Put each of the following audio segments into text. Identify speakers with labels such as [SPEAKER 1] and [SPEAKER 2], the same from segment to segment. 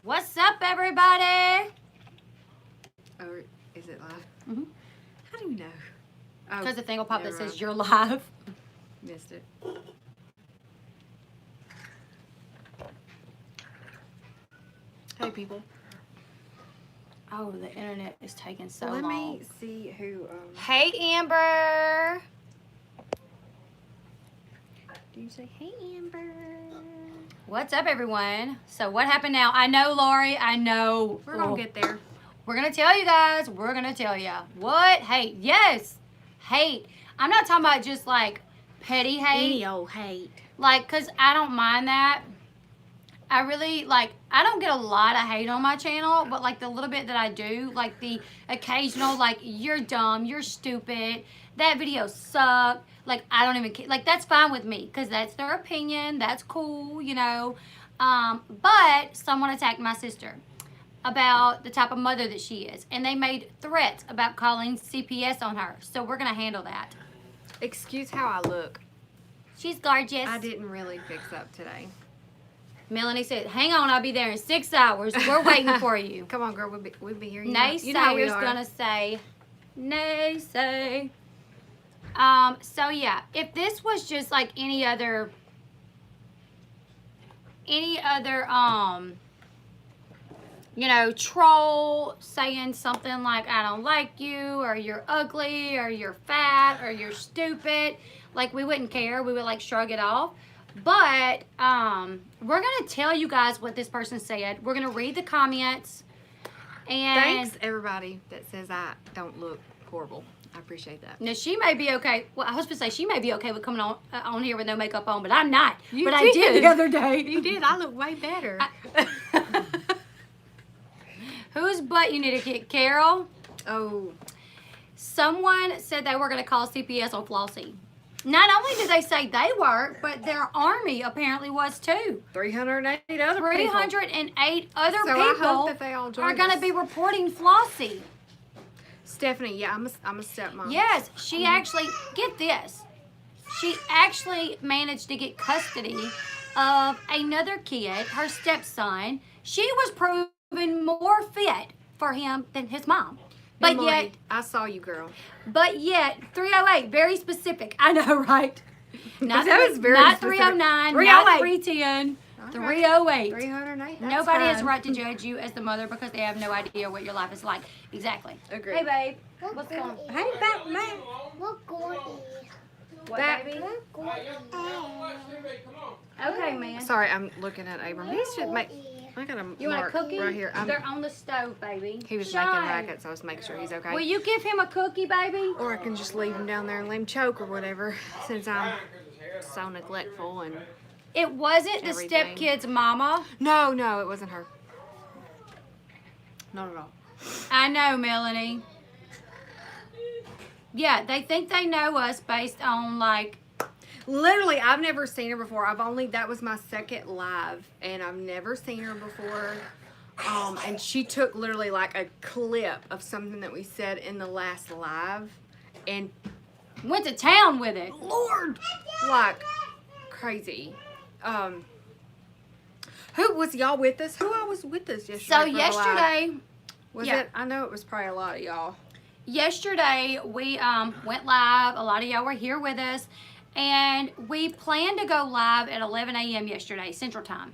[SPEAKER 1] What's up, everybody?
[SPEAKER 2] Or is it live?
[SPEAKER 1] Mm-hmm.
[SPEAKER 2] How do we know?
[SPEAKER 1] Because the thing will pop that
[SPEAKER 2] never
[SPEAKER 1] says
[SPEAKER 2] mind.
[SPEAKER 1] you're live.
[SPEAKER 2] Missed it. Hey, people.
[SPEAKER 1] Oh, the internet is taking so
[SPEAKER 2] Let
[SPEAKER 1] long.
[SPEAKER 2] me see who.
[SPEAKER 1] Hey, Amber.
[SPEAKER 2] Do you say, hey, Amber?
[SPEAKER 1] What's up, everyone? So what happened now? I know, Lori. I know.
[SPEAKER 2] We're going to get there.
[SPEAKER 1] We're going to tell you guys. We're going to tell you. What? Hate. Yes. Hate. I'm not talking about just like petty hate.
[SPEAKER 2] Any old hate.
[SPEAKER 1] Like, because I don't mind that. I really, like, I don't get a lot of hate on my channel, but, like, the little bit that I do, like, the occasional, like, you're dumb, you're stupid, that video sucked, like, I don't even care. Like, that's fine with me, because that's their opinion, that's cool, you know. But someone attacked my sister about the type of mother that she is, and they made threats about calling CPS on her, so we're going to handle that.
[SPEAKER 2] Excuse how I look.
[SPEAKER 1] She's gorgeous.
[SPEAKER 2] I didn't really fix up today.
[SPEAKER 1] Melanie said, hang on, I'll be there in 6 hours. We're waiting for you.
[SPEAKER 2] Come on, girl. We'll be here.
[SPEAKER 1] Naysayer's gonna say, naysay. So yeah, if this was just like any other, you know, troll saying something like, I don't like you, or you're ugly, or you're fat, or you're stupid, like, we wouldn't care. We would, like, shrug it off. But we're going to tell you guys what this person said. We're going to read the comments. And
[SPEAKER 2] Thanks, everybody that says I don't look horrible. I appreciate that.
[SPEAKER 1] now, she may be okay. Well, I was going to say she may be okay with coming on here with no makeup on, but I'm not.
[SPEAKER 2] You
[SPEAKER 1] but
[SPEAKER 2] did.
[SPEAKER 1] I did the other day.
[SPEAKER 2] You did. I look way better.
[SPEAKER 1] Whose butt you need to kick, Carol?
[SPEAKER 2] Oh.
[SPEAKER 1] Someone said they were going to call CPS on Flossie. Not only did they say they were, but their army apparently was too.
[SPEAKER 2] 308 other
[SPEAKER 1] 308 other
[SPEAKER 2] So I
[SPEAKER 1] people
[SPEAKER 2] hope that they all join
[SPEAKER 1] are going to
[SPEAKER 2] us.
[SPEAKER 1] be reporting Flossie.
[SPEAKER 2] Stephanie, yeah, I'm a stepmom.
[SPEAKER 1] Yes, she actually, get this, she actually managed to get custody of another kid, her stepson. She was proven more fit for him than his mom. But
[SPEAKER 2] Emily,
[SPEAKER 1] yet,
[SPEAKER 2] I saw you, girl.
[SPEAKER 1] 308, very specific. I know, right? Not,
[SPEAKER 2] That was very
[SPEAKER 1] not
[SPEAKER 2] specific.
[SPEAKER 1] 309,
[SPEAKER 2] 308.
[SPEAKER 1] not 310,
[SPEAKER 2] All
[SPEAKER 1] 308.
[SPEAKER 2] 308. That's
[SPEAKER 1] Nobody has a
[SPEAKER 2] fine.
[SPEAKER 1] right to judge you as the mother because they have no idea what your life is like. Exactly.
[SPEAKER 2] Agree.
[SPEAKER 1] Hey, babe. What's going on?
[SPEAKER 2] Hey, Batman.
[SPEAKER 3] What going
[SPEAKER 1] What,
[SPEAKER 2] That-
[SPEAKER 1] baby?
[SPEAKER 3] What going
[SPEAKER 1] Okay, man.
[SPEAKER 2] Sorry, I'm looking at Abram. He should make. I got a
[SPEAKER 1] You want a
[SPEAKER 2] mark
[SPEAKER 1] cookie?
[SPEAKER 2] right here.
[SPEAKER 1] They're on the stove, baby.
[SPEAKER 2] He was
[SPEAKER 1] Shine.
[SPEAKER 2] making rackets. I was making sure he's okay.
[SPEAKER 1] Will you give him a cookie, baby?
[SPEAKER 2] Or I can just leave him down there and let him choke or whatever, since I'm so neglectful and.
[SPEAKER 1] It wasn't the
[SPEAKER 2] Everything.
[SPEAKER 1] stepkid's mama.
[SPEAKER 2] No, it wasn't her. Not at all.
[SPEAKER 1] I know, Melanie. Yeah, they think they know us based on, like,
[SPEAKER 2] Literally, I've never seen her before. That was my second live, and I've never seen her before. And she took literally like a clip of something that we said in the last live, and
[SPEAKER 1] went to town with it.
[SPEAKER 2] Lord, like crazy. Who was y'all with us? Who all was with us yesterday?
[SPEAKER 1] So
[SPEAKER 2] for the live?
[SPEAKER 1] yesterday,
[SPEAKER 2] Was
[SPEAKER 1] yeah.
[SPEAKER 2] it? I know it was probably a lot of y'all.
[SPEAKER 1] yesterday we went live. A lot of y'all were here with us. And we planned to go live at 11 a.m. yesterday, Central Time.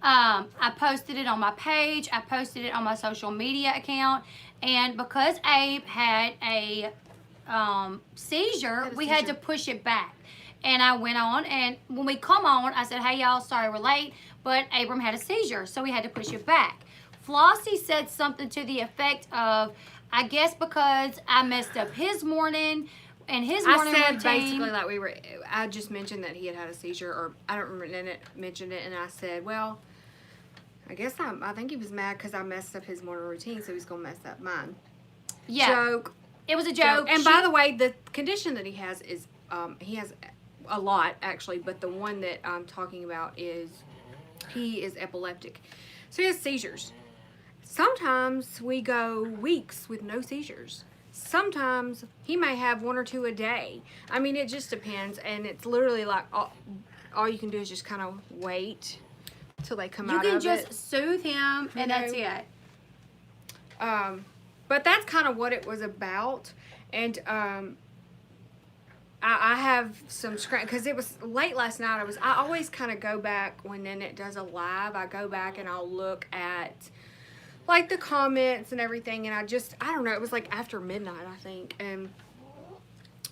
[SPEAKER 1] I posted it on my page. I posted it on my social media account. And because Abe had a seizure, we had to push it back. And I went on, and when we come on, I said, hey, y'all, sorry we're late, but Abram had a seizure, so we had to push it back. Flossie said something to the effect of, I guess because I messed up his morning, and his morning
[SPEAKER 2] I said
[SPEAKER 1] routine.
[SPEAKER 2] basically like I just mentioned that he had a seizure, or I don't remember, Nanette mentioned it, and I said, well, I guess I think he was mad because I messed up his morning routine, so he's going to mess up mine.
[SPEAKER 1] Yeah,
[SPEAKER 2] Joke.
[SPEAKER 1] it was a joke.
[SPEAKER 2] And by the way, the condition that he has is, he has a lot actually, but the one that I'm talking about is, he is epileptic. So he has seizures. Sometimes we go weeks with no seizures. Sometimes he may have one or two a day. I mean, it just depends, and it's literally like all you can do is just kind of wait. till they come
[SPEAKER 1] You
[SPEAKER 2] out
[SPEAKER 1] can
[SPEAKER 2] of
[SPEAKER 1] just
[SPEAKER 2] it.
[SPEAKER 1] soothe him, and that's it.
[SPEAKER 2] But that's kind of what it was about. And I have some screen because it was late last night. I always kind of go back when Nanette does a live. I go back and I'll look at like the comments and everything. And I don't know. It was like after midnight, I think. And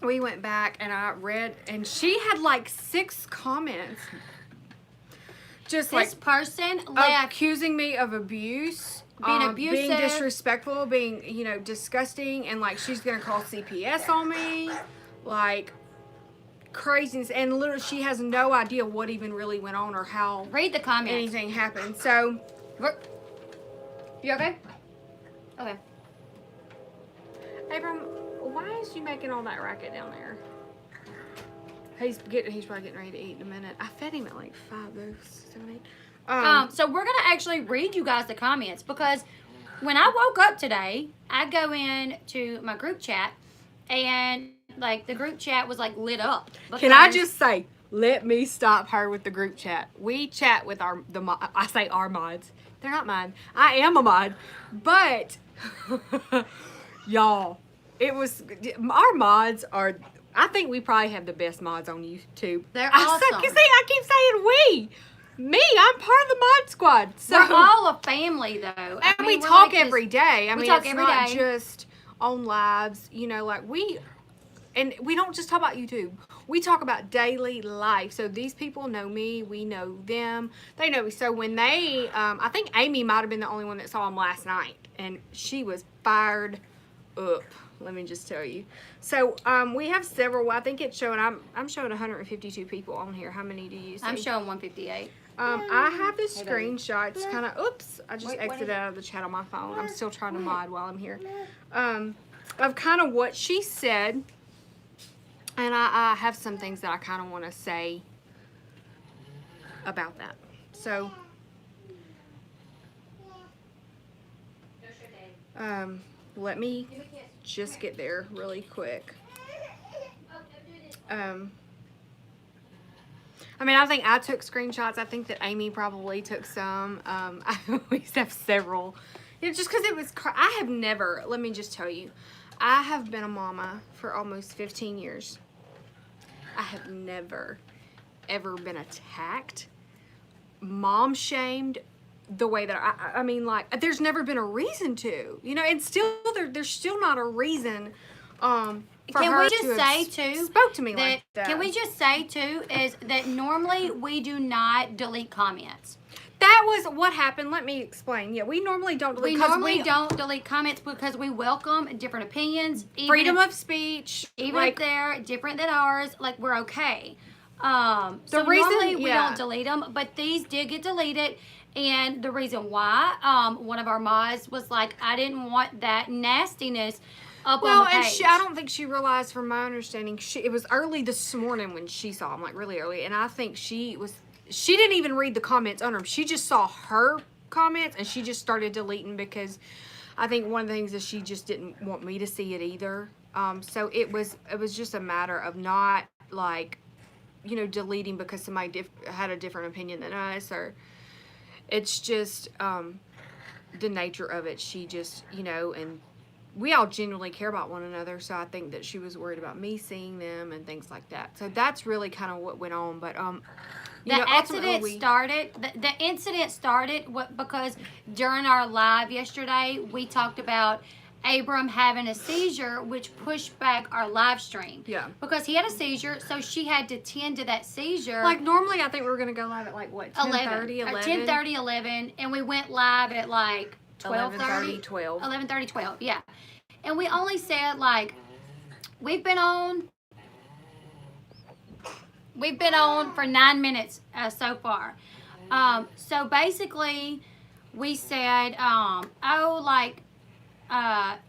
[SPEAKER 2] we went back and I read, and she had like 6 comments. Just
[SPEAKER 1] This
[SPEAKER 2] like
[SPEAKER 1] person left
[SPEAKER 2] accusing me of abuse.
[SPEAKER 1] being abusive,
[SPEAKER 2] being disrespectful, being, disgusting, and like she's gonna call CPS on me, like craziness, and literally she has no idea what even really went on or how
[SPEAKER 1] Read the comments.
[SPEAKER 2] anything happened. So,
[SPEAKER 1] You okay? Okay.
[SPEAKER 2] Abram, why is you making all that racket down there? He's probably getting ready to eat in a minute. I fed him at like 5, 7, 8.
[SPEAKER 1] So we're gonna actually read you guys the comments because when I woke up today, I go in to my group chat and like the group chat was like lit up.
[SPEAKER 2] Can I
[SPEAKER 1] because-
[SPEAKER 2] just say, let me stop her with the group chat. We chat with our mods. They're not mine. I am a mod, but y'all, our mods are. I think we probably have the best mods on YouTube.
[SPEAKER 1] They're awesome.
[SPEAKER 2] I keep saying we. Me, I'm part of the mod squad. So
[SPEAKER 1] We're all a family though.
[SPEAKER 2] and we
[SPEAKER 1] we're
[SPEAKER 2] talk
[SPEAKER 1] like this-
[SPEAKER 2] every day. I mean,
[SPEAKER 1] talk
[SPEAKER 2] it's
[SPEAKER 1] every
[SPEAKER 2] not
[SPEAKER 1] day.
[SPEAKER 2] just on lives, and we don't just talk about YouTube. We talk about daily life. So these people know me. We know them. They know me. So when they, I think Amy might have been the only one that saw them last night, and she was fired up. Let me just tell you. So we have several. I think it's showing. I'm showing 152 people on here. How many do you see?
[SPEAKER 1] I'm showing 158.
[SPEAKER 2] I have the
[SPEAKER 1] Hey, baby.
[SPEAKER 2] screenshots. Kind of. Oops! I just
[SPEAKER 1] Wait, what
[SPEAKER 2] exited
[SPEAKER 1] is-
[SPEAKER 2] out of the chat on my phone. I'm still trying to mod while I'm here. Of kind of what she said, and I have some things that I kind of want to say about that. So, let me just get there really quick. I mean, I think I took screenshots. I think that Amy probably took some. I always have several. Just because it was, I have never, let me just tell you, I have been a mama for almost 15 years. I have never, ever been attacked, mom shamed the way that I mean, like, there's never been a reason to, and still, there's still not a reason, for
[SPEAKER 1] Can
[SPEAKER 2] her
[SPEAKER 1] we just
[SPEAKER 2] to
[SPEAKER 1] say
[SPEAKER 2] have
[SPEAKER 1] too
[SPEAKER 2] spoke to me like that.
[SPEAKER 1] Can we just say too is that normally we do not delete comments.
[SPEAKER 2] That was what happened. Let me explain. Yeah, we normally don't delete.
[SPEAKER 1] We
[SPEAKER 2] 'cause
[SPEAKER 1] normally don't delete comments because we welcome different opinions. Even
[SPEAKER 2] freedom
[SPEAKER 1] if,
[SPEAKER 2] of speech.
[SPEAKER 1] even
[SPEAKER 2] like,
[SPEAKER 1] if they're different than ours, like we're okay. So
[SPEAKER 2] The reason-
[SPEAKER 1] normally we
[SPEAKER 2] yeah.
[SPEAKER 1] don't delete them, but these did get deleted. And the reason why, one of our mods was like, I didn't want that nastiness up on
[SPEAKER 2] well,
[SPEAKER 1] the page.
[SPEAKER 2] and I don't think she realized, from my understanding, it was early this morning when she saw them, like really early, and I think she didn't even read the comments under them. She just saw her comments and she just started deleting because I think one of the things is she just didn't want me to see it either. So it was just a matter of not like, deleting because somebody had a different opinion than us, or it's just the nature of it. She just, and we all genuinely care about one another, so I think that she was worried about me seeing them and things like that. So that's really kind of what went on. But
[SPEAKER 1] The incident started because during our live yesterday, we talked about Abram having a seizure, which pushed back our live stream.
[SPEAKER 2] Yeah.
[SPEAKER 1] Because he had a seizure, so she had to tend to that seizure.
[SPEAKER 2] Like normally, I think we were gonna go live at like what 10:30,
[SPEAKER 1] 10:30, 11, and we went live at like 12:30,
[SPEAKER 2] 12.
[SPEAKER 1] 11:30, 12. Yeah, and we only said like we've been on for 9 minutes so far. So basically, we said,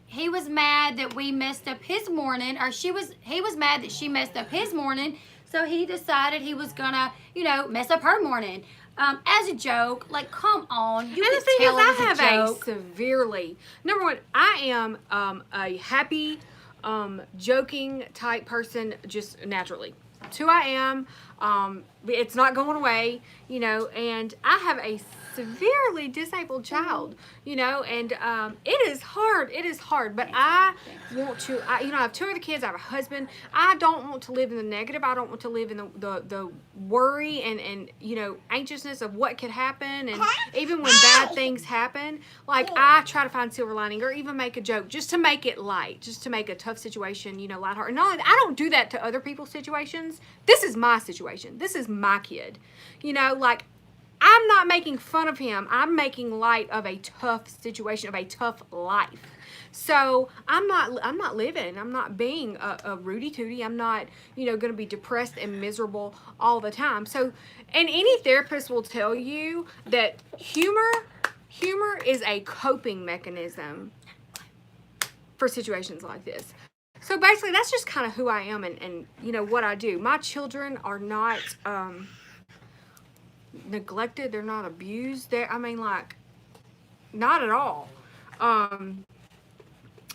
[SPEAKER 1] he was mad that we messed up his morning, or he was mad that she messed up his morning, so he decided he was gonna, mess up her morning. As a joke, like, come on. You
[SPEAKER 2] And the
[SPEAKER 1] can
[SPEAKER 2] thing
[SPEAKER 1] tell
[SPEAKER 2] is,
[SPEAKER 1] it was
[SPEAKER 2] I have
[SPEAKER 1] a
[SPEAKER 2] a
[SPEAKER 1] joke.
[SPEAKER 2] severely, number one, I am a happy, joking type person just naturally. It's who I am. It's not going away, you know, and I have a severely disabled child, you know, and it is hard. It is hard, but I want to, you know, I have 2 other kids. I have a husband. I don't want to live in the negative. I don't want to live in the worry and, you know, anxiousness of what could happen. And even when bad things happen, like I try to find silver lining or even make a joke just to make it light, just to make a tough situation, you know, lighthearted. Not only, I don't do that to other people's situations. This is my situation. This is my kid, you know, like, I'm not making fun of him. I'm making light of a tough situation, of a tough life. So I'm not living. I'm not being a Rudy Tooty. I'm not, you know, going to be depressed and miserable all the time. So, and any therapist will tell you that humor is a coping mechanism for situations like this. So basically, that's just kind of who I am and you know, what I do. My children are not neglected. They're not abused. I mean, like, not at all.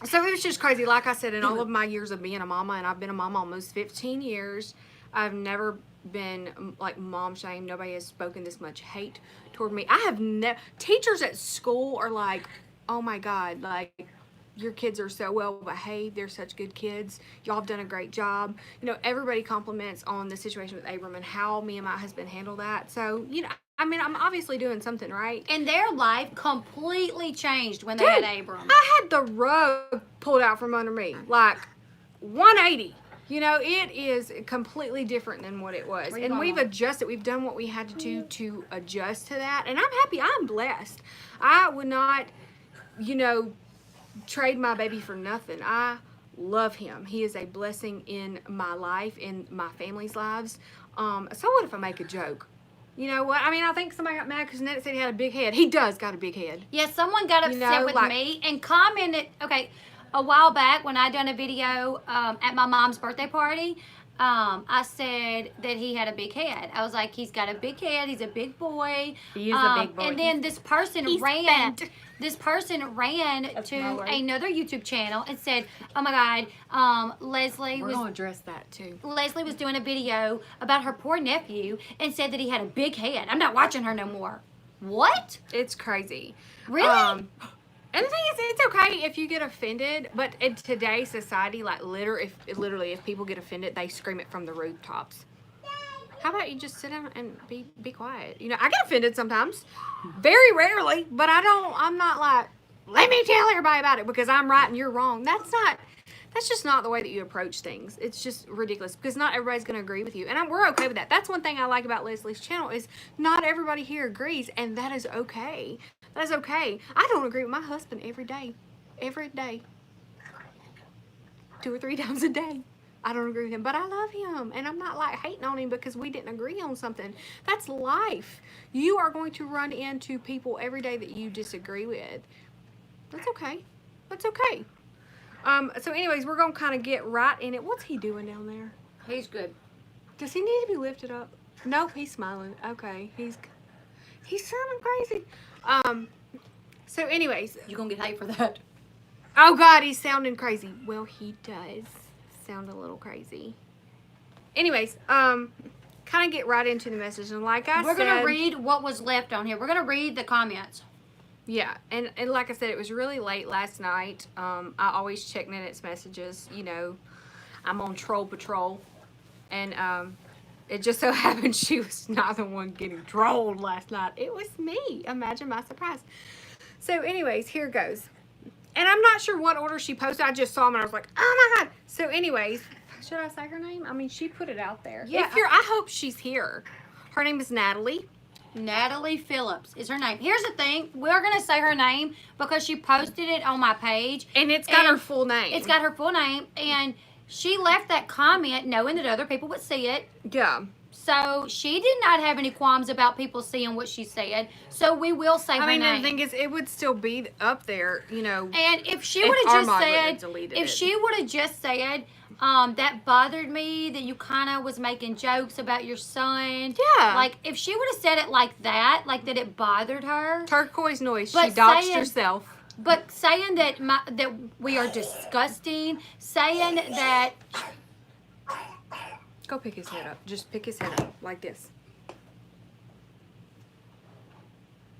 [SPEAKER 2] So it was just crazy. Like I said, in all of my years of being a mama, and I've been a mama almost 15 years, I've never been, like, mom shamed. Nobody has spoken this much hate toward me. I have never, teachers at school are like, oh my God, like, your kids are so well behaved. They're such good kids. Y'all have done a great job. You know, everybody compliments on the situation with Abram and how me and my husband handle that. So, you know, I mean, I'm obviously doing something right.
[SPEAKER 1] And their life completely changed when they had Abram.
[SPEAKER 2] I had the rug pulled out from under me, like 180. You know, it is completely different than what it was. And we've adjusted. We've done what we had to do to adjust to that. And I'm happy. I'm blessed. I would not, you know, trade my baby for nothing. I love him. He is a blessing in my life, in my family's lives. So what if I make a joke? You know what? I mean, I think somebody got mad because Ned said he had a big head. He does got a big head.
[SPEAKER 1] Yeah, someone got upset with me and commented, okay, a while back when I done a video at my mom's birthday party, I said that he had a big head. I was like, he's got a big head. He's a big boy.
[SPEAKER 2] He is a big boy.
[SPEAKER 1] And then this person ran. This person ran to another YouTube channel and said, oh my God, Leslie
[SPEAKER 2] We're going to address that too.
[SPEAKER 1] Leslie was doing a video about her poor nephew and said that he had a big head. I'm not watching her no more. What?
[SPEAKER 2] It's crazy.
[SPEAKER 1] Really?
[SPEAKER 2] And the thing is, it's okay if you get offended, but in today's society, like literally, if people get offended, they scream it from the rooftops. How about you just sit down and be quiet? You know, I get offended sometimes, very rarely, but I'm not like, let me tell everybody about it because I'm right and you're wrong. That's just not the way that you approach things. It's just ridiculous because not everybody's going to agree with you. And we're okay with that. That's one thing I like about Leslie's channel is not everybody here agrees, and that is okay. That's okay. I don't agree with my husband every day. Every day. 2 or 3 times a day. I don't agree with him, but I love him. And I'm not like hating on him because we didn't agree on something. That's life. You are going to run into people every day that you disagree with. That's okay. That's okay. So anyways, we're going to kind of get right in it. What's he doing down there?
[SPEAKER 1] He's good.
[SPEAKER 2] Does he need to be lifted up? Nope, he's smiling. Okay. He's sounding crazy. So anyways.
[SPEAKER 1] You're going to get hate for that.
[SPEAKER 2] Oh God, he's sounding crazy. Well, he does sound a little crazy. Anyways, kind of get right into the message. And like I said,
[SPEAKER 1] we're going to read what was left on here. We're going to read the comments.
[SPEAKER 2] Yeah, and like I said, it was really late last night. I always check Nanette's messages. You know, I'm on troll patrol. And it just so happened she was not the one getting trolled last night. It was me. Imagine my surprise. So anyways, here goes. And I'm not sure what order she posted. I just saw them and I was like, oh my God. So anyways, should I say her name? I mean, she put it out there.
[SPEAKER 1] Yeah.
[SPEAKER 2] I hope she's here. Her name is Natalie.
[SPEAKER 1] Natalie Phillips is her name. Here's the thing. We're going to say her name because she posted it on my page.
[SPEAKER 2] And it's got her full name.
[SPEAKER 1] It's got her full name. And she left that comment knowing that other people would see it.
[SPEAKER 2] Yeah.
[SPEAKER 1] So she did not have any qualms about people seeing what she said. So we will say her name.
[SPEAKER 2] I mean, the thing is, it would still be up there, you know.
[SPEAKER 1] And if she would have just said, that bothered me that you kind of was making jokes about your son.
[SPEAKER 2] Yeah.
[SPEAKER 1] Like, if she would have said it like that, like that it bothered her.
[SPEAKER 2] Turquoise noise. She doxed herself.
[SPEAKER 1] But saying that that we are disgusting, saying that
[SPEAKER 2] Go pick his head up. Just pick his head up like this.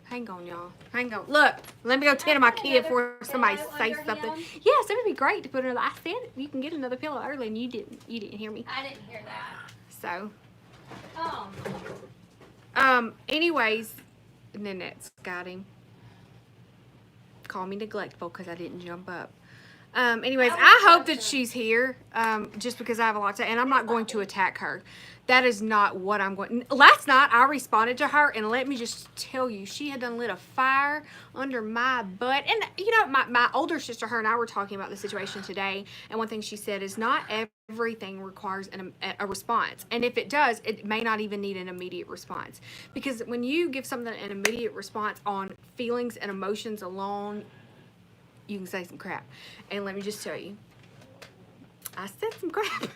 [SPEAKER 2] Hang on, y'all. Hang on. Look, let me go tend to my kid before somebody says something. Yes, it would be great to put another. I said you can get another pillow early, and you didn't. You didn't hear me.
[SPEAKER 1] I didn't hear that.
[SPEAKER 2] So.
[SPEAKER 1] Oh.
[SPEAKER 2] Anyways, Nanette's got him. Call me neglectful because I didn't jump up. Anyways, I hope that she's here, just because I have a lot to say, and I'm not going to attack her. That is not what I'm going. Last night, I responded to her, and let me just tell you, she had done lit a fire under my butt. And, you know, my older sister, her and I were talking about the situation today, and one thing she said is not everything requires a response. And if it does, it may not even need an immediate response. Because when you give something an immediate response on feelings and emotions alone, you can say some crap. And let me just tell you, I said some crap.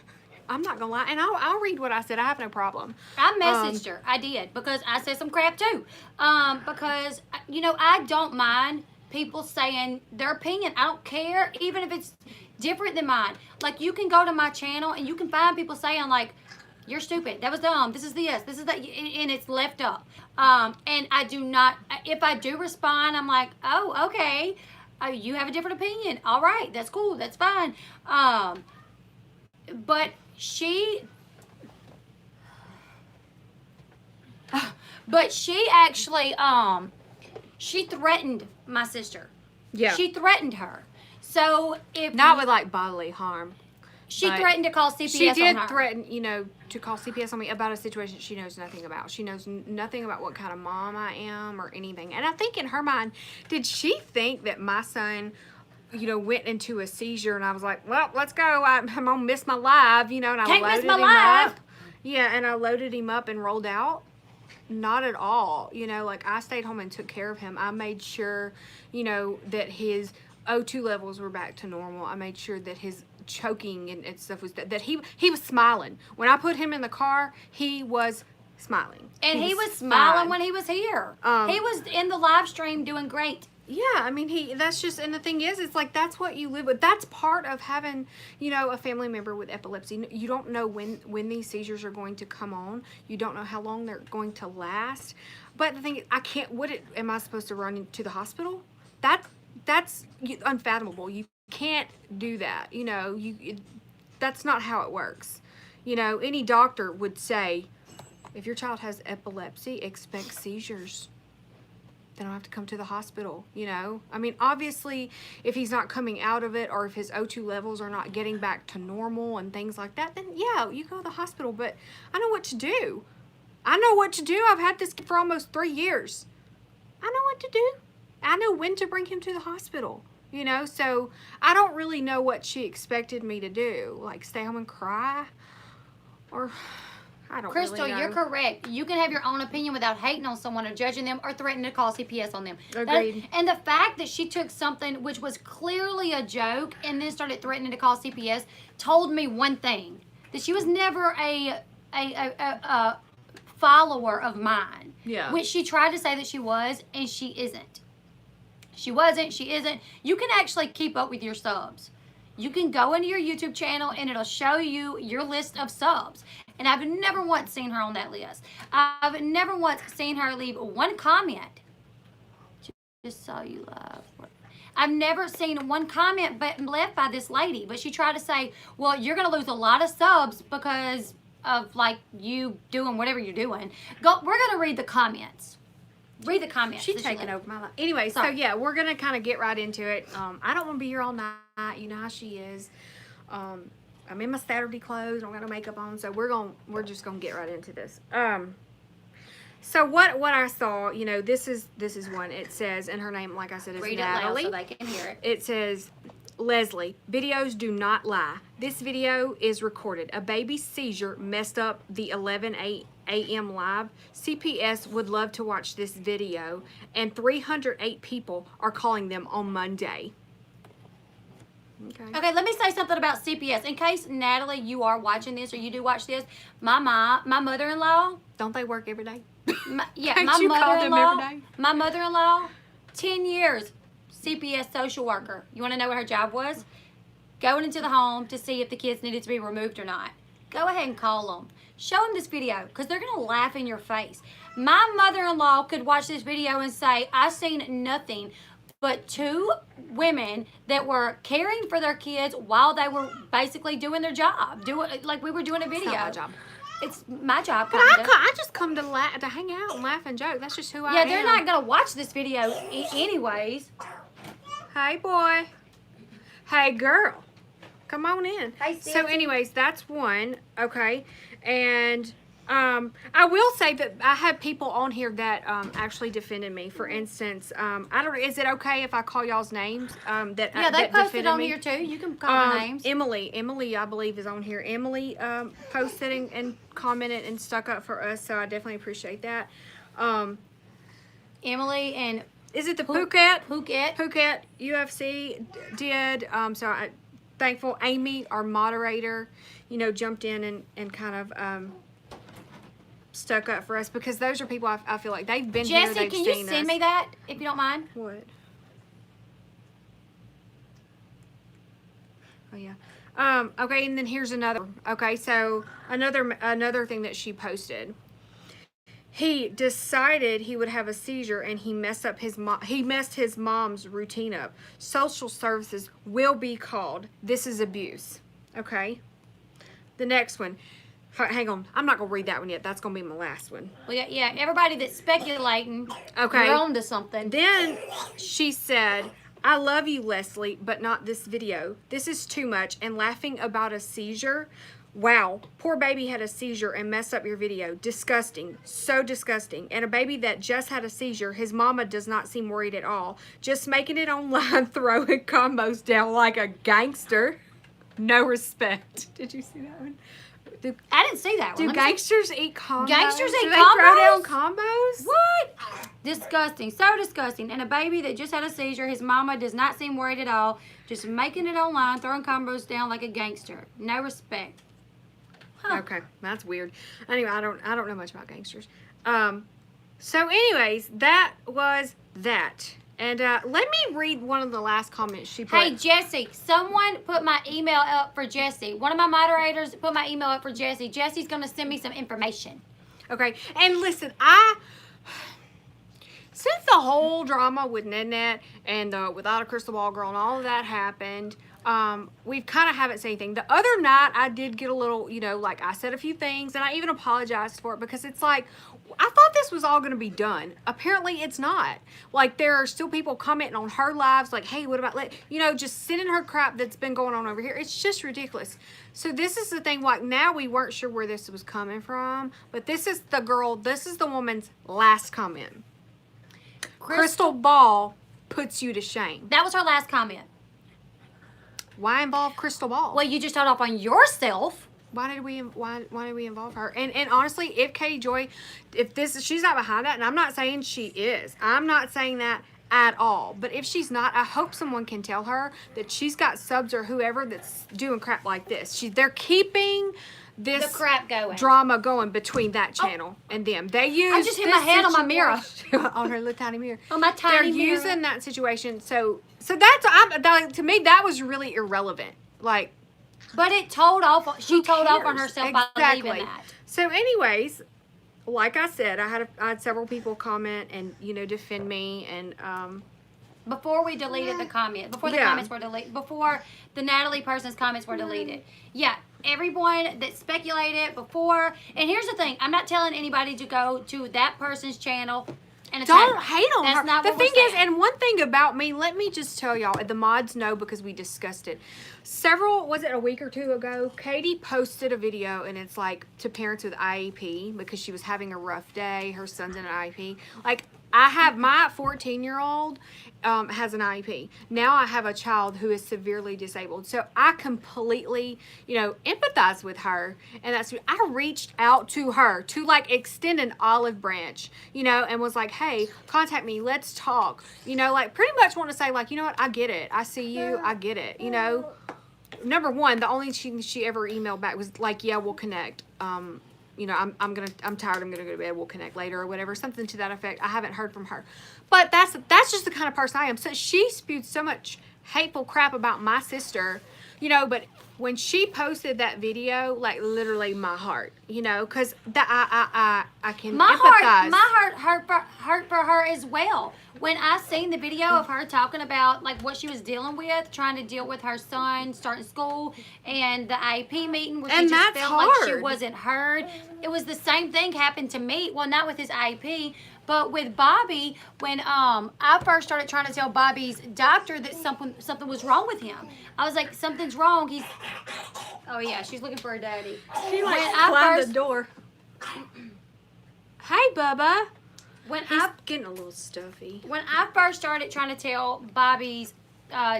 [SPEAKER 2] I'm not gonna lie, and I'll read what I said. I have no problem.
[SPEAKER 1] I messaged her. I did, because I said some crap too. Because, you know, I don't mind people saying their opinion. I don't care, even if it's different than mine. Like, you can go to my channel and you can find people saying, like, you're stupid, that was dumb, this is this is that, and it's left up. And I do not, if I do respond, I'm like, oh, okay, you have a different opinion. All right, that's cool, that's fine. But she actually, she threatened my sister.
[SPEAKER 2] Yeah.
[SPEAKER 1] She threatened her. So if
[SPEAKER 2] Not with like bodily harm.
[SPEAKER 1] She threatened to call CPS
[SPEAKER 2] She did
[SPEAKER 1] on her.
[SPEAKER 2] threaten, you know, to call CPS on me about a situation she knows nothing about. She knows nothing about what kind of mom I am or anything. And I think in her mind, did she think that my son, you know, went into a seizure and I was like, well, let's go. I'm going to miss my live, you know, and I
[SPEAKER 1] Can't
[SPEAKER 2] loaded
[SPEAKER 1] miss my
[SPEAKER 2] him
[SPEAKER 1] live.
[SPEAKER 2] up. Yeah, and I loaded him up and rolled out. Not at all. You know, like I stayed home and took care of him. I made sure, you know, that his O2 levels were back to normal. I made sure that his choking and stuff was that he was smiling. When I put him in the car, he was smiling.
[SPEAKER 1] And he was smiling
[SPEAKER 2] fine.
[SPEAKER 1] when he was here.
[SPEAKER 2] Um,
[SPEAKER 1] He was in the live stream doing great.
[SPEAKER 2] Yeah, I mean, that's just, and the thing is, it's like, that's what you live with. That's part of having, you know, a family member with epilepsy. You don't know when these seizures are going to come on. You don't know how long they're going to last. But the thing is, I can't, am I supposed to run to the hospital? That's unfathomable. You can't do that. You know, that's not how it works. You know, any doctor would say, if your child has epilepsy, expect seizures. They don't have to come to the hospital, you know? I mean, obviously, if he's not coming out of it or if his O2 levels are not getting back to normal and things like that, then yeah, you go to the hospital. But I know what to do. I know what to do. I've had this kid for almost 3 years. I know what to do. I know when to bring him to the hospital, you know? So I don't really know what she expected me to do. Like, stay home and cry? Or... I don't
[SPEAKER 1] Crystal,
[SPEAKER 2] really know.
[SPEAKER 1] you're correct. You can have your own opinion without hating on someone or judging them or threatening to call CPS on them.
[SPEAKER 2] Agreed.
[SPEAKER 1] And the fact that she took something which was clearly a joke and then started threatening to call CPS told me one thing, that she was never a follower of mine.
[SPEAKER 2] Yeah.
[SPEAKER 1] Which she tried to say that she was, and she isn't. She wasn't, she isn't. You can actually keep up with your subs. You can go into your YouTube channel and it'll show you your list of subs. And I've never once seen her on that list. I've never once seen her leave one comment. Just saw you live. I've never seen one comment but left by this lady. But she tried to say, well, you're going to lose a lot of subs because of, like, you doing whatever you're doing. We're going to read the comments. Read the comments.
[SPEAKER 2] She's taking over my life. Anyway, so yeah, we're going to kind of get right into it. I don't want to be here all night. You know how she is. I'm in my Saturday clothes. I don't got no makeup on, so we're just gonna get right into this. So what I saw, you know, this is one. It says, and her name, like I said, is
[SPEAKER 1] Read
[SPEAKER 2] Natalie.
[SPEAKER 1] it loud so they can hear it.
[SPEAKER 2] It says, Leslie, videos do not lie. This video is recorded. A baby's seizure messed up the 11 a.m. live. CPS would love to watch this video, and 308 people are calling them on Monday.
[SPEAKER 1] Okay, let me say something about CPS. In case, Natalie, you are watching this or you do watch this, my mother-in-law.
[SPEAKER 2] Don't they work every day?
[SPEAKER 1] My
[SPEAKER 2] You call them every day?
[SPEAKER 1] My mother-in-law, 10 years, CPS social worker. You want to know what her job was? Going into the home to see if the kids needed to be removed or not. go ahead and call them. Show them this video because they're going to laugh in your face. My mother-in-law could watch this video and say, I seen nothing but two women that were caring for their kids while they were basically doing their job. Like we were doing a video.
[SPEAKER 2] It's not my job.
[SPEAKER 1] It's my job,
[SPEAKER 2] But
[SPEAKER 1] kind of.
[SPEAKER 2] I just come to hang out and laugh and joke. That's just who I am.
[SPEAKER 1] Yeah, they're not going to watch this video anyways.
[SPEAKER 2] Hey, boy. Hey, girl. Come on in.
[SPEAKER 1] Hey,
[SPEAKER 2] so,
[SPEAKER 1] Susie.
[SPEAKER 2] anyways, that's one. Okay. And I will say that I had people on here that actually defended me. For instance, I don't know. Is it okay if I call y'all's names?
[SPEAKER 1] Yeah, they
[SPEAKER 2] that
[SPEAKER 1] posted
[SPEAKER 2] defended
[SPEAKER 1] on
[SPEAKER 2] me?
[SPEAKER 1] here too. You can call their names.
[SPEAKER 2] Emily, I believe, is on here. Emily posted and commented and stuck up for us, so I definitely appreciate that.
[SPEAKER 1] Emily and
[SPEAKER 2] Is it the Phuket?
[SPEAKER 1] Phuket.
[SPEAKER 2] UFC did. So I thankful. Amy, our moderator, jumped in and kind of stuck up for us because those are people I feel like they've been here.
[SPEAKER 1] Jesse,
[SPEAKER 2] They've
[SPEAKER 1] can you
[SPEAKER 2] seen
[SPEAKER 1] send
[SPEAKER 2] us.
[SPEAKER 1] me that if you don't mind?
[SPEAKER 2] What? Oh yeah. Okay, and then here's another. Okay, so another thing that she posted. He decided he would have a seizure and he messed his mom's routine up. Social services will be called. This is abuse. Okay. The next one. Hang on. I'm not going to read that one yet. That's going to be my last one.
[SPEAKER 1] Well, yeah, everybody that's speculating,
[SPEAKER 2] Okay.
[SPEAKER 1] you're on to something.
[SPEAKER 2] Then she said, I love you, Leslie, but not this video. This is too much. And laughing about a seizure. Wow, poor baby had a seizure and messed up your video. Disgusting. So disgusting. And a baby that just had a seizure, his mama does not seem worried at all. Just making it online, throwing combos down like a gangster. No respect. Did you see that one?
[SPEAKER 1] I didn't see that one.
[SPEAKER 2] Do gangsters eat combos?
[SPEAKER 1] Gangsters eat
[SPEAKER 2] Do they throw down
[SPEAKER 1] combos?
[SPEAKER 2] combos?
[SPEAKER 1] What? Disgusting. So disgusting. And a baby that just had a seizure, his mama does not seem worried at all. Just making it online, throwing combos down like a gangster. No respect. Huh.
[SPEAKER 2] Okay, that's weird. Anyway, I don't know much about gangsters. So anyways, that was that. And let me read one of the last comments she put.
[SPEAKER 1] Hey, Jesse, someone put my email up for Jesse. One of my moderators put my email up for Jesse. Jesse's going to send me some information.
[SPEAKER 2] Okay, and listen, since the whole drama with Nanette and Without a Crystal Ball Girl and all of that happened, we kind of haven't said anything. The other night, I did get a little, like I said a few things, and I even apologized for it because it's like, I thought this was all going to be done. Apparently, it's not. Like, there are still people commenting on her lives, like, hey, what about, just sending her crap that's been going on over here. It's just ridiculous. So this is the thing, like, now we weren't sure where this was coming from, but this is the woman's last comment. Crystal Ball puts you to shame.
[SPEAKER 1] That was her last comment.
[SPEAKER 2] Why involve Crystal Ball?
[SPEAKER 1] Well, you just held off on yourself.
[SPEAKER 2] Why did we involve her? And honestly, if Katie Joy, she's not behind that, and I'm not saying she is. I'm not saying that at all. But if she's not, I hope someone can tell her that she's got subs or whoever that's doing crap like this. They're keeping this
[SPEAKER 1] The crap going.
[SPEAKER 2] drama going between that channel and them. They use.
[SPEAKER 1] I just hit my head on my mirror.
[SPEAKER 2] On her little tiny mirror.
[SPEAKER 1] On my tiny
[SPEAKER 2] They're
[SPEAKER 1] mirror.
[SPEAKER 2] using that situation. So that's to me that was really irrelevant. Like.
[SPEAKER 1] But it told off. She told off on
[SPEAKER 2] cares?
[SPEAKER 1] herself by
[SPEAKER 2] Exactly.
[SPEAKER 1] leaving that.
[SPEAKER 2] So, anyways, like I said, I had several people comment and defend me and
[SPEAKER 1] Before we deleted the comment, before the
[SPEAKER 2] Yeah.
[SPEAKER 1] comments were deleted, before the Natalie person's comments were deleted. Yeah, everyone that speculated before. And here's the thing: I'm not telling anybody to go to that person's channel and attack.
[SPEAKER 2] don't hate on
[SPEAKER 1] That's
[SPEAKER 2] her.
[SPEAKER 1] not
[SPEAKER 2] The
[SPEAKER 1] what we're
[SPEAKER 2] thing is,
[SPEAKER 1] saying.
[SPEAKER 2] and one thing about me, let me just tell y'all, the mods know because we discussed it. Was it a week or two ago, Katie posted a video and it's like to parents with IEP because she was having a rough day. Her son's in an IEP. Like, I have my 14-year-old has an IEP. Now I have a child who is severely disabled. So I completely, empathize with her. And I reached out to her to like extend an olive branch, and was like, hey, contact me. Let's talk. Like pretty much want to say like, you know what? I get it. I see you. I get it. Number one, the only thing she ever emailed back was like, yeah, we'll connect. I'm tired. I'm gonna go to bed. We'll connect later or whatever, something to that effect. I haven't heard from her, but that's just the kind of person I am. So she spewed so much hateful crap about my sister You know, but when she posted that video, like literally my heart, you know, because I can empathize.
[SPEAKER 1] My heart hurt for her as well. When I seen the video of her talking about like what she was dealing with, trying to deal with her son starting school and the IEP meeting where she
[SPEAKER 2] And
[SPEAKER 1] just
[SPEAKER 2] that's
[SPEAKER 1] felt like she
[SPEAKER 2] hard.
[SPEAKER 1] wasn't heard. It was the same thing happened to me. Well, not with his IEP, but with Bobby when I first started trying to tell Bobby's doctor that something was wrong with him. I was like, something's wrong. He's Oh yeah, she's looking for her daddy.
[SPEAKER 2] She like
[SPEAKER 1] When I
[SPEAKER 2] climbed
[SPEAKER 1] first-
[SPEAKER 2] the door. Hey, Bubba.
[SPEAKER 1] When
[SPEAKER 2] He's
[SPEAKER 1] I
[SPEAKER 2] getting a little stuffy.
[SPEAKER 1] when I first started trying to tell Bobby's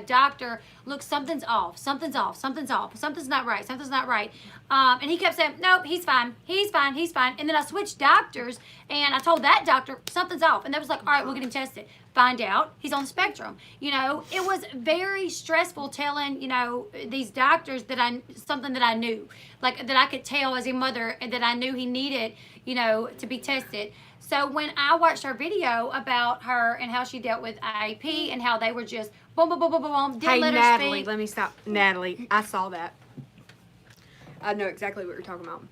[SPEAKER 1] doctor, look, something's off, something's off, something's off, something's not right, something's not right. And he kept saying, nope, he's fine, he's fine, he's fine. And then I switched doctors and I told that doctor, something's off. And they was like, all right, we'll get him tested. Find out he's on the spectrum. You know, it was very stressful telling, you know, these doctors that something that I knew, like that I could tell as a mother and that I knew he needed, you know, to be tested. So when I watched her video about her and how she dealt with IEP and how they were just boom, boom, boom, boom, boom, didn't
[SPEAKER 2] Hey,
[SPEAKER 1] let her
[SPEAKER 2] Natalie,
[SPEAKER 1] speak.
[SPEAKER 2] let me stop. Natalie, I saw that. I know exactly what you're talking about.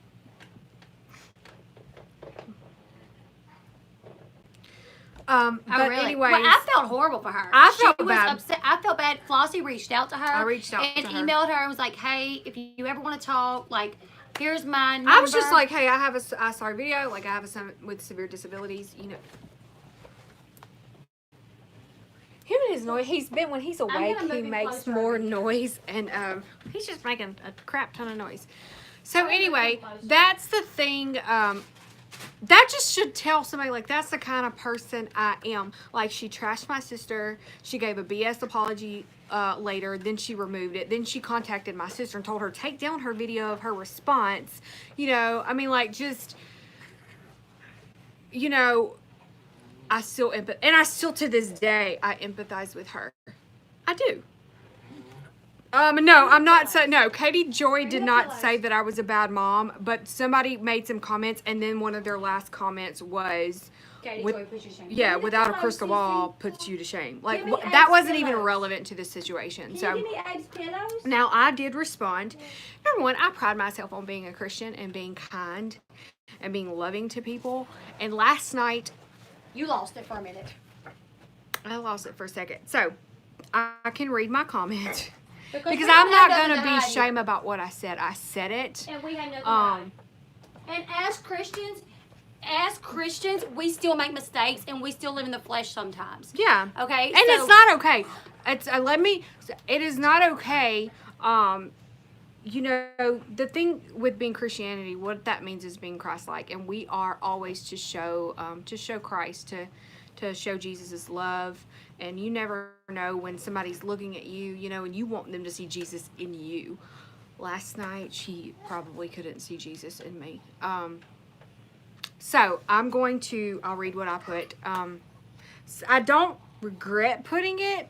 [SPEAKER 2] But
[SPEAKER 1] really?
[SPEAKER 2] anyways,
[SPEAKER 1] Well, I felt horrible for her.
[SPEAKER 2] I felt
[SPEAKER 1] she was
[SPEAKER 2] bad.
[SPEAKER 1] upset. I felt bad. Flossie reached out to her.
[SPEAKER 2] I reached out
[SPEAKER 1] and
[SPEAKER 2] to her.
[SPEAKER 1] emailed her and was like, "Hey, if you ever want to talk, like, here's my number."
[SPEAKER 2] I was just like, hey, I saw a video. Like, I have a son with severe disabilities. You know, him and his noise. When he's awake,
[SPEAKER 1] gonna
[SPEAKER 2] he
[SPEAKER 1] move him
[SPEAKER 2] makes
[SPEAKER 1] closer.
[SPEAKER 2] more noise, and he's just making a crap ton of noise. So
[SPEAKER 1] gonna move
[SPEAKER 2] anyway,
[SPEAKER 1] him closer.
[SPEAKER 2] that's the thing. That just should tell somebody, like, that's the kind of person I am. Like, she trashed my sister. She gave a BS apology later. Then she removed it. Then she contacted my sister and told her, take down her video of her response. You know, I mean, like, just, you know, I still and I still to this day, I empathize with her. I do. No, I'm not saying, no, Katie Joy did not say that I was a bad mom, but somebody made some comments, and then one of their last comments was,
[SPEAKER 1] Katie
[SPEAKER 2] with-
[SPEAKER 1] Joy, push your shame.
[SPEAKER 2] yeah,
[SPEAKER 1] Give me the
[SPEAKER 2] without a
[SPEAKER 1] pillows,
[SPEAKER 2] crystal
[SPEAKER 1] Cece.
[SPEAKER 2] ball puts you to shame. Like,
[SPEAKER 1] Give me
[SPEAKER 2] that
[SPEAKER 1] Abe's
[SPEAKER 2] wasn't even
[SPEAKER 1] pillows.
[SPEAKER 2] relevant to the situation.
[SPEAKER 1] Can
[SPEAKER 2] So
[SPEAKER 1] you give me Abe's pillows?
[SPEAKER 2] now I did respond. Number one, I pride myself on being a Christian and being kind and being loving to people. And last night,
[SPEAKER 1] You lost it for a minute.
[SPEAKER 2] I lost it for a second. So I can read my comment. Because
[SPEAKER 1] we
[SPEAKER 2] I'm
[SPEAKER 1] don't
[SPEAKER 2] not
[SPEAKER 1] have
[SPEAKER 2] going to
[SPEAKER 1] nothing
[SPEAKER 2] be
[SPEAKER 1] hide
[SPEAKER 2] shame about what I said. I said it.
[SPEAKER 1] here. And we have nothing to hide.
[SPEAKER 2] Um,
[SPEAKER 1] And as Christians, we still make mistakes and we still live in the flesh sometimes.
[SPEAKER 2] yeah.
[SPEAKER 1] Okay?
[SPEAKER 2] And it's not okay. It's it is not okay. You know, the thing with being Christianity, what that means is being Christ-like, and we are always to show Christ, to show Jesus' love. And you never know when somebody's looking at you, you know, and you want them to see Jesus in you. Last night, she probably couldn't see Jesus in me. So I'll read what I put. I don't regret putting it.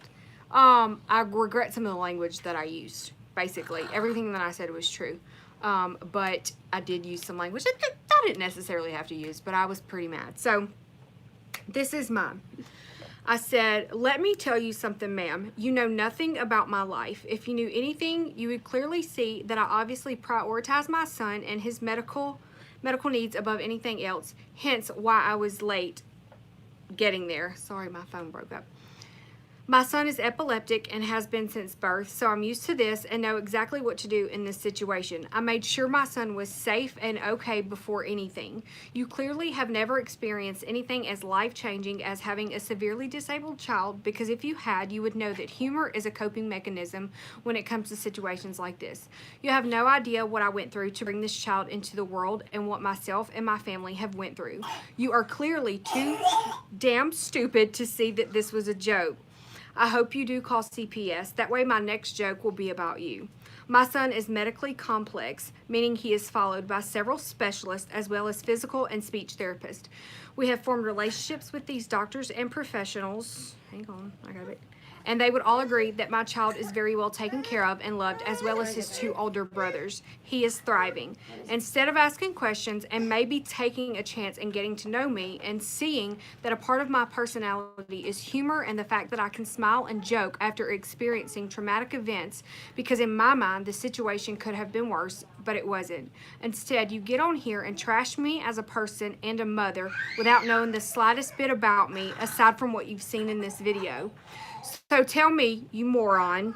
[SPEAKER 2] I regret some of the language that I used. Basically, everything that I said was true. But I did use some language that I didn't necessarily have to use, but I was pretty mad. So this is mine. I said, let me tell you something, ma'am. You know nothing about my life. If you knew anything, you would clearly see that I obviously prioritize my son and his medical needs above anything else. Hence why I was late getting there. Sorry, my phone broke up. My son is epileptic and has been since birth, so I'm used to this and know exactly what to do in this situation. I made sure my son was safe and okay before anything. You clearly have never experienced anything as life-changing as having a severely disabled child, because if you had, you would know that humor is a coping mechanism when it comes to situations like this. You have no idea what I went through to bring this child into the world and what myself and my family have went through. You are clearly too damn stupid to see that this was a joke. I hope you do call CPS. That way my next joke will be about you. My son is medically complex, meaning he is followed by several specialists as well as physical and speech therapists. We have formed relationships with these doctors and professionals. Hang on, I got it. And they would all agree that my child is very well taken care of and loved, as well as his two older brothers. He is thriving. Instead of asking questions and maybe taking a chance and getting to know me and seeing that a part of my personality is humor and the fact that I can smile and joke after experiencing traumatic events, because in my mind the situation could have been worse, but it wasn't. Instead, you get on here and trash me as a person and a mother without knowing the slightest bit about me aside from what you've seen in this video. So tell me, you moron,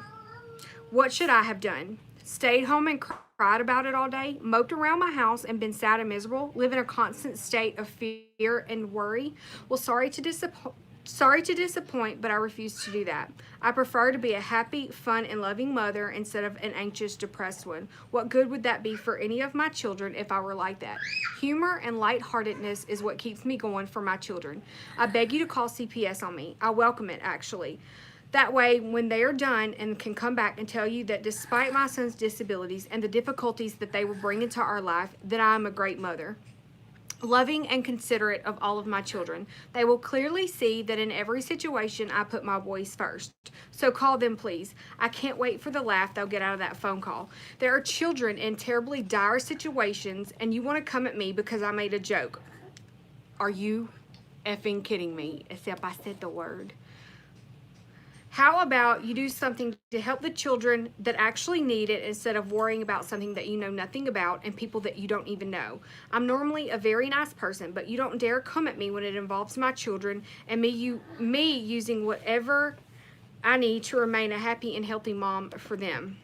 [SPEAKER 2] what should I have done? Stayed home and cried about it all day? Moped around my house and been sad and miserable? Live in a constant state of fear and worry? Well, sorry to disappoint, but I refuse to do that. I prefer to be a happy, fun, and loving mother instead of an anxious, depressed one. What good would that be for any of my children if I were like that? Humor and lightheartedness is what keeps me going for my children. I beg you to call CPS on me. I welcome it, actually. That way, when they are done and can come back and tell you that despite my son's disabilities and the difficulties that they will bring into our life, that I am a great mother, loving and considerate of all of my children. They will clearly see that in every situation I put my boys first. So call them, please. I can't wait for the laugh they'll get out of that phone call. There are children in terribly dire situations, and you want to come at me because I made a joke. Are you effing kidding me? Except I said the word. How about you do something to help the children that actually need it instead of worrying about something that you know nothing about and people that you don't even know? I'm normally a very nice person, but you don't dare come at me when it involves my children and me using whatever I need to remain a happy and healthy mom for them.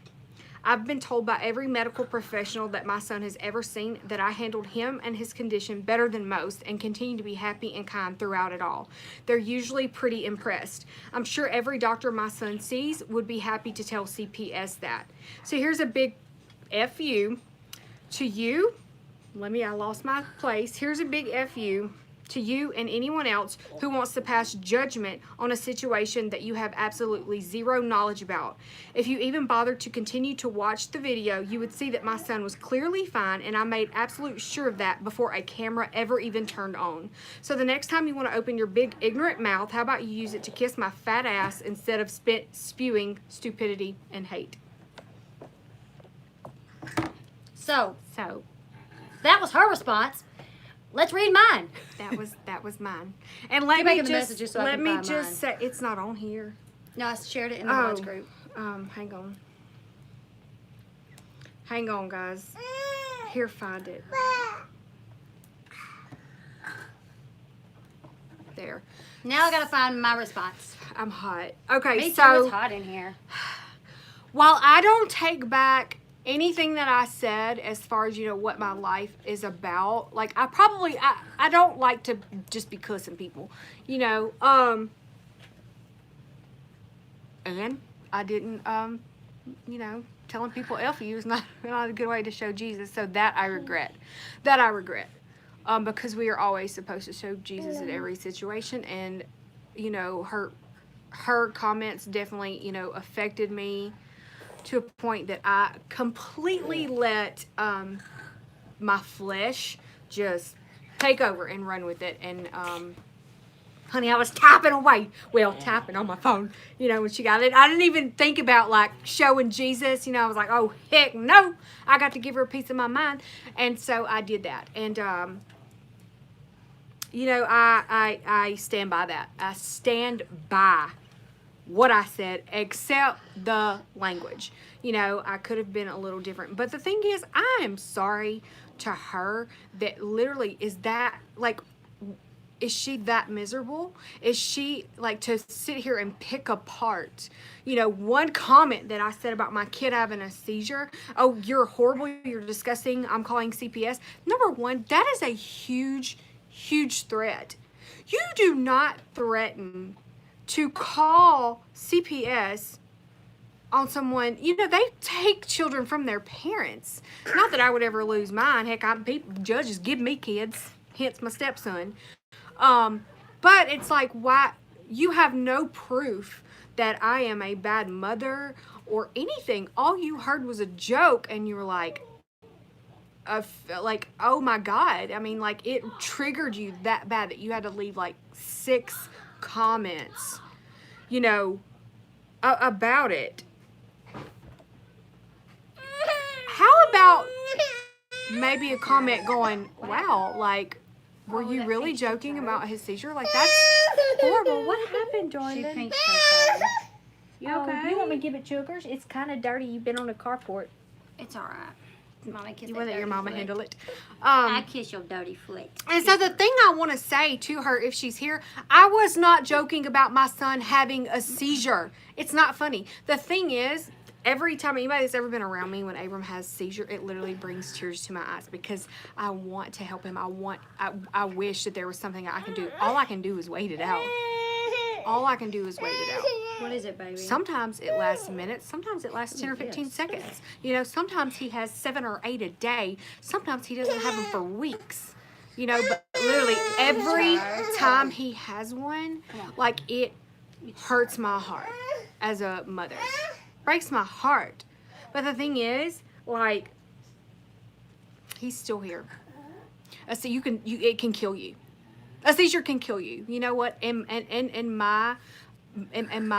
[SPEAKER 2] I've been told by every medical professional that my son has ever seen that I handled him and his condition better than most and continue to be happy and kind throughout it all. They're usually pretty impressed. I'm sure every doctor my son sees would be happy to tell CPS that. So here's a big FU to you. I lost my place. Here's a big FU to you and anyone else who wants to pass judgment on a situation that you have absolutely zero knowledge about. If you even bothered to continue to watch the video, you would see that my son was clearly fine, and I made absolute sure of that before a camera ever even turned on. So the next time you want to open your big ignorant mouth, how about you use it to kiss my fat ass instead of spewing stupidity and hate?
[SPEAKER 1] So that was her response. Let's read mine.
[SPEAKER 2] That was mine. And let me just say it's not on here.
[SPEAKER 1] No, I shared it in the boys group.
[SPEAKER 2] Hang on. Hang on, guys. Here, find it. There.
[SPEAKER 1] Now I gotta find my response.
[SPEAKER 2] I'm hot. Okay,
[SPEAKER 1] Me too,
[SPEAKER 2] so
[SPEAKER 1] it's hot in here.
[SPEAKER 2] while I don't take back anything that I said as far as, what my life is about, like, I don't like to just be cussing people, and I didn't, telling people F you is not a good way to show Jesus, so that I regret, because we are always supposed to show Jesus in every situation, and, her comments definitely, affected me to a point that I completely let my flesh just take over and run with it. And honey, I was typing away. Well, typing on my phone, when she got it. I didn't even think about like showing Jesus. I was like, oh heck no, I got to give her a piece of my mind. And so I did that. And I stand by that. I stand by what I said, except the language. I could have been a little different. But the thing is, I am sorry to her that literally is she that miserable? Is she like to sit here and pick apart, one comment that I said about my kid having a seizure? Oh, you're horrible, you're disgusting, I'm calling CPS. Number one, that is a huge, huge threat. You do not threaten to call CPS on someone. They take children from their parents. Not that I would ever lose mine. Heck, judges give me kids, hence my stepson. But it's like, why? You have no proof that I am a bad mother or anything. All you heard was a joke, and you were like, like, oh my God. I mean, like, it triggered you that bad that you had to leave like 6 comments, you know, about it. How about maybe a comment going, wow, like, were you really joking about his seizure? Like, that's horrible. What happened,
[SPEAKER 1] She
[SPEAKER 2] darling?
[SPEAKER 1] pinched her toe.
[SPEAKER 2] You
[SPEAKER 3] Oh,
[SPEAKER 2] okay?
[SPEAKER 3] you want me to give it sugars? It's kind of dirty. You've been on the carport.
[SPEAKER 1] It's all right. Mama kiss
[SPEAKER 2] You
[SPEAKER 1] that
[SPEAKER 2] want let your
[SPEAKER 1] dirty
[SPEAKER 2] mama
[SPEAKER 1] foot.
[SPEAKER 2] handle it.
[SPEAKER 1] I kiss your dirty foot.
[SPEAKER 2] And so the thing I want to say to her, if she's here, I was not joking about my son having a seizure. It's not funny. The thing is, every time anybody that's ever been around me when Abram has a seizure, it literally brings tears to my eyes because I want to help him. I wish that there was something I can do. All I can do is wait it out. All I can do is wait it out.
[SPEAKER 1] What is it, baby?
[SPEAKER 2] Sometimes it lasts minutes. Sometimes it lasts 10 or 15 seconds. You know, sometimes he has 7 or 8 a day. Sometimes he doesn't have them for weeks. You know, but literally every time he has one, like, it hurts my heart as a mother. Breaks my heart. But the thing is, like, he's still here. So it can kill you. A seizure can kill you. You know what? In my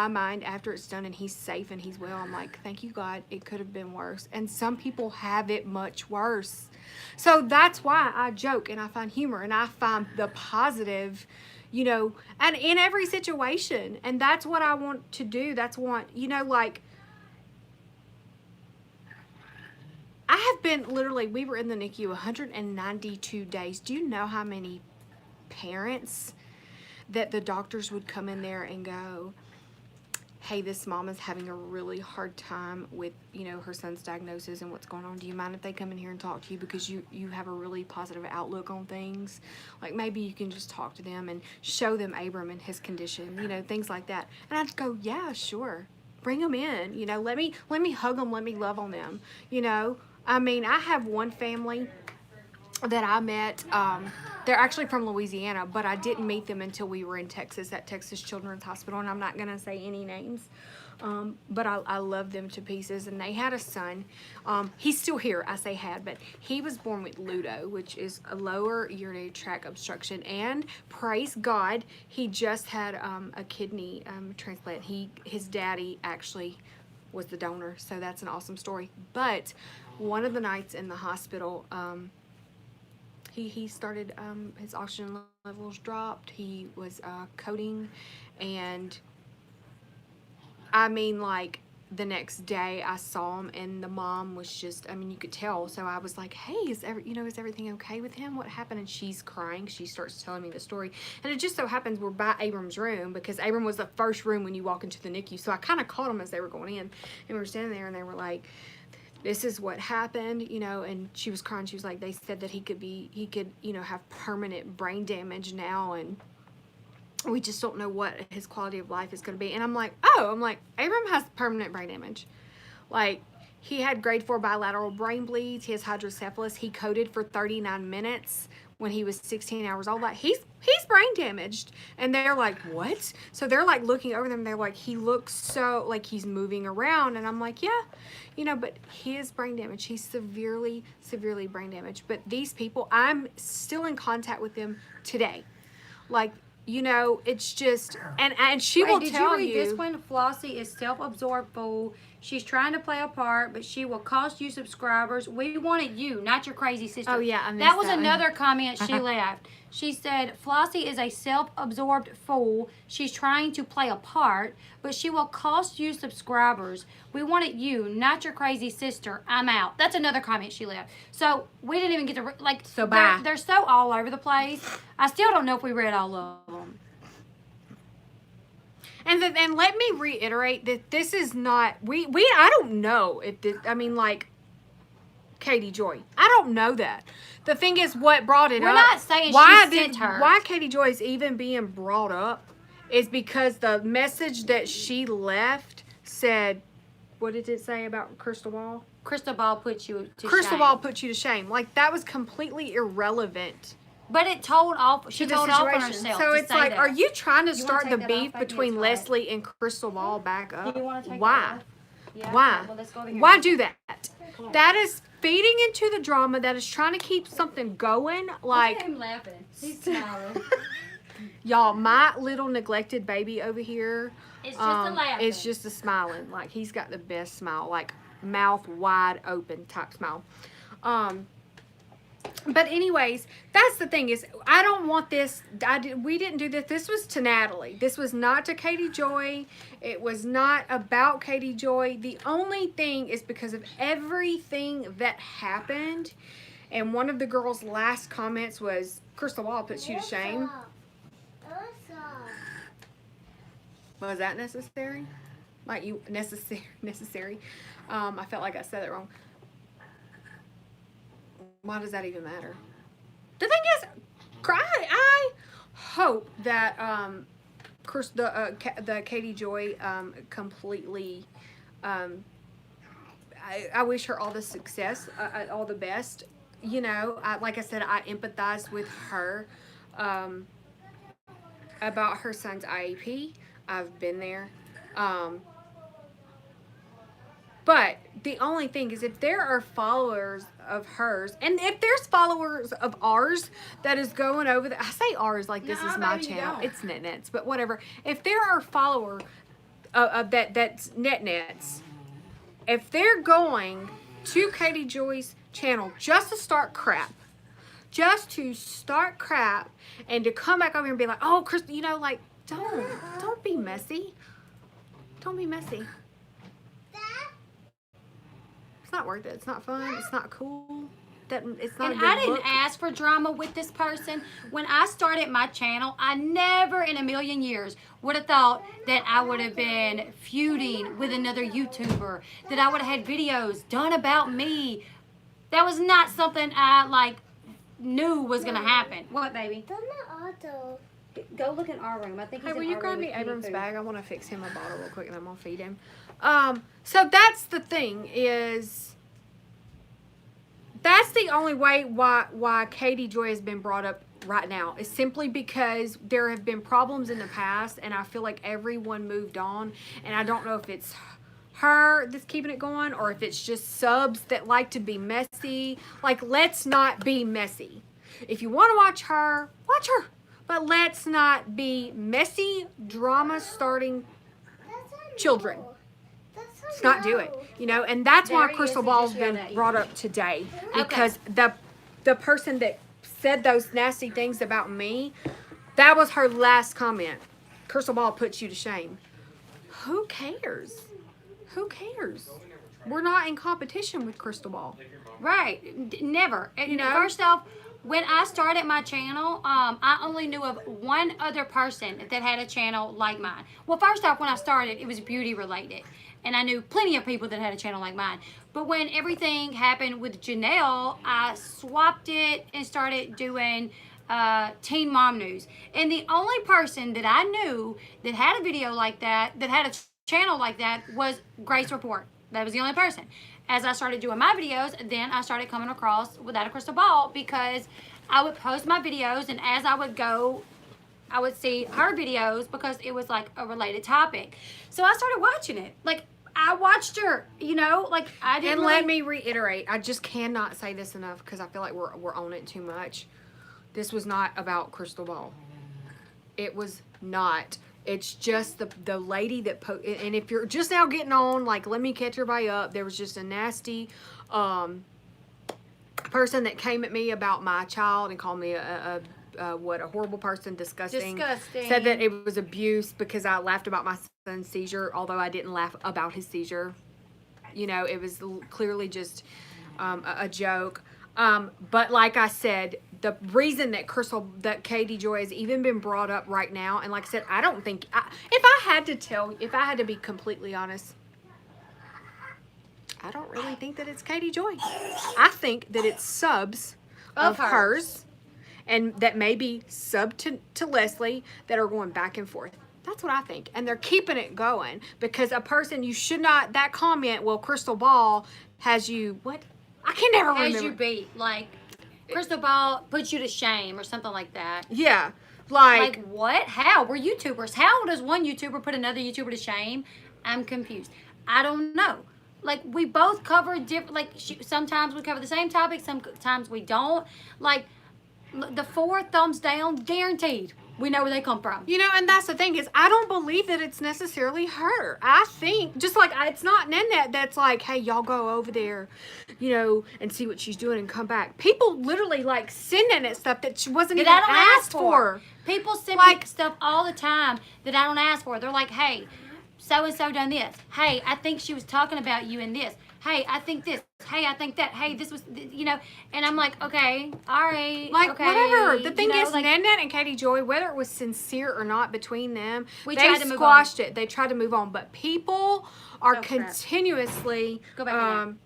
[SPEAKER 2] mind, after it's done and he's safe and he's well, I'm like, thank you, God. It could have been worse. And some people have it much worse. So that's why I joke and I find humor and I find the positive, you know, and in every situation. And that's what I want to do. That's what, you know, like, I have been literally, we were in the NICU 192 days. Do you know how many parents that the doctors would come in there and go, hey, this mom is having a really hard time with, you know, her son's diagnosis and what's going on. Do you mind if they come in here and talk to you because you have a really positive outlook on things? Like, maybe you can just talk to them and show them Abram and his condition, you know, things like that. And I'd go, yeah, sure. Bring them in, you know, let me hug them, let me love on them, you know. I mean, I have one family that I met, they're actually from Louisiana, but I didn't meet them until we were in Texas at Texas Children's Hospital, and I'm not going to say any names, but I love them to pieces, and they had a son. He's still here, I say had, but he was born with Ludo, which is a lower urinary tract obstruction, and praise God, he just had a kidney transplant. His daddy actually was the donor, so that's an awesome story. But one of the nights in the hospital, he started, his oxygen levels dropped. He was coding, and I mean, like, the next day I saw him, and the mom was just, I mean, you could tell. So I was like, hey, is everything okay with him? What happened? And she's crying. She starts telling me the story, and it just so happens we're by Abram's room, because Abram was the first room when you walk into the NICU. So I kind of caught them as they were going in, and we were standing there, and they were like, this is what happened, you know. And she was crying. She was like, they said that he could, you know, have permanent brain damage now, and we just don't know what his quality of life is going to be. And I'm like, Abram has permanent brain damage. Like, he had grade 4 bilateral brain bleeds. He has hydrocephalus. He coded for 39 minutes when he was 16 hours old. Like, he's brain damaged. And they're like, what? So they're like looking over them. They're like, he looks so like he's moving around. And I'm like, yeah, you know, but he is brain damaged. He's severely brain damaged. But these people, I'm still in contact with them today. Like, you know, it's just, and she will tell you.
[SPEAKER 1] Did you read this one? Flossie is self-absorbed fool. She's trying to play a part, but she will cost you subscribers. We wanted you, not your crazy sister.
[SPEAKER 2] Oh, yeah, I missed
[SPEAKER 1] that was
[SPEAKER 2] that
[SPEAKER 1] another comment she left. She said, Flossie is a self-absorbed fool. She's trying to play a part, but she will cost you subscribers. We wanted you, not your crazy sister. I'm out. That's another comment she left. So we didn't even get to, like,
[SPEAKER 2] so bye.
[SPEAKER 1] They're so all over the place. I still don't know if we read all of them.
[SPEAKER 2] And let me reiterate that this is not, I don't know if this, I mean, like, Katie Joy, I don't know that. The thing is, what brought it up.
[SPEAKER 1] We're not saying she sent her.
[SPEAKER 2] Why Katie Joy is even being brought up is because the message that she left said, what did it say about Crystal Ball?
[SPEAKER 1] Crystal Ball puts you to
[SPEAKER 2] Crystal
[SPEAKER 1] shame.
[SPEAKER 2] Ball put you to shame. Like, that was completely irrelevant.
[SPEAKER 1] But it told off. She told off on herself.
[SPEAKER 2] So it's like, are you trying to start the
[SPEAKER 1] take that
[SPEAKER 2] beef
[SPEAKER 1] off?
[SPEAKER 2] between
[SPEAKER 1] Yes,
[SPEAKER 2] Leslie and Crystal Ball back up?
[SPEAKER 1] Do you want to take
[SPEAKER 2] Why?
[SPEAKER 1] that off? Yeah,
[SPEAKER 2] Why?
[SPEAKER 1] okay, well, let's go over here.
[SPEAKER 2] Why do that? That is feeding into the drama, that is trying to keep something going. Like,
[SPEAKER 1] him laughing. He's smiling.
[SPEAKER 2] y'all, my little neglected baby over here,
[SPEAKER 1] It's just a laughing.
[SPEAKER 2] it's just a smiling. Like, he's got the best smile, like mouth wide open type smile. But anyways, that's the thing is, I don't want this. We didn't do this. This was to Natalie. This was not to Katie Joy. It was not about Katie Joy. The only thing is because of everything that happened. And one of the girls' last comments was, Crystal Ball puts you to shame. Was that necessary? Like, you necessary? I felt like I said it wrong. Why does that even matter? The thing is, I hope that the Katie Joy completely. I wish her all the success, all the best. You know, like I said, I empathize with her about her son's IEP. I've been there. But the only thing is, if there are followers of hers, and if there's followers of ours that is going over I say ours like this is my
[SPEAKER 1] baby, you
[SPEAKER 2] channel.
[SPEAKER 1] don't.
[SPEAKER 2] It's NetNets, but whatever. If there are followers of that's NetNets, if they're going to Katie Joy's channel just to start crap, and to come back over here and be like, oh, Chris, you know, like, don't be messy. Don't be messy. It's not worth it. It's not fun. It's not cool. It's not.
[SPEAKER 1] And
[SPEAKER 2] a good
[SPEAKER 1] I didn't
[SPEAKER 2] look.
[SPEAKER 1] ask for drama with this person. When I started my channel, I never in a million years would have thought that I would have been feuding with another YouTuber, that I would have had videos done about me. That was not something I knew was gonna happen. What, baby? Go look in our room. I think.
[SPEAKER 2] Hey,
[SPEAKER 1] He's
[SPEAKER 2] will
[SPEAKER 1] in
[SPEAKER 2] you
[SPEAKER 1] our
[SPEAKER 2] grab
[SPEAKER 1] room
[SPEAKER 2] me
[SPEAKER 1] with kitty
[SPEAKER 2] Abram's
[SPEAKER 1] food.
[SPEAKER 2] bag? I want to fix him a bottle real quick, and I'm gonna feed him. So that's the thing is. That's the only way why Katie Joy has been brought up right now, is simply because there have been problems in the past, and I feel like everyone moved on, and I don't know if it's her that's keeping it going or if it's just subs that like to be messy. Like, let's not be messy. If you want to watch her, but let's not be messy, drama starting children. Let's not do it, you know, and that's why
[SPEAKER 1] There he
[SPEAKER 2] Crystal
[SPEAKER 1] is. He
[SPEAKER 2] Ball's
[SPEAKER 1] just got
[SPEAKER 2] been
[SPEAKER 1] that.
[SPEAKER 2] brought up today, because the person that said those nasty things about me, that was her last comment. Crystal Ball puts you to shame. Who cares? Who cares? We're not in competition with Crystal Ball.
[SPEAKER 1] Right. Never. And
[SPEAKER 2] You know?
[SPEAKER 1] First off, when I started my channel, I only knew of one other person that had a channel like mine. Well, first off, when I started, it was beauty related. And I knew plenty of people that had a channel like mine. But when everything happened with Janelle, I swapped it and started doing Teen Mom News. And the only person that I knew that had a video like that, that had a channel like that, was Grace Report. That was the only person. As I started doing my videos, then I started coming across Without a Crystal Ball, because I would post my videos, and as I would go, I would see her videos because it was like a related topic. So I started watching it. Like, I watched her, you know, like I didn't.
[SPEAKER 2] And
[SPEAKER 1] really...
[SPEAKER 2] let me reiterate, I just cannot say this enough because I feel like we're on it too much. This was not about Crystal Ball. It was not. It's just the lady that and if you're just now getting on, like, let me catch everybody up. There was just a nasty person that came at me about my child and called me a horrible person, disgusting. Said that it was abuse because I laughed about my son's seizure, although I didn't laugh about his seizure. You know, it was clearly just a joke. But like I said, the reason that Katie Joy has even been brought up right now, and like I said, I don't think, if I had to be completely honest, I don't really think that it's Katie Joy. I think that it's subs of hers, and that maybe sub to Leslie that are going back and forth. That's what I think. And they're keeping it going because a person, you should not, that comment, well, Crystal Ball has you, what? I can never remember.
[SPEAKER 1] As you beat, like, Crystal Ball puts you to shame or something like that.
[SPEAKER 2] Yeah.
[SPEAKER 1] Like what? How? We're YouTubers. How does one YouTuber put another YouTuber to shame? I'm confused. I don't know. like we both cover different. Like sometimes we cover the same topic, sometimes we don't. Like the 4 thumbs down, guaranteed. We know where they come from.
[SPEAKER 2] You know, and that's the thing is, I don't believe that it's necessarily her. I think, just like, it's not Nanette that's like, hey, y'all go over there, you know, and see what she's doing and come back. People literally, like, send Nanette stuff that she wasn't even
[SPEAKER 1] I don't
[SPEAKER 2] asked for.
[SPEAKER 1] People send
[SPEAKER 2] Like,
[SPEAKER 1] me stuff all the time that I don't ask for. They're like, hey, so-and-so done this. Hey, I think she was talking about you in this. Hey, I think this. Hey, I think that. Hey, this was, you know. And I'm like, okay, all right.
[SPEAKER 2] like,
[SPEAKER 1] okay.
[SPEAKER 2] whatever. The thing
[SPEAKER 1] you know,
[SPEAKER 2] is,
[SPEAKER 1] like,
[SPEAKER 2] Nanette and Katie Joy, whether it was sincere or not between them,
[SPEAKER 1] We
[SPEAKER 2] they
[SPEAKER 1] tried to move
[SPEAKER 2] squashed it. They tried to move on. But people are
[SPEAKER 1] Oh, crap.
[SPEAKER 2] continuously,
[SPEAKER 1] Go back in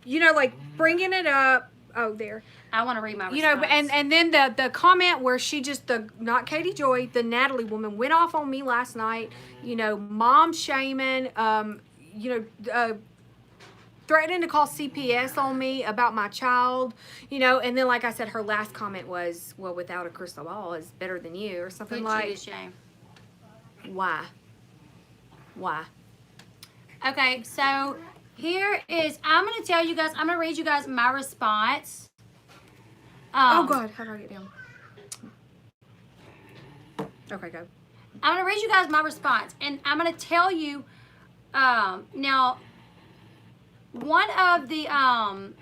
[SPEAKER 2] you know, like, bringing it up. Oh, there.
[SPEAKER 1] I want to read my response.
[SPEAKER 2] You know, and then the comment where she just, not Katie Joy, the Natalie woman went off on me last night, you know, mom shaming, you know, threatening to call CPS on me about my child, you know, and then like I said, her last comment was, well, without a crystal ball is better than you, or something
[SPEAKER 1] Put you
[SPEAKER 2] like,
[SPEAKER 1] to shame.
[SPEAKER 2] why?
[SPEAKER 1] Okay, so here is, I'm going to tell you guys, I'm going to read you guys my response.
[SPEAKER 2] Oh God, how do I get down? Okay, go.
[SPEAKER 1] I'm going to read you guys my response, and I'm going to tell you, now, one of the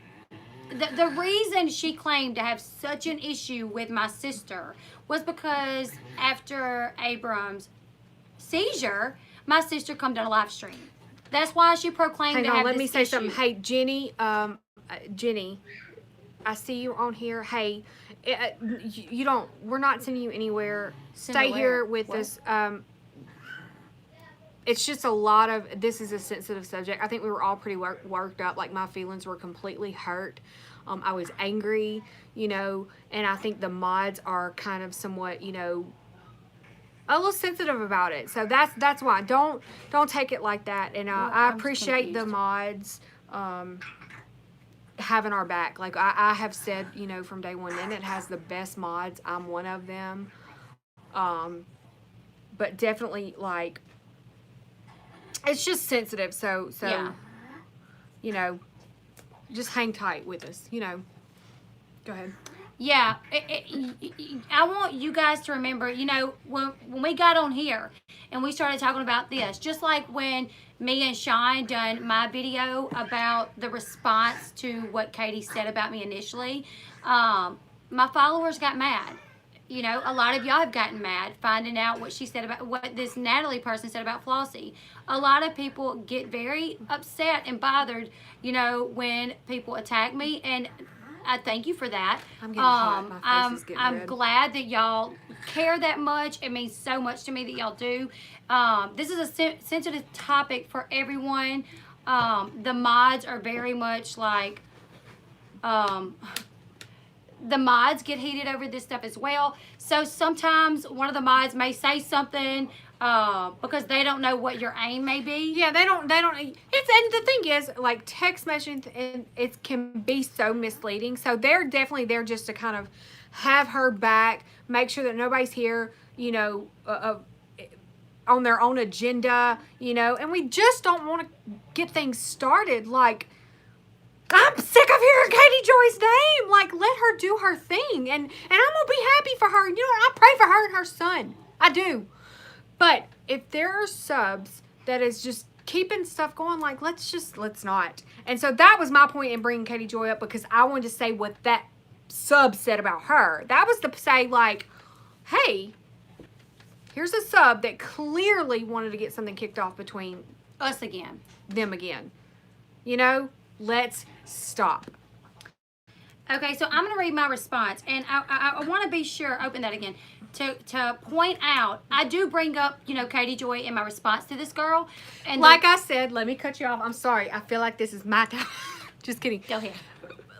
[SPEAKER 1] reason she claimed to have such an issue with my sister was because after Abram's seizure, my sister come to a live stream. That's why she proclaimed
[SPEAKER 2] Hang
[SPEAKER 1] to
[SPEAKER 2] on,
[SPEAKER 1] have
[SPEAKER 2] let
[SPEAKER 1] this
[SPEAKER 2] me say
[SPEAKER 1] issue.
[SPEAKER 2] something. Hey, Jenny, Jenny, I see you on here. Hey, you don't, we're not sending you anywhere.
[SPEAKER 1] Send
[SPEAKER 2] Stay
[SPEAKER 1] her
[SPEAKER 2] here
[SPEAKER 1] where?
[SPEAKER 2] with
[SPEAKER 1] What?
[SPEAKER 2] us. It's just a lot of, this is a sensitive subject. I think we were all pretty worked up. Like, my feelings were completely hurt. I was angry, you know, and I think the mods are kind of somewhat, you know, a little sensitive about it. So that's why. Don't take it like that. And
[SPEAKER 1] Well,
[SPEAKER 2] I
[SPEAKER 1] I'm
[SPEAKER 2] appreciate the
[SPEAKER 1] confused.
[SPEAKER 2] mods having our back. Like, I have said, you know, from day one, and it has the best mods. I'm one of them. But definitely, like, it's just sensitive. So
[SPEAKER 1] Yeah.
[SPEAKER 2] you know, just hang tight with us, you know. Go ahead.
[SPEAKER 1] Yeah, I want you guys to remember, you know, when we got on here and we started talking about this, just like when me and Sean done my video about the response to what Katie said about me initially, my followers got mad. You know, a lot of y'all have gotten mad finding out what she said about, what this Natalie person said about Flossie. A lot of people get very upset and bothered, you know, when people attack me, and I thank you for that.
[SPEAKER 2] I'm getting hot. My face is getting
[SPEAKER 1] I'm
[SPEAKER 2] red.
[SPEAKER 1] glad that y'all care that much. It means so much to me that y'all do. This is a sensitive topic for everyone. The mods are very much like, the mods get heated over this stuff as well. So sometimes one of the mods may say something because they don't know what your aim may be.
[SPEAKER 2] Yeah, they don't, it's, and the thing is, like, text messaging, and it can be so misleading. So they're definitely there just to kind of have her back, make sure that nobody's here, you know, on their own agenda, you know, and we just don't want to get things started. Like, I'm sick of hearing Katie Joy's name. Like, let her do her thing. And I'm going to be happy for her. You know what? I pray for her and her son. I do. But if there are subs that is just keeping stuff going, like, let's not. And so that was my point in bringing Katie Joy up, because I wanted to say what that sub said about her. That was to say, like, hey, here's a sub that clearly wanted to get something kicked off between
[SPEAKER 1] Us again.
[SPEAKER 2] them again. You know? Let's stop.
[SPEAKER 1] Okay, so I'm going to read my response, and I want to be sure, open that again, to point out, I do bring up, you know, Katie Joy in my response to this girl. And
[SPEAKER 2] Like I said, let me cut you off. I'm sorry. I feel like this is my time. Just kidding.
[SPEAKER 1] Go ahead.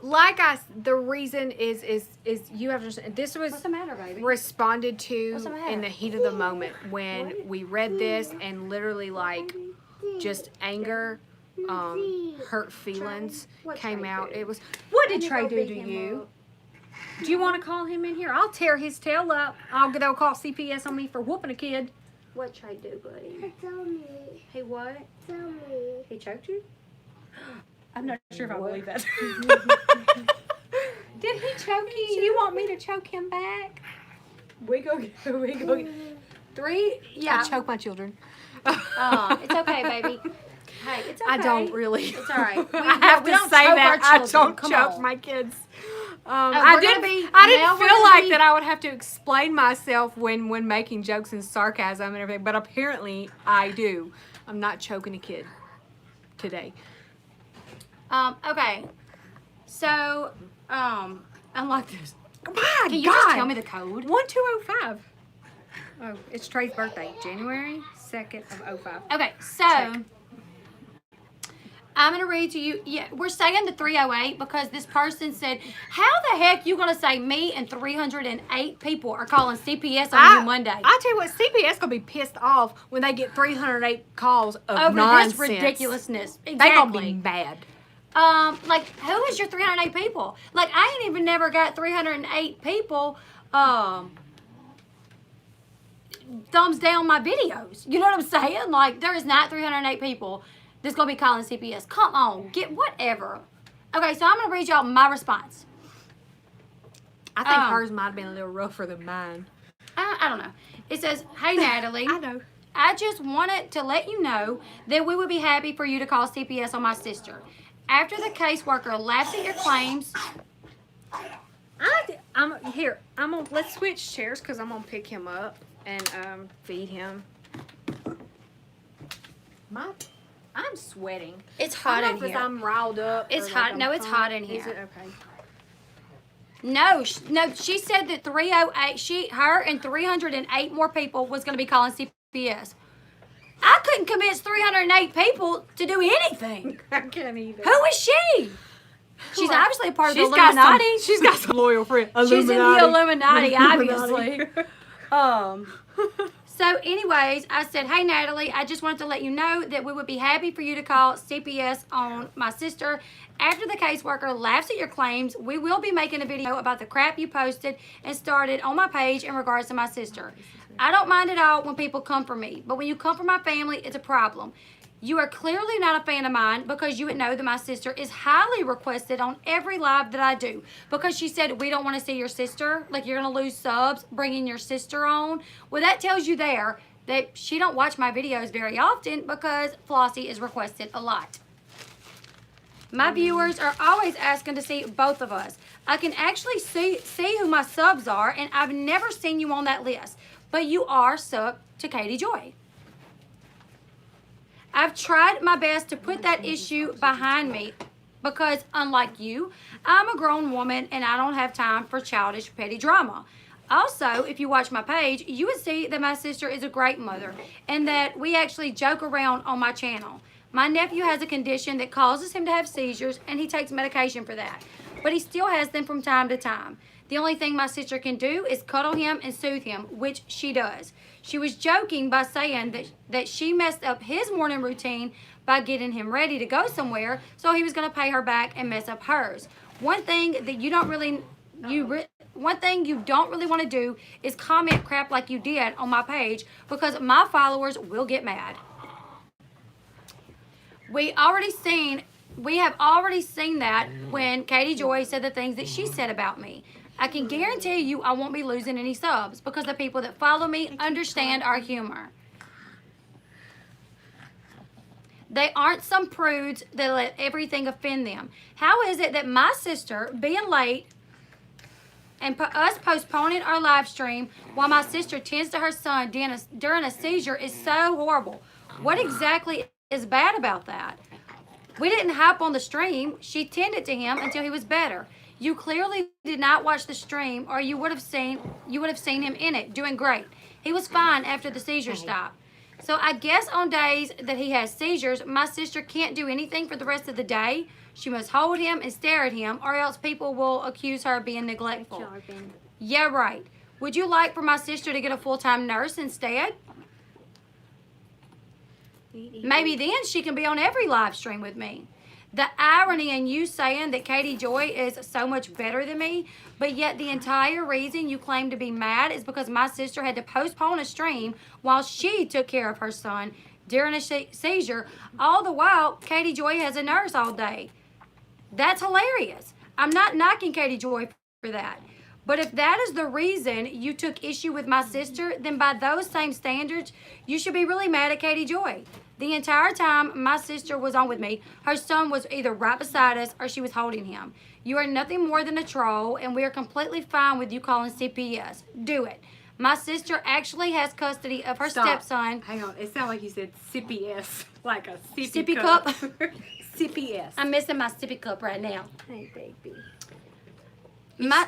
[SPEAKER 2] Like the reason is you have to, this was
[SPEAKER 1] What's the matter, baby?
[SPEAKER 2] responded to
[SPEAKER 1] What's the matter?
[SPEAKER 2] in the heat of the moment when we read this, and literally, like, just anger, hurt feelings came out. It was, what did Trey do to you? Do you want to call him in here? I'll tear his tail up. They'll call CPS on me for whooping a kid.
[SPEAKER 1] What Trey do, buddy?
[SPEAKER 3] Tell me.
[SPEAKER 1] He what?
[SPEAKER 3] Tell me.
[SPEAKER 1] He choked you?
[SPEAKER 3] I'm not sure if I
[SPEAKER 2] What?
[SPEAKER 3] believe that.
[SPEAKER 2] Did he choke you? You want me to choke him back? We go. Three.
[SPEAKER 1] Yeah.
[SPEAKER 2] I choke my children.
[SPEAKER 1] It's okay, baby. Hey, it's okay.
[SPEAKER 2] I don't really.
[SPEAKER 1] It's all right.
[SPEAKER 2] I have
[SPEAKER 1] we
[SPEAKER 2] to
[SPEAKER 1] don't
[SPEAKER 2] say
[SPEAKER 1] choke
[SPEAKER 2] that
[SPEAKER 1] our
[SPEAKER 2] I
[SPEAKER 1] children.
[SPEAKER 2] don't
[SPEAKER 1] Come
[SPEAKER 2] choke
[SPEAKER 1] on.
[SPEAKER 2] my kids.
[SPEAKER 1] we're
[SPEAKER 2] I
[SPEAKER 1] gonna
[SPEAKER 2] didn't.
[SPEAKER 1] be-
[SPEAKER 2] I
[SPEAKER 1] now
[SPEAKER 2] didn't
[SPEAKER 1] we're
[SPEAKER 2] feel
[SPEAKER 1] gonna
[SPEAKER 2] like
[SPEAKER 1] be-
[SPEAKER 2] that I would have to explain myself when making jokes and sarcasm and everything, but apparently I do. I'm not choking a kid today.
[SPEAKER 1] Okay. So, unlike this.
[SPEAKER 2] My
[SPEAKER 1] Can you
[SPEAKER 2] God.
[SPEAKER 1] just tell me the code?
[SPEAKER 2] 1205. Oh, it's Trey's birthday, January 2nd of 05.
[SPEAKER 1] Okay, so I'm gonna read to you. Yeah, we're saying the 308 because this person said, "How the heck you gonna say me and 308 people are calling CPS on you Monday
[SPEAKER 2] I tell you what, CPS gonna be pissed off when they get 308 calls of
[SPEAKER 1] over
[SPEAKER 2] nonsense.
[SPEAKER 1] this ridiculousness?"
[SPEAKER 2] They gonna be
[SPEAKER 1] Exactly.
[SPEAKER 2] mad.
[SPEAKER 1] Like, who is your 308 people? Like, I ain't even never got 308 people, thumbs down my videos. You know what I'm saying? Like, there is not 308 people that's going to be calling CPS. Come on, get whatever. Okay, so I'm going to read y'all my response.
[SPEAKER 2] I think
[SPEAKER 1] Um,
[SPEAKER 2] hers might have been a little rougher than mine.
[SPEAKER 1] I don't know. It says, "Hey, Natalie.
[SPEAKER 2] I know.
[SPEAKER 1] I just wanted to let you know that we would be happy for you to call CPS on my sister. After the caseworker laughs at your claims..."
[SPEAKER 2] Let's switch chairs because I'm gonna pick him up and feed him. I'm sweating.
[SPEAKER 1] It's
[SPEAKER 2] I
[SPEAKER 1] hot
[SPEAKER 2] don't
[SPEAKER 1] in
[SPEAKER 2] know if
[SPEAKER 1] here.
[SPEAKER 2] I'm riled up.
[SPEAKER 1] It's
[SPEAKER 2] or
[SPEAKER 1] hot.
[SPEAKER 2] I'm
[SPEAKER 1] No, it's
[SPEAKER 2] pumped.
[SPEAKER 1] hot in
[SPEAKER 2] Is
[SPEAKER 1] here.
[SPEAKER 2] it okay?
[SPEAKER 1] No, she said that 308, her and 308 more people was going to be calling CPS. I couldn't convince 308 people to do anything.
[SPEAKER 2] I can't either.
[SPEAKER 1] Who is she? She's obviously a part of the
[SPEAKER 2] She's got
[SPEAKER 1] Illuminati.
[SPEAKER 2] she's got some loyal friends.
[SPEAKER 1] She's in the Illuminati,
[SPEAKER 2] Illuminati.
[SPEAKER 1] obviously. So anyways, I said, "Hey, Natalie, I just wanted to let you know that we would be happy for you to call CPS on my sister. After the caseworker laughs at your claims, we will be making a video about the crap you posted and started on my page in regards to my sister. I don't mind at all when people come for me, but when you come for my family, it's a problem. You are clearly not a fan of mine because you would know that my sister is highly requested on every live that I do. Because she said, we don't want to see your sister. Like, you're going to lose subs bringing your sister on. Well, that tells you there that she don't watch my videos very often because Flossie is requested a lot. My viewers are always asking to see both of us. I can actually see who my subs are, and I've never seen you on that list. But you are sub to Katie Joy. I've tried my best to put that issue behind me because, unlike you, I'm a grown woman and I don't have time for childish, petty drama. Also, if you watch my page, you would see that my sister is a great mother and that we actually joke around on my channel. My nephew has a condition that causes him to have seizures and he takes medication for that, but he still has them from time to time. The only thing my sister can do is cuddle him and soothe him, which she does. She was joking by saying that she messed up his morning routine by getting him ready to go somewhere, so he was going to pay her back and mess up hers. One thing that you don't really want to do is comment crap like you did on my page because my followers will get mad. We have already seen that when Katie Joy said the things that she said about me. I can guarantee you I won't be losing any subs because the people that follow me understand our humor. They aren't some prudes that let everything offend them. How is it that my sister being late and us postponing our live stream while my sister tends to her son during a seizure is so horrible? What exactly is bad about that? We didn't hop on the stream. She tended to him until he was better. You clearly did not watch the stream or you would have seen him in it, doing great. He was fine after the seizure stopped. So I guess on days that he has seizures, my sister can't do anything for the rest of the day. She must hold him and stare at him or else people will accuse her of being neglectful. Yeah, right. Would you like for my sister to get a full-time nurse instead? Maybe then she can be on every live stream with me. The irony in you saying that Katie Joy is so much better than me, but yet the entire reason you claim to be mad is because my sister had to postpone a stream while she took care of her son during a seizure. All the while, Katie Joy has a nurse all day. That's hilarious. I'm not knocking Katie Joy for that. But if that is the reason you took issue with my sister, then by those same standards, you should be really mad at Katie Joy. The entire time my sister was on with me, her son was either right beside us or she was holding him. You are nothing more than a troll, and we are completely fine with you calling CPS. Do it. My sister actually has custody of her stepson.
[SPEAKER 2] Hang on. It sounded like you said CPS. Like a
[SPEAKER 1] Sippy cup.
[SPEAKER 2] CPS.
[SPEAKER 1] I'm missing my sippy cup right now.
[SPEAKER 3] Hey, baby.
[SPEAKER 1] My,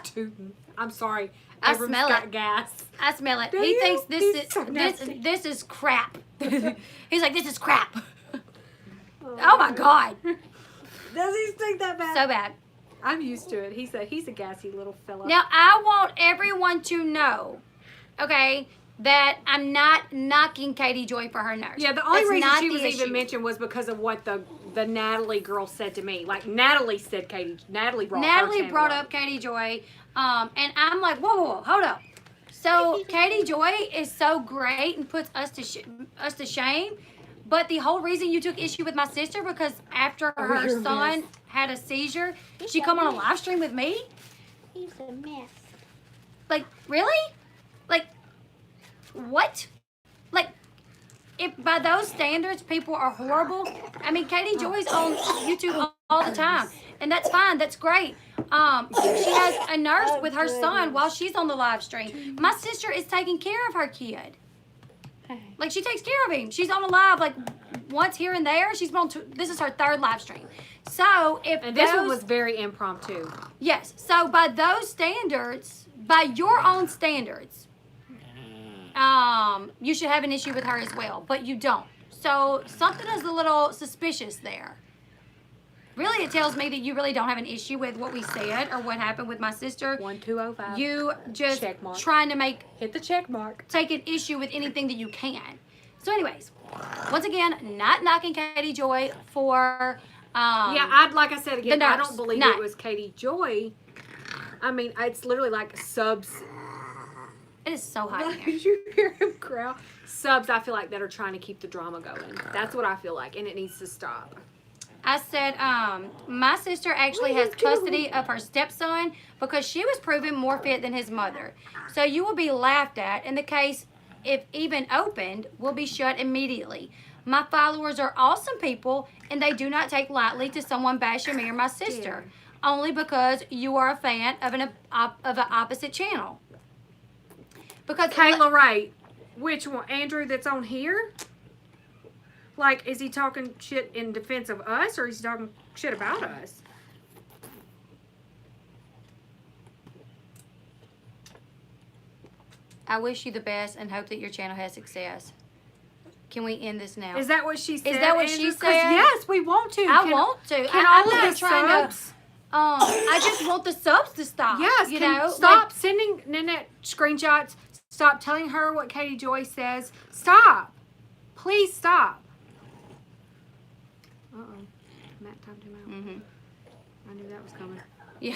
[SPEAKER 2] I'm sorry.
[SPEAKER 1] I
[SPEAKER 2] Abram's
[SPEAKER 1] smell
[SPEAKER 2] got
[SPEAKER 1] it.
[SPEAKER 2] gas.
[SPEAKER 1] I smell it.
[SPEAKER 2] Do
[SPEAKER 1] He
[SPEAKER 2] you?
[SPEAKER 1] thinks
[SPEAKER 2] He's so
[SPEAKER 1] this is crap. He's like, this is crap. Oh my God.
[SPEAKER 2] Does he think that bad?
[SPEAKER 1] So bad.
[SPEAKER 2] I'm used to it. He's a gassy little fella.
[SPEAKER 1] Now, I want everyone to know, okay, that I'm not knocking Katie Joy for her nurse.
[SPEAKER 2] Yeah, the only
[SPEAKER 1] That's
[SPEAKER 2] reason
[SPEAKER 1] not
[SPEAKER 2] she
[SPEAKER 1] the
[SPEAKER 2] was even
[SPEAKER 1] issue.
[SPEAKER 2] mentioned was because of what the Natalie girl said to me. Like, Natalie brought
[SPEAKER 1] Natalie
[SPEAKER 2] her
[SPEAKER 1] brought
[SPEAKER 2] channel
[SPEAKER 1] up Katie Joy, and I'm like, whoa, hold up. So Katie Joy is so great and puts us to shame. But the whole reason you took issue with my sister because after her
[SPEAKER 3] you're a
[SPEAKER 1] son
[SPEAKER 3] mess.
[SPEAKER 1] had a seizure,
[SPEAKER 3] He's
[SPEAKER 1] she
[SPEAKER 3] a
[SPEAKER 1] come on a
[SPEAKER 3] mess.
[SPEAKER 1] live stream with me?
[SPEAKER 3] He's a mess.
[SPEAKER 1] Like, really? Like, what? Like, if by those standards people are horrible, I mean, Katie Joy's on YouTube all the time, and that's fine. That's great. She has a nurse with her son while she's on the live stream. My sister is taking care of her kid. Like, she takes care of him. She's on a live, like, once here and there. She's on. This is her third live stream. So if
[SPEAKER 2] And this one
[SPEAKER 1] those-
[SPEAKER 2] was very impromptu.
[SPEAKER 1] yes. So by those standards, by your own standards, you should have an issue with her as well, but you don't. So something is a little suspicious there. Really, it tells me that you really don't have an issue with what we said or what happened with my sister.
[SPEAKER 2] 1205.
[SPEAKER 1] You just
[SPEAKER 2] Check mark.
[SPEAKER 1] trying to
[SPEAKER 2] Hit the check mark.
[SPEAKER 1] take an issue with anything that you can. So anyways, once again, not knocking Katie Joy for
[SPEAKER 2] Yeah, like I said again,
[SPEAKER 1] the
[SPEAKER 2] I
[SPEAKER 1] nurse.
[SPEAKER 2] don't believe
[SPEAKER 1] No.
[SPEAKER 2] it was Katie Joy. I mean, it's literally like subs.
[SPEAKER 1] it is so hot in here.
[SPEAKER 2] Did you hear him growl? Subs, I feel like, that are trying to keep the drama going. That's what I feel like, and it needs to stop.
[SPEAKER 1] I said, my sister actually has custody of her stepson because she was proven more fit than his mother. So you will be laughed at, and the case, if even opened, will be shut immediately. My followers are awesome people, and they do not take lightly to someone bashing me or my sister, only because you are a fan of an opposite channel. Because
[SPEAKER 2] Kayla Wright, which one? Andrew that's on here? Like, is he talking shit in defense of us, or is he talking shit about us?
[SPEAKER 1] I wish you the best and hope that your channel has success. Can we end this now?
[SPEAKER 2] Is that what she said?
[SPEAKER 1] that what she
[SPEAKER 2] Andrew? 'Cause
[SPEAKER 1] said?
[SPEAKER 2] yes, we want to.
[SPEAKER 1] I want to.
[SPEAKER 2] Can
[SPEAKER 1] I'm
[SPEAKER 2] all of
[SPEAKER 1] not
[SPEAKER 2] the
[SPEAKER 1] trying
[SPEAKER 2] subs?
[SPEAKER 1] to. I just want the subs to stop.
[SPEAKER 2] Yes,
[SPEAKER 1] you
[SPEAKER 2] can
[SPEAKER 1] know,
[SPEAKER 2] stop
[SPEAKER 1] like,
[SPEAKER 2] sending Nanette screenshots. Stop telling her what Katie Joy says. Stop. Please stop. Uh-oh. Matt timed him out.
[SPEAKER 1] Mhm.
[SPEAKER 2] I knew that was coming.
[SPEAKER 1] Yeah.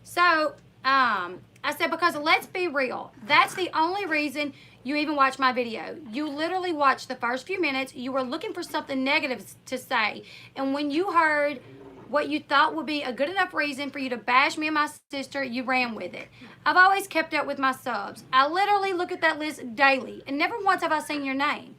[SPEAKER 1] So, I said, because let's be real, that's the only reason you even watch my video. You literally watched the first few minutes. You were looking for something negative to say. And when you heard what you thought would be a good enough reason for you to bash me and my sister, you ran with it. I've always kept up with my subs. I literally look at that list daily, and never once have I seen your name.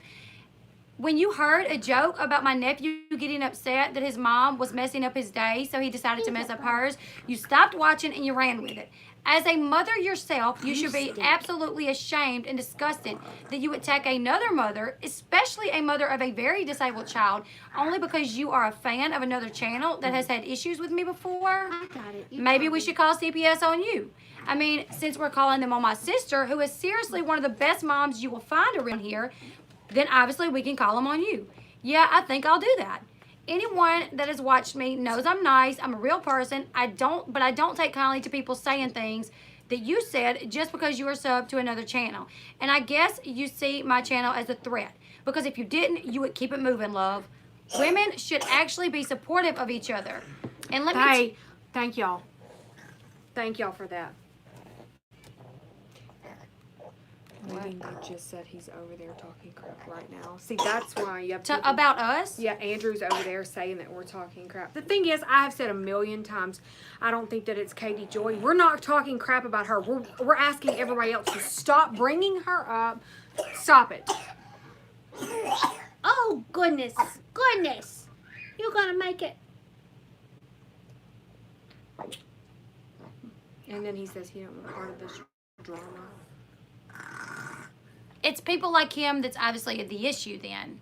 [SPEAKER 1] When you heard a joke about my nephew getting upset that his mom was messing up his day, so he decided to mess up hers, you stopped watching and you ran with it. As a mother yourself, you should be absolutely ashamed and disgusted that you attack another mother, especially a mother of a very disabled child, only because you are a fan of another channel that has had issues with me before.
[SPEAKER 3] I got it.
[SPEAKER 1] Maybe we should call CPS on you. I mean, since we're calling them on my sister, who is seriously one of the best moms you will find around here, then obviously we can call them on you. Yeah, I think I'll do that. Anyone that has watched me knows I'm nice. I'm a real person. But I don't take kindly to people saying things that you said just because you are subbed to another channel. And I guess you see my channel as a threat. Because if you didn't, you would keep it moving, love. Women should actually be supportive of each other. And let me
[SPEAKER 2] Hey, thank y'all. Thank y'all for that. Megan just said he's over there talking crap right now. See, that's why you have
[SPEAKER 1] About us?
[SPEAKER 2] Yeah, Andrew's over there saying that we're talking crap. The thing is, I have said a million times, I don't think that it's Katie Joy. We're not talking crap about her. We're asking everybody else to stop bringing her up. Stop it.
[SPEAKER 3] Oh, goodness. Goodness. You're going to make it.
[SPEAKER 2] And then he says he don't want part of this drama.
[SPEAKER 1] It's people like him that's obviously the issue then.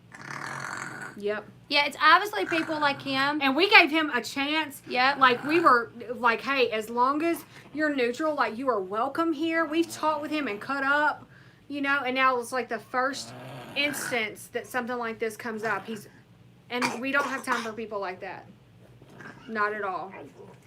[SPEAKER 2] Yep.
[SPEAKER 1] Yeah, it's obviously people like him.
[SPEAKER 2] And we gave him a chance.
[SPEAKER 1] Yep.
[SPEAKER 2] Like, we were like, hey, as long as you're neutral, like, you are welcome here. We've talked with him and cut up, you know, and now it's like the first instance that something like this comes up. And we don't have time for people like that. Not at all.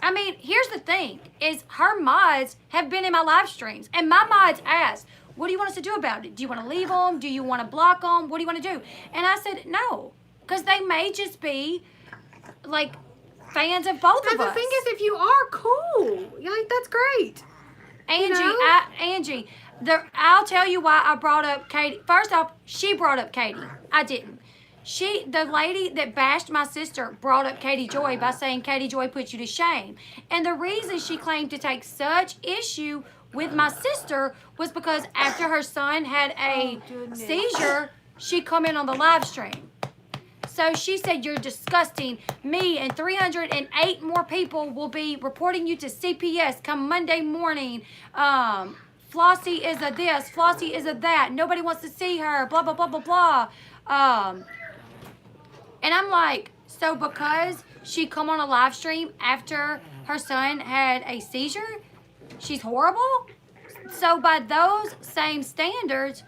[SPEAKER 1] I mean, here's the thing, is her mods have been in my live streams, and my mods asked, what do you want us to do about it? Do you want to leave them? Do you want to block them? What do you want to do? And I said, no, because they may just be, like, fans of both of us.
[SPEAKER 2] The thing is, if you are, cool. Like, that's great.
[SPEAKER 1] Angie, I'll tell you why I brought up Katie. First off, she brought up Katie. I didn't. The lady that bashed my sister brought up Katie Joy by saying Katie Joy put you to shame. And the reason she claimed to take such issue with my sister was because after her son had a seizure, she come in on the live stream. So she said, you're disgusting. Me and 308 more people will be reporting you to CPS come Monday morning. Flossie is a this, Flossie is a that. Nobody wants to see her, blah, blah, blah, blah, blah. And I'm like, so because she come on a live stream after her son had a seizure, she's horrible? So by those same standards,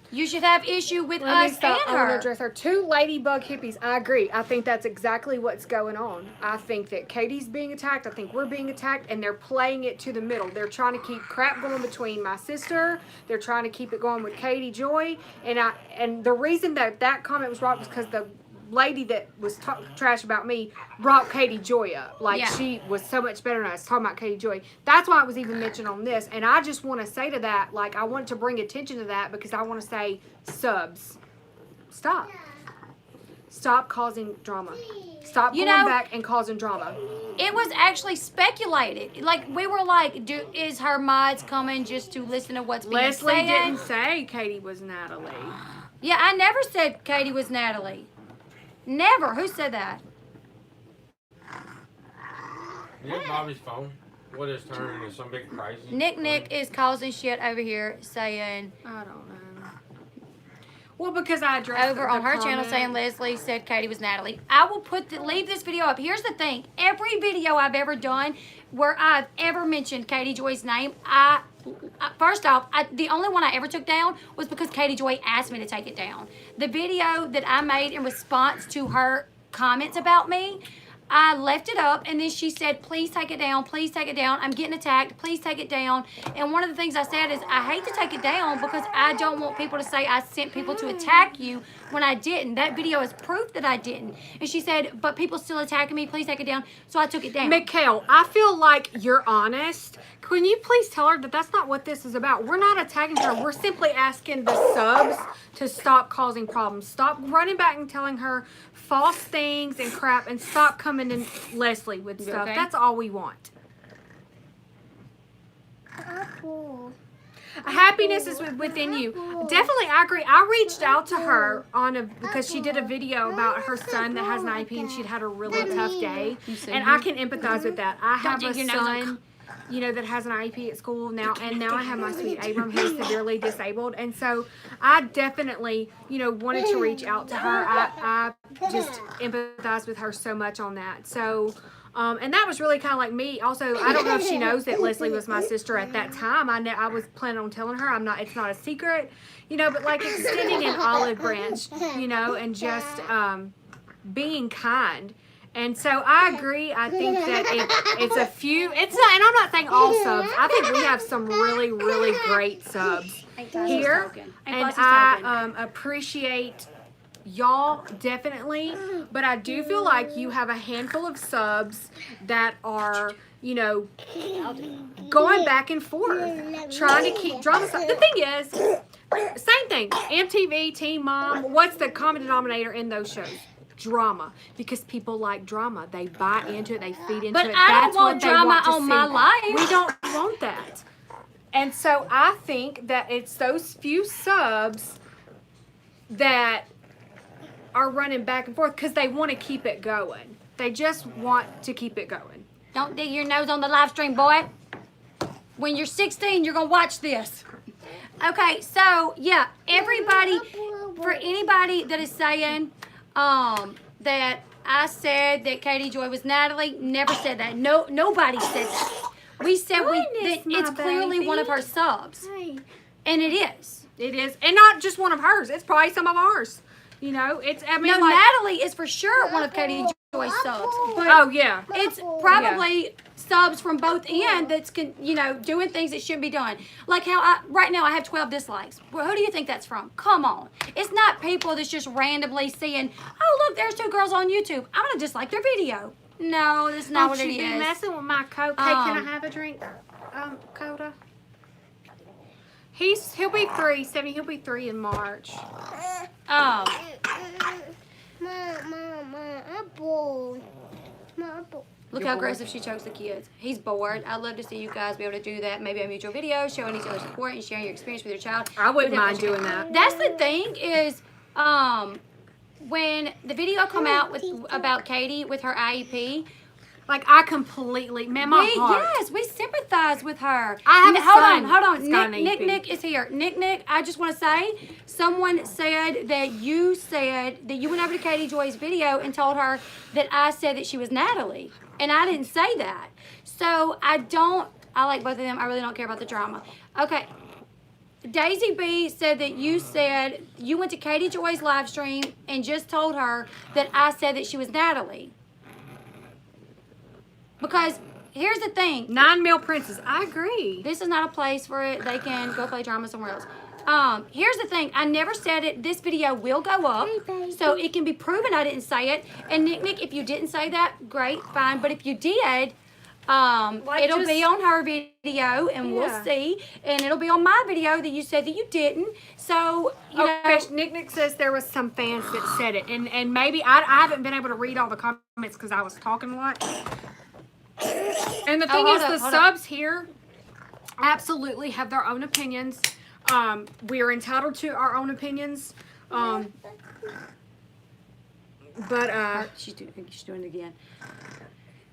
[SPEAKER 1] you should have issue with us and
[SPEAKER 2] I want to
[SPEAKER 1] her.
[SPEAKER 2] address her. 2 ladybug hippies. I agree. I think that's exactly what's going on. I think that Katie's being attacked. I think we're being attacked, and they're playing it to the middle. They're trying to keep crap going between my sister. They're trying to keep it going with Katie Joy. And the reason that comment was brought was because the lady that was trash about me brought Katie Joy up. Like,
[SPEAKER 1] Yeah.
[SPEAKER 2] she was so much better than I was talking about Katie Joy. That's why it was even mentioned on this. And I just want to say to that, like, I want to bring attention to that because I want to say, subs, stop. Stop causing drama. Stop going back and causing drama.
[SPEAKER 1] It was actually speculated. Like, we were like, is her mods coming just to listen to what's being said?
[SPEAKER 2] Leslie didn't say Katie was Natalie.
[SPEAKER 1] Yeah, I never said Katie was Natalie. Never. Who said that?
[SPEAKER 4] Is it Bobby's phone? What is turning into some big crazy?
[SPEAKER 1] Nick is causing shit over here saying...
[SPEAKER 2] I don't know. Well, because I addressed
[SPEAKER 1] over on her channel saying Leslie said Katie was Natalie. I will leave this video up. Here's the thing. Every video I've ever done where I've ever mentioned Katie Joy's name, first off, the only one I ever took down was because Katie Joy asked me to take it down. The video that I made in response to her comments about me, I left it up, and then she said, please take it down, please take it down. I'm getting attacked, please take it down. And one of the things I said is, I hate to take it down because I don't want people to say I sent people to attack you when I didn't. That video is proof that I didn't. And she said, but people still attacking me, please take it down. So I took it down.
[SPEAKER 2] Mikhail, I feel like you're honest. Can you please tell her that that's not what this is about? We're not attacking her. We're simply asking the subs to stop causing problems. Stop running back and telling her false things and crap, and stop coming to Leslie with stuff.
[SPEAKER 1] Okay.
[SPEAKER 2] That's all we want.
[SPEAKER 3] Apple.
[SPEAKER 2] Happiness is within you. Definitely, I agree. I reached out to her because she did a video about her son that has an IEP and she'd had a really tough day. And I can empathize with that. I have a son, that has an IEP at school now, and now I have my sweet Abram who's severely disabled. And so I definitely, wanted to reach out to her. I just empathize with her so much on that. So, and that was really kind of like me. Also, I don't know if she knows that Leslie was my sister at that time. I was planning on telling her. It's not a secret, but like extending an olive branch, and just being kind. And so I agree. I think that it's a few. It's not, and I'm not saying all subs. I think we have some really, really great subs here, and I appreciate y'all definitely, but I do feel like you have a handful of subs that are, you know, going back and forth, trying to keep drama. The thing is, same thing. MTV, Teen Mom. What's the common denominator in those shows? Drama, because people like drama. They buy into it. They feed into
[SPEAKER 1] But
[SPEAKER 2] it.
[SPEAKER 1] I don't
[SPEAKER 2] That's
[SPEAKER 1] want
[SPEAKER 2] what they
[SPEAKER 1] drama
[SPEAKER 2] want to
[SPEAKER 1] on
[SPEAKER 2] see.
[SPEAKER 1] my life.
[SPEAKER 2] We don't want that. And so I think that it's those few subs that are running back and forth because they want to keep it going. They just want to keep it going.
[SPEAKER 1] Don't dig your nose on the live stream, boy. When you're 16, you're going to watch this. Okay, so, yeah, everybody, for anybody that is saying that I said that Katie Joy was Natalie, never said that. No, nobody said that. We said that it's clearly one of her subs.
[SPEAKER 2] Hey.
[SPEAKER 1] And it is.
[SPEAKER 2] It is. And not just one of hers. It's probably some of ours. You know, it's, I mean,
[SPEAKER 1] No,
[SPEAKER 2] like,
[SPEAKER 1] Natalie is for sure one of Katie Joy's subs. But
[SPEAKER 2] oh, yeah.
[SPEAKER 1] it's probably subs from both ends that's, you know, doing things that shouldn't be done. Like how right now I have 12 dislikes. Well, who do you think that's from? Come on. It's not people that's just randomly seeing, oh, look, there's 2 girls on YouTube. I'm going to dislike their video. No, that's not what it
[SPEAKER 2] Don't you be
[SPEAKER 1] is.
[SPEAKER 2] messing with my Coke. Hey, can I have a drink, Coda? He'll be 3, 70. He'll be 3 in March.
[SPEAKER 3] My apple. My apple.
[SPEAKER 1] Look how aggressive she chokes the kids. He's bored. I'd love to see you guys be able to do that. Maybe a mutual video showing each other support and sharing your experience with your child.
[SPEAKER 2] I wouldn't mind doing that.
[SPEAKER 1] That's the thing is, when the video come out about Katie with her IEP,
[SPEAKER 2] Like, I completely, man, my heart.
[SPEAKER 1] yes, we sympathize with her.
[SPEAKER 2] I have a son
[SPEAKER 1] Hold on.
[SPEAKER 2] that's got an IEP.
[SPEAKER 1] Nick is here. Nick, I just want to say, someone said that you went over to Katie Joy's video and told her that I said that she was Natalie. And I didn't say that. So I like both of them. I really don't care about the drama. Okay. Daisy B said that you went to Katie Joy's live stream and just told her that I said that she was Natalie. Because here's the thing.
[SPEAKER 2] 9 Mil Princess. I agree.
[SPEAKER 1] This is not a place where they can go play drama somewhere else. Here's the thing. I never said it. This video will go up, so it can be proven I didn't say it. And Nick, if you didn't say that, great, fine. But if you did, it'll be on her video, and we'll see. And it'll be on my video that you said that you didn't. So, you know.
[SPEAKER 2] Nick says there was some fans that said it. And maybe, I haven't been able to read all the comments because I was talking a lot. And the thing is, the subs here absolutely have their own opinions. We are entitled to our own opinions. But
[SPEAKER 1] She's doing it again.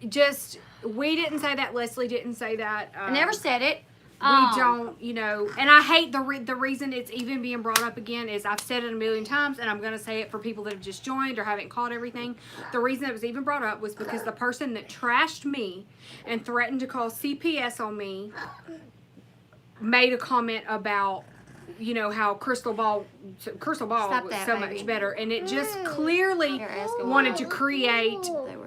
[SPEAKER 2] just, we didn't say that. Leslie didn't say that.
[SPEAKER 1] I never said it.
[SPEAKER 2] We don't, you know, and I hate the reason it's even being brought up again is I've said it a million times, and I'm going to say it for people that have just joined or haven't caught everything. The reason it was even brought up was because the person that trashed me and threatened to call CPS on me made a comment about, you know, how Crystal Ball was so much better, and it just clearly wanted to create,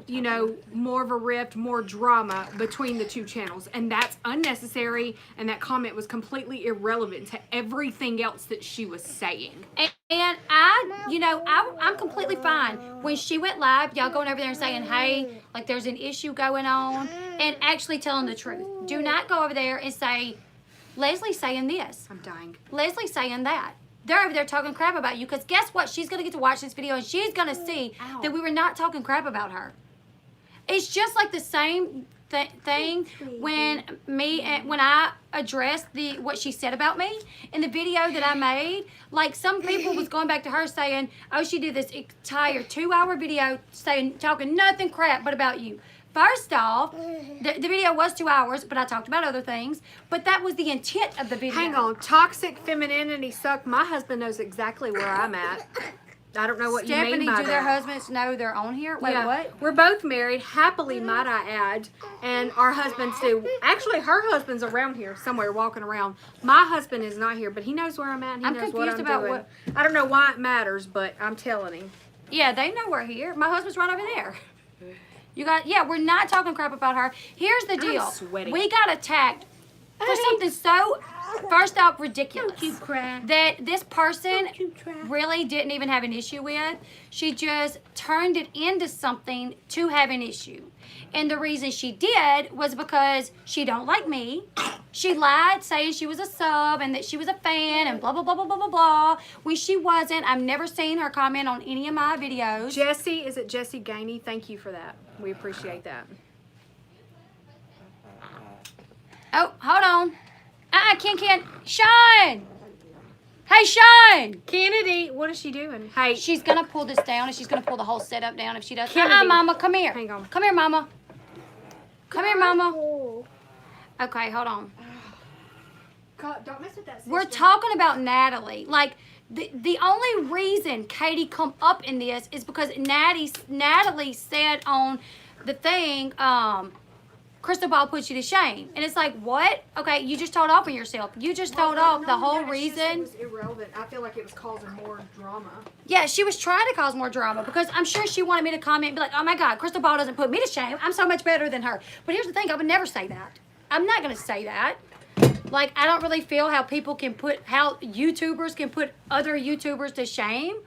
[SPEAKER 2] you know, more of a rift, more drama between the 2 channels, and that's unnecessary, and that comment was irrelevant to everything else that she was saying.
[SPEAKER 1] And I'm completely fine. When she went live, y'all going over there and saying, hey, like there's an issue going on, and actually telling the truth. Do not go over there and say, Leslie's saying this.
[SPEAKER 2] I'm dying.
[SPEAKER 1] Leslie's saying that. They're over there talking crap about you, because guess what? She's going to get to watch this video, and she's going to see that we were not talking crap about her. It's just like the same thing when I addressed what she said about me in the video that I made. Like, some people was going back to her saying, oh, she did this entire 2-hour video talking nothing crap but about you. First off, the video was 2 hours, but I talked about other things. But that was the intent of the video.
[SPEAKER 2] Hang on. Toxic femininity suck. My husband knows exactly where I'm at. I don't know what you mean by that.
[SPEAKER 1] Stephanie, do their husbands know they're on here? Wait, what?
[SPEAKER 2] We're both married, happily, might I add, and our husbands do. Actually, her husband's around here somewhere, walking around. My husband is not here, but he knows where I'm at. And he knows what I'm doing. I don't know why it matters, but I'm telling him.
[SPEAKER 1] Yeah, they know we're here. My husband's right over there. We're not talking crap about her. Here's the deal.
[SPEAKER 2] I'm sweating.
[SPEAKER 1] We got attacked for something so, first off, ridiculous.
[SPEAKER 3] Don't you cry.
[SPEAKER 1] That this person
[SPEAKER 3] Don't you cry.
[SPEAKER 1] really didn't even have an issue with. She just turned it into something to have an issue. And the reason she did was because she don't like me. She lied saying she was a sub and that she was a fan and blah, blah, blah, blah, blah, blah, blah. When she wasn't. I've never seen her comment on any of my videos.
[SPEAKER 2] Jesse, is it Jesse Gainey? Thank you for that. We appreciate that.
[SPEAKER 1] Oh, hold on. Ken. Sean! Hey, Sean!
[SPEAKER 2] Kennedy, what is she doing? Hey,
[SPEAKER 1] She's going to pull this down and she's going to pull the whole setup down if she does.
[SPEAKER 2] Kennedy.
[SPEAKER 1] Mama, come here.
[SPEAKER 2] Hang on.
[SPEAKER 1] Come here, Mama. Come here, Mama.
[SPEAKER 3] Oh.
[SPEAKER 1] Okay, hold on.
[SPEAKER 2] God, don't mess with that.
[SPEAKER 1] We're talking about Natalie. Like, the only reason Katie come up in this is because Natalie said on the thing, Crystal Ball puts you to shame. And it's like, what? Okay, you just told off on yourself. You just told off the whole reason.
[SPEAKER 2] It was irrelevant. I feel like it was causing more drama.
[SPEAKER 1] Yeah, she was trying to cause more drama because I'm sure she wanted me to comment and be like, oh my God, Crystal Ball doesn't put me to shame. I'm so much better than her. But here's the thing, I would never say that. I'm not going to say that. Like, I don't really feel how YouTubers can put other YouTubers to shame.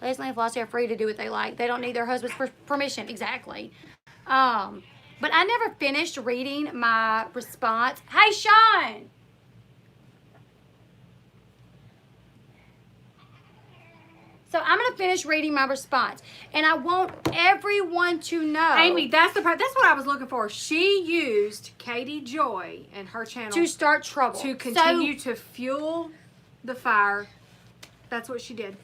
[SPEAKER 1] Leslie and Flossie are free to do what they like. They don't need their husband's permission. Exactly. But I never finished reading my response. Hey, Sean! So I'm going to finish reading my response. And I want everyone to know.
[SPEAKER 2] Amy, that's the part. That's what I was looking for. She used Katie Joy and her channel
[SPEAKER 1] to start trouble.
[SPEAKER 2] to continue to fuel the fire. That's what she did.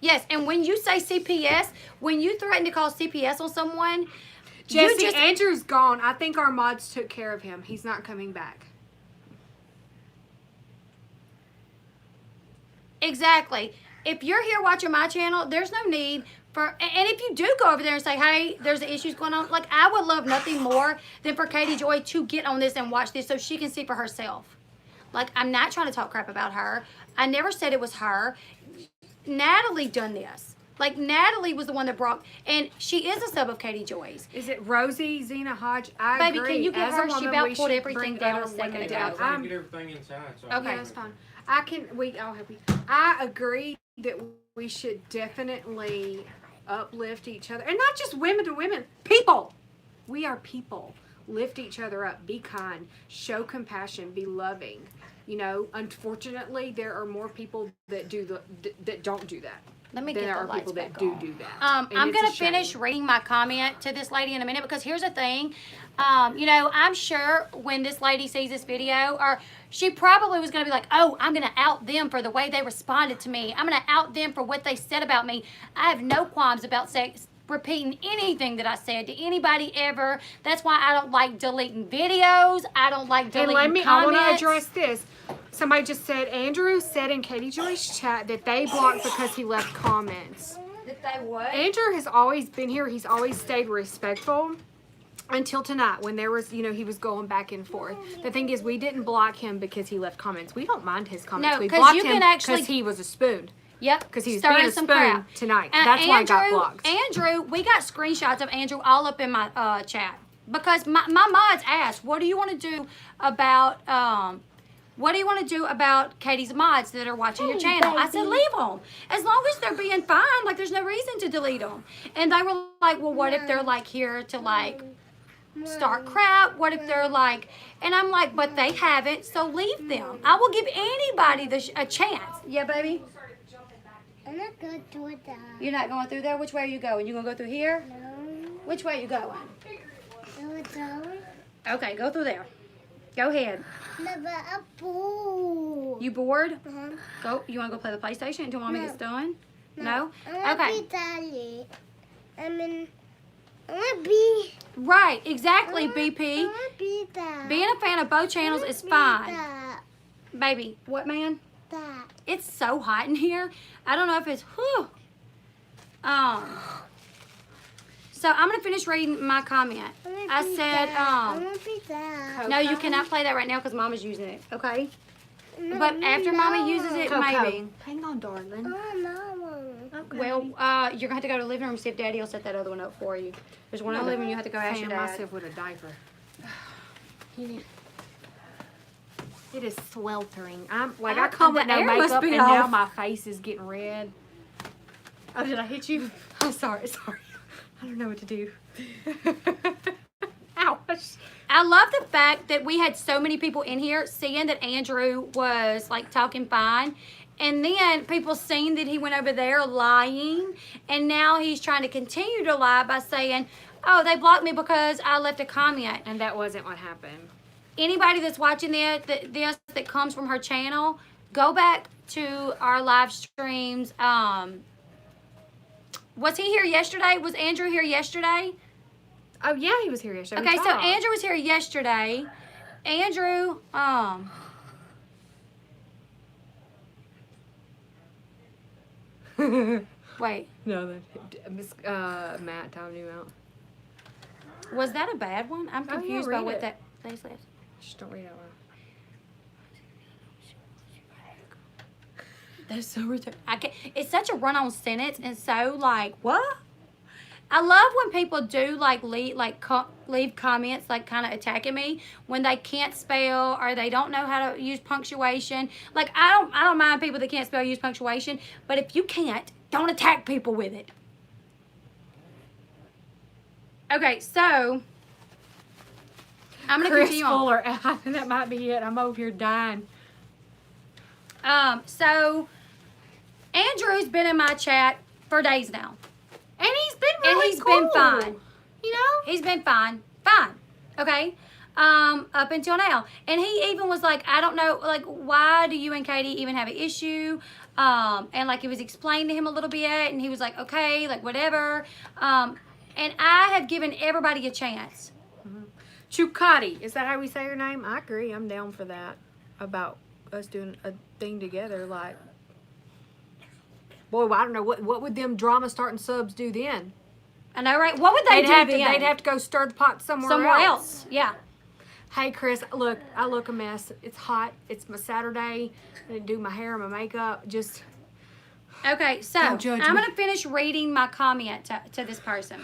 [SPEAKER 1] Yes, and when you say CPS, when you threaten to call CPS on someone,
[SPEAKER 2] Jesse, Andrew's gone. I think our mods took care of him. He's not coming back.
[SPEAKER 1] Exactly. If you're here watching my channel, there's no need for, and if you do go over there and say, hey, there's issues going on, like, I would love nothing more than for Katie Joy to get on this and watch this so she can see for herself. Like, I'm not trying to talk crap about her. I never said it was her. Natalie done this. Like, Natalie was the one that brought, and she is a sub of Katie Joy's.
[SPEAKER 2] Is it Rosie Zena Hodge? I
[SPEAKER 1] Baby,
[SPEAKER 2] agree.
[SPEAKER 1] can you get
[SPEAKER 2] As
[SPEAKER 1] her?
[SPEAKER 2] a
[SPEAKER 1] She
[SPEAKER 2] woman,
[SPEAKER 1] about
[SPEAKER 2] we
[SPEAKER 1] pulled
[SPEAKER 2] should
[SPEAKER 1] everything
[SPEAKER 2] bring
[SPEAKER 1] down
[SPEAKER 2] her
[SPEAKER 1] a second
[SPEAKER 2] women
[SPEAKER 1] ago.
[SPEAKER 2] down.
[SPEAKER 4] I'm trying to get everything inside. So
[SPEAKER 1] Okay.
[SPEAKER 2] Yeah, that's fine. I'll help you. I agree that we should definitely uplift each other. And not just women to women. People. We are people. Lift each other up. Be kind. Show compassion. Be loving. You know, unfortunately, there are more people that that don't do that.
[SPEAKER 1] Let me
[SPEAKER 2] There
[SPEAKER 1] get the
[SPEAKER 2] are
[SPEAKER 1] lights
[SPEAKER 2] people that
[SPEAKER 1] back
[SPEAKER 2] do
[SPEAKER 1] on.
[SPEAKER 2] do that.
[SPEAKER 1] I'm
[SPEAKER 2] And it's
[SPEAKER 1] going
[SPEAKER 2] a
[SPEAKER 1] to finish
[SPEAKER 2] shame.
[SPEAKER 1] reading my comment to this lady in a minute because here's the thing. You know, I'm sure when this lady sees this video, or she probably was going to be like, oh, I'm going to out them for the way they responded to me. I'm going to out them for what they said about me. I have no qualms about repeating anything that I said to anybody ever. That's why I don't like deleting videos. I don't like deleting
[SPEAKER 2] I
[SPEAKER 1] comments.
[SPEAKER 2] want to address this. Somebody just said, Andrew said in Katie Joy's chat that they blocked because he left comments.
[SPEAKER 1] That they would.
[SPEAKER 2] Andrew has always been here. He's always stayed respectful until tonight when there was, he was going back and forth. The thing is, we didn't block him because he left comments. We don't mind his comments.
[SPEAKER 1] No,
[SPEAKER 2] we
[SPEAKER 1] 'cause
[SPEAKER 2] blocked
[SPEAKER 1] you
[SPEAKER 2] him
[SPEAKER 1] can actually-
[SPEAKER 2] because he was a spoon.
[SPEAKER 1] Yep.
[SPEAKER 2] Because he was
[SPEAKER 1] stirring
[SPEAKER 2] being a
[SPEAKER 1] some
[SPEAKER 2] spoon
[SPEAKER 1] crap.
[SPEAKER 2] tonight. That's why I got blocked.
[SPEAKER 1] Andrew, we got screenshots of Andrew all up in my chat because my mods asked, "What do you want to do about Katie's mods that are watching your channel?" I said, "Leave them as long as they're being fine. Like, there's no reason to delete them." And they were like, "Well, what if they're like here to like start crap? What if they're like?" And I'm like, "But they haven't, so leave them. I will give anybody a chance." Yeah, baby.
[SPEAKER 3] I'm not going to do it that.
[SPEAKER 1] You're not going through there? Which way are you going? You gonna go through here?
[SPEAKER 3] No.
[SPEAKER 1] Which way are you going?
[SPEAKER 3] Do it that way.
[SPEAKER 1] Okay, go through there. Go ahead.
[SPEAKER 3] Never a pool.
[SPEAKER 1] You bored?
[SPEAKER 3] Uh-huh.
[SPEAKER 1] Go. You wanna go play the PlayStation until Mommy
[SPEAKER 3] No.
[SPEAKER 1] gets done? No?
[SPEAKER 3] I want to
[SPEAKER 1] Okay.
[SPEAKER 3] be daddy. I want to be.
[SPEAKER 1] Right, exactly,
[SPEAKER 3] I
[SPEAKER 1] BP.
[SPEAKER 3] want to be that.
[SPEAKER 1] Being a fan of both channels is fine. Baby, what, man?
[SPEAKER 3] That.
[SPEAKER 1] It's so hot in here. I don't know if it's, whew. So I'm gonna finish reading my comment. I said,
[SPEAKER 3] I want to be that.
[SPEAKER 1] no, you cannot play that right now because Mama's using it, okay?
[SPEAKER 3] No,
[SPEAKER 1] But after Mommy uses it,
[SPEAKER 2] Coco.
[SPEAKER 1] maybe.
[SPEAKER 2] Hang on, darling.
[SPEAKER 3] Oh, no.
[SPEAKER 2] Okay.
[SPEAKER 1] Well, you're gonna have to go to the living room and see if Daddy will set that other one up for you. There's one in the living room. You have to go ask your
[SPEAKER 2] Fan
[SPEAKER 1] dad.
[SPEAKER 2] myself with a diaper. It is sweltering. I come with
[SPEAKER 1] the
[SPEAKER 2] no
[SPEAKER 1] air must
[SPEAKER 2] makeup
[SPEAKER 1] be
[SPEAKER 2] and now
[SPEAKER 1] off.
[SPEAKER 2] my face is getting red.
[SPEAKER 1] Oh, did I hit you?
[SPEAKER 2] I'm sorry. I don't know what to do. Ouch.
[SPEAKER 1] I love the fact that we had so many people in here seeing that Andrew was like talking fine. And then people seen that he went over there lying. And now he's trying to continue to lie by saying, oh, they blocked me because I left a comment.
[SPEAKER 2] And that wasn't what happened.
[SPEAKER 1] Anybody that's watching this that comes from her channel, go back to our live streams. Was he here yesterday? Was Andrew here yesterday?
[SPEAKER 2] Oh yeah, he was here yesterday.
[SPEAKER 1] Okay, so Andrew was here yesterday. Andrew, wait,
[SPEAKER 2] No, Miss Matt timed you out.
[SPEAKER 1] was that a bad one? I'm
[SPEAKER 2] Oh, yeah,
[SPEAKER 1] confused by
[SPEAKER 2] read
[SPEAKER 1] what
[SPEAKER 2] it.
[SPEAKER 1] that they said.
[SPEAKER 2] Just don't read out loud.
[SPEAKER 1] That's so retarded. It's such a run-on sentence and so like what? I love when people do like leave comments like kind of attacking me when they can't spell or they don't know how to use punctuation. Like I don't mind people that can't spell or use punctuation, but if you can't, don't attack people with it. Okay, so I'm gonna
[SPEAKER 2] Chris
[SPEAKER 1] continue on.
[SPEAKER 2] Fuller, that might be it. I'm over here dying.
[SPEAKER 1] So Andrew's been in my chat for days now.
[SPEAKER 2] And he's been really
[SPEAKER 1] And he's been fine.
[SPEAKER 2] You know?
[SPEAKER 1] He's been fine. Fine. Okay? Up until now. And he even was like, I don't know, like, why do you and Katie even have an issue? And like it was explained to him a little bit, and he was like, okay, like whatever. And I have given everybody a chance.
[SPEAKER 2] Chukati, is that how we say her name? I agree. I'm down for that. About us doing a thing together. Like, boy, well, I don't know what would them drama starting subs do then?
[SPEAKER 1] I know, right? What would they do then?
[SPEAKER 2] They'd have to go stir the pot somewhere
[SPEAKER 1] else. Yeah.
[SPEAKER 2] Hey, Chris, look, I look a mess. It's hot. It's my Saturday. I didn't do my hair and my makeup. Just
[SPEAKER 1] Okay, so
[SPEAKER 2] Don't
[SPEAKER 1] I'm
[SPEAKER 2] judge me.
[SPEAKER 1] going to finish reading my comment to this person.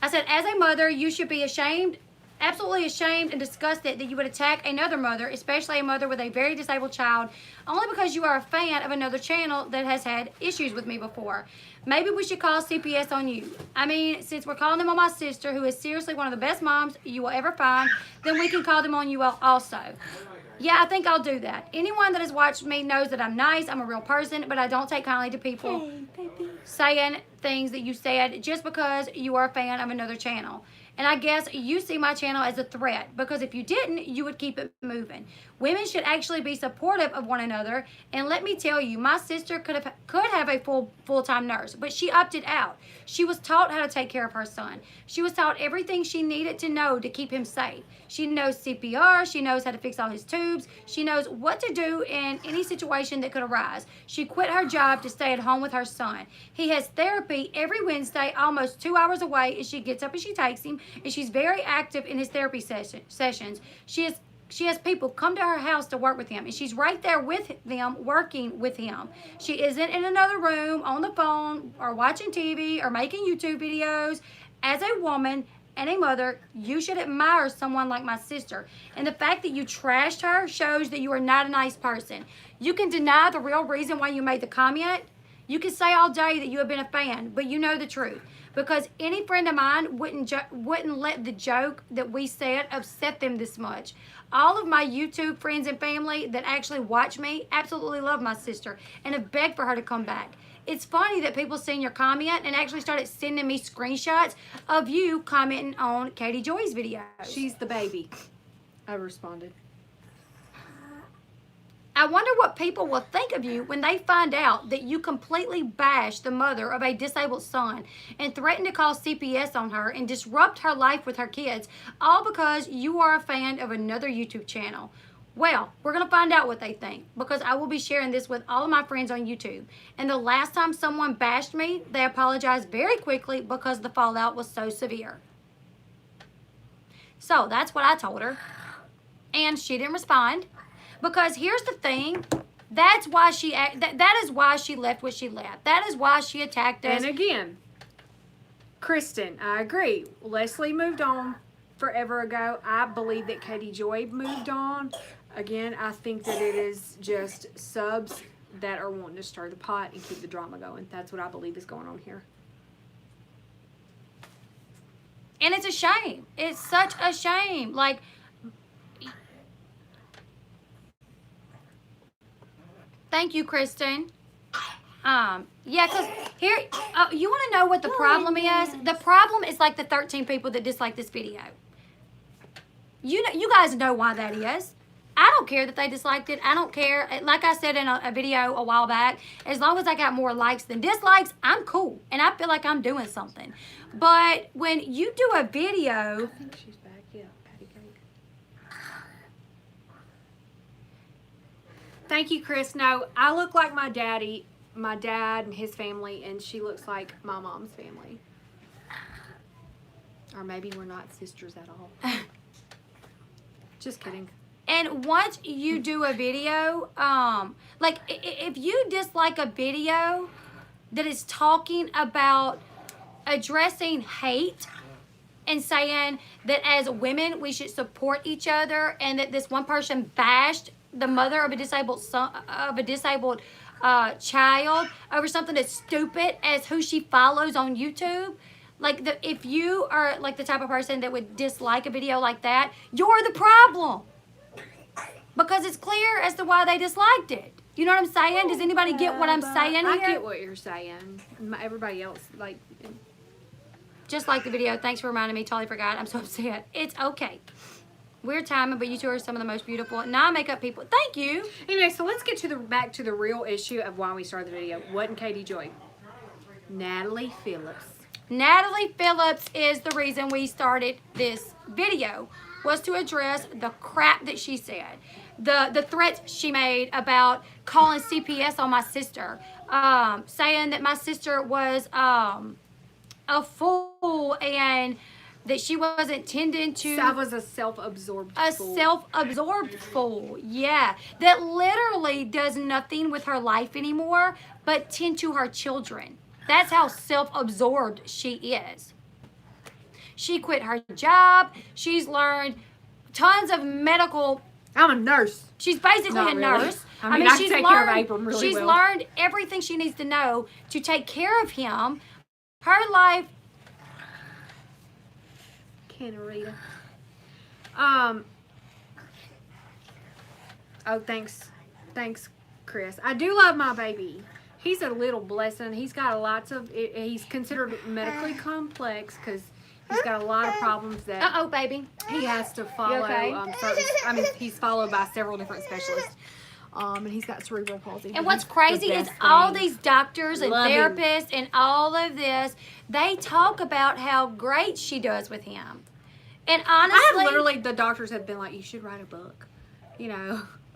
[SPEAKER 1] I said, as a mother, you should be ashamed, absolutely ashamed and disgusted that you would attack another mother, especially a mother with a very disabled child, only because you are a fan of another channel that has had issues with me before. Maybe we should call CPS on you. I mean, since we're calling them on my sister, who is seriously one of the best moms you will ever find, then we can call them on you also. Yeah, I think I'll do that. Anyone that has watched me knows that I'm nice, I'm a real person, but I don't take kindly to people saying things that you said just because you are a fan of another channel. And I guess you see my channel as a threat, because if you didn't, you would keep it moving. Women should actually be supportive of one another. And let me tell you, my sister could have a full-time nurse, but she opted out. She was taught how to take care of her son. She was taught everything she needed to know to keep him safe. She knows CPR. She knows how to fix all his tubes. She knows what to do in any situation that could arise. She quit her job to stay at home with her son. He has therapy every Wednesday, almost 2 hours away, and she gets up and she takes him, and she's very active in his therapy sessions. She has people come to her house to work with him, and she's right there with them, working with him. She isn't in another room on the phone or watching TV or making YouTube videos. As a woman and a mother, you should admire someone like my sister. And the fact that you trashed her shows that you are not a nice person. You can deny the real reason why you made the comment. You can say all day that you have been a fan, but you know the truth. Because any friend of mine wouldn't let the joke that we said upset them this much. All of my YouTube friends and family that actually watch me absolutely love my sister and have begged for her to come back. It's funny that people seen your comment and actually started sending me screenshots of you commenting on Katie Joy's videos.
[SPEAKER 2] she's the baby. I responded.
[SPEAKER 1] I wonder what people will think of you when they find out that you completely bashed the mother of a disabled son and threatened to call CPS on her and disrupt her life with her kids, all because you are a fan of another YouTube channel. Well, we're going to find out what they think, because I will be sharing this with all of my friends on YouTube. And the last time someone bashed me, they apologized very quickly because the fallout was so severe. So that's what I told her. And she didn't respond. Because here's the thing, that's why that is why she left what she left. That is why she attacked us.
[SPEAKER 2] And again, Kristen, I agree. Leslie moved on forever ago. I believe that Katie Joy moved on Again, I think that it is just subs that are wanting to stir the pot and keep the drama going. That's what I believe is going on here.
[SPEAKER 1] And it's a shame. It's such a shame. Like, thank you, Kristen. Yeah, because here, you want to know what the problem is? The problem is like the 13 people that dislike this video. You know, you guys know why that is. I don't care that they disliked it. I don't care. Like I said in a video a while back, as long as I got more likes than dislikes, I'm cool. And I feel like I'm doing something. But when you do a video...
[SPEAKER 2] I think she's back. Yeah, patty cake. Thank you, Chris. No, I look like my dad and his family, and she looks like my mom's family. Or maybe we're not sisters at all. Just kidding.
[SPEAKER 1] And once you do a video, like if you dislike a video that is talking about addressing hate and saying that as women we should support each other, and that this one person bashed the mother of a disabled child over something as stupid as who she follows on YouTube. Like, if you are like the type of person that would dislike a video like that, you're the problem. Because it's clear as to why they disliked it. You know what I'm saying? Does anybody get what I'm saying here?
[SPEAKER 2] I get what you're saying. Everybody else, like...
[SPEAKER 1] Just like the video. Thanks for reminding me. Totally forgot. I'm so upset. It's okay. Weird timing, but you two are some of the most beautiful non-makeup people. Thank you.
[SPEAKER 2] Anyway, so let's get to back to the real issue of why we started the video. Wasn't Katie Joy? Natalie Phillips.
[SPEAKER 1] Natalie Phillips is the reason we started this video, was to address the crap that she said. The threats she made about calling CPS on my sister, saying that my sister was a fool and that she wasn't tending to...
[SPEAKER 2] That was a self-absorbed fool.
[SPEAKER 1] A self-absorbed fool, yeah. That literally does nothing with her life anymore but tend to her children. That's how self-absorbed she is. She quit her job. She's learned tons of medical...
[SPEAKER 2] I'm a nurse.
[SPEAKER 1] She's basically
[SPEAKER 2] Not
[SPEAKER 1] a
[SPEAKER 2] really.
[SPEAKER 1] nurse.
[SPEAKER 2] I mean, I can take care of Abram really
[SPEAKER 1] she's
[SPEAKER 2] well.
[SPEAKER 1] learned everything she needs to know to take care of him. Her life...
[SPEAKER 2] Canarita. Oh, thanks, Chris. I do love my baby. He's a little blessing. He's got lots of. He's considered medically complex because he's got a lot of problems that.
[SPEAKER 1] Uh-oh, baby.
[SPEAKER 2] He has to follow.
[SPEAKER 1] You okay?
[SPEAKER 2] He's followed by several different specialists. And he's got cerebral palsy.
[SPEAKER 1] And what's
[SPEAKER 2] He's
[SPEAKER 1] crazy
[SPEAKER 2] the
[SPEAKER 1] is
[SPEAKER 2] best
[SPEAKER 1] all
[SPEAKER 2] thing.
[SPEAKER 1] these doctors and
[SPEAKER 2] Love him.
[SPEAKER 1] therapists and all of this, they talk about how great she does with him. And honestly,
[SPEAKER 2] I have literally, the doctors have been like, you should write a book,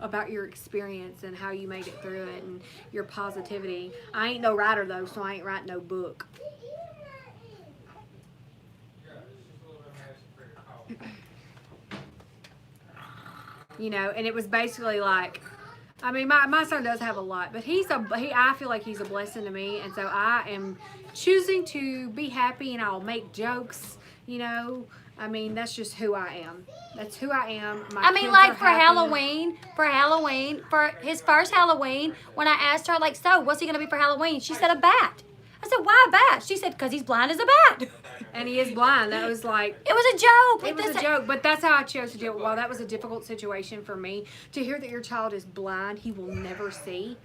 [SPEAKER 2] about your experience and how you made it through it and your positivity. I ain't no writer though, so I ain't writing no book. And it was basically like, I mean, my son does have a lot, but I feel like he's a blessing to me, and so I am choosing to be happy, and I'll make jokes, I mean, that's just who I am. That's who I am. My kids
[SPEAKER 1] like
[SPEAKER 2] are
[SPEAKER 1] for
[SPEAKER 2] happy.
[SPEAKER 1] for his first Halloween, when I asked her, like, so what's he going to be for Halloween? She said a bat. I said, why a bat? She said, because he's blind as a bat.
[SPEAKER 2] And he is blind. That was like...
[SPEAKER 1] It was a joke.
[SPEAKER 2] It was a joke, but that's how I chose to do it. While that was a difficult situation for me, to hear that your child is blind, he will never see,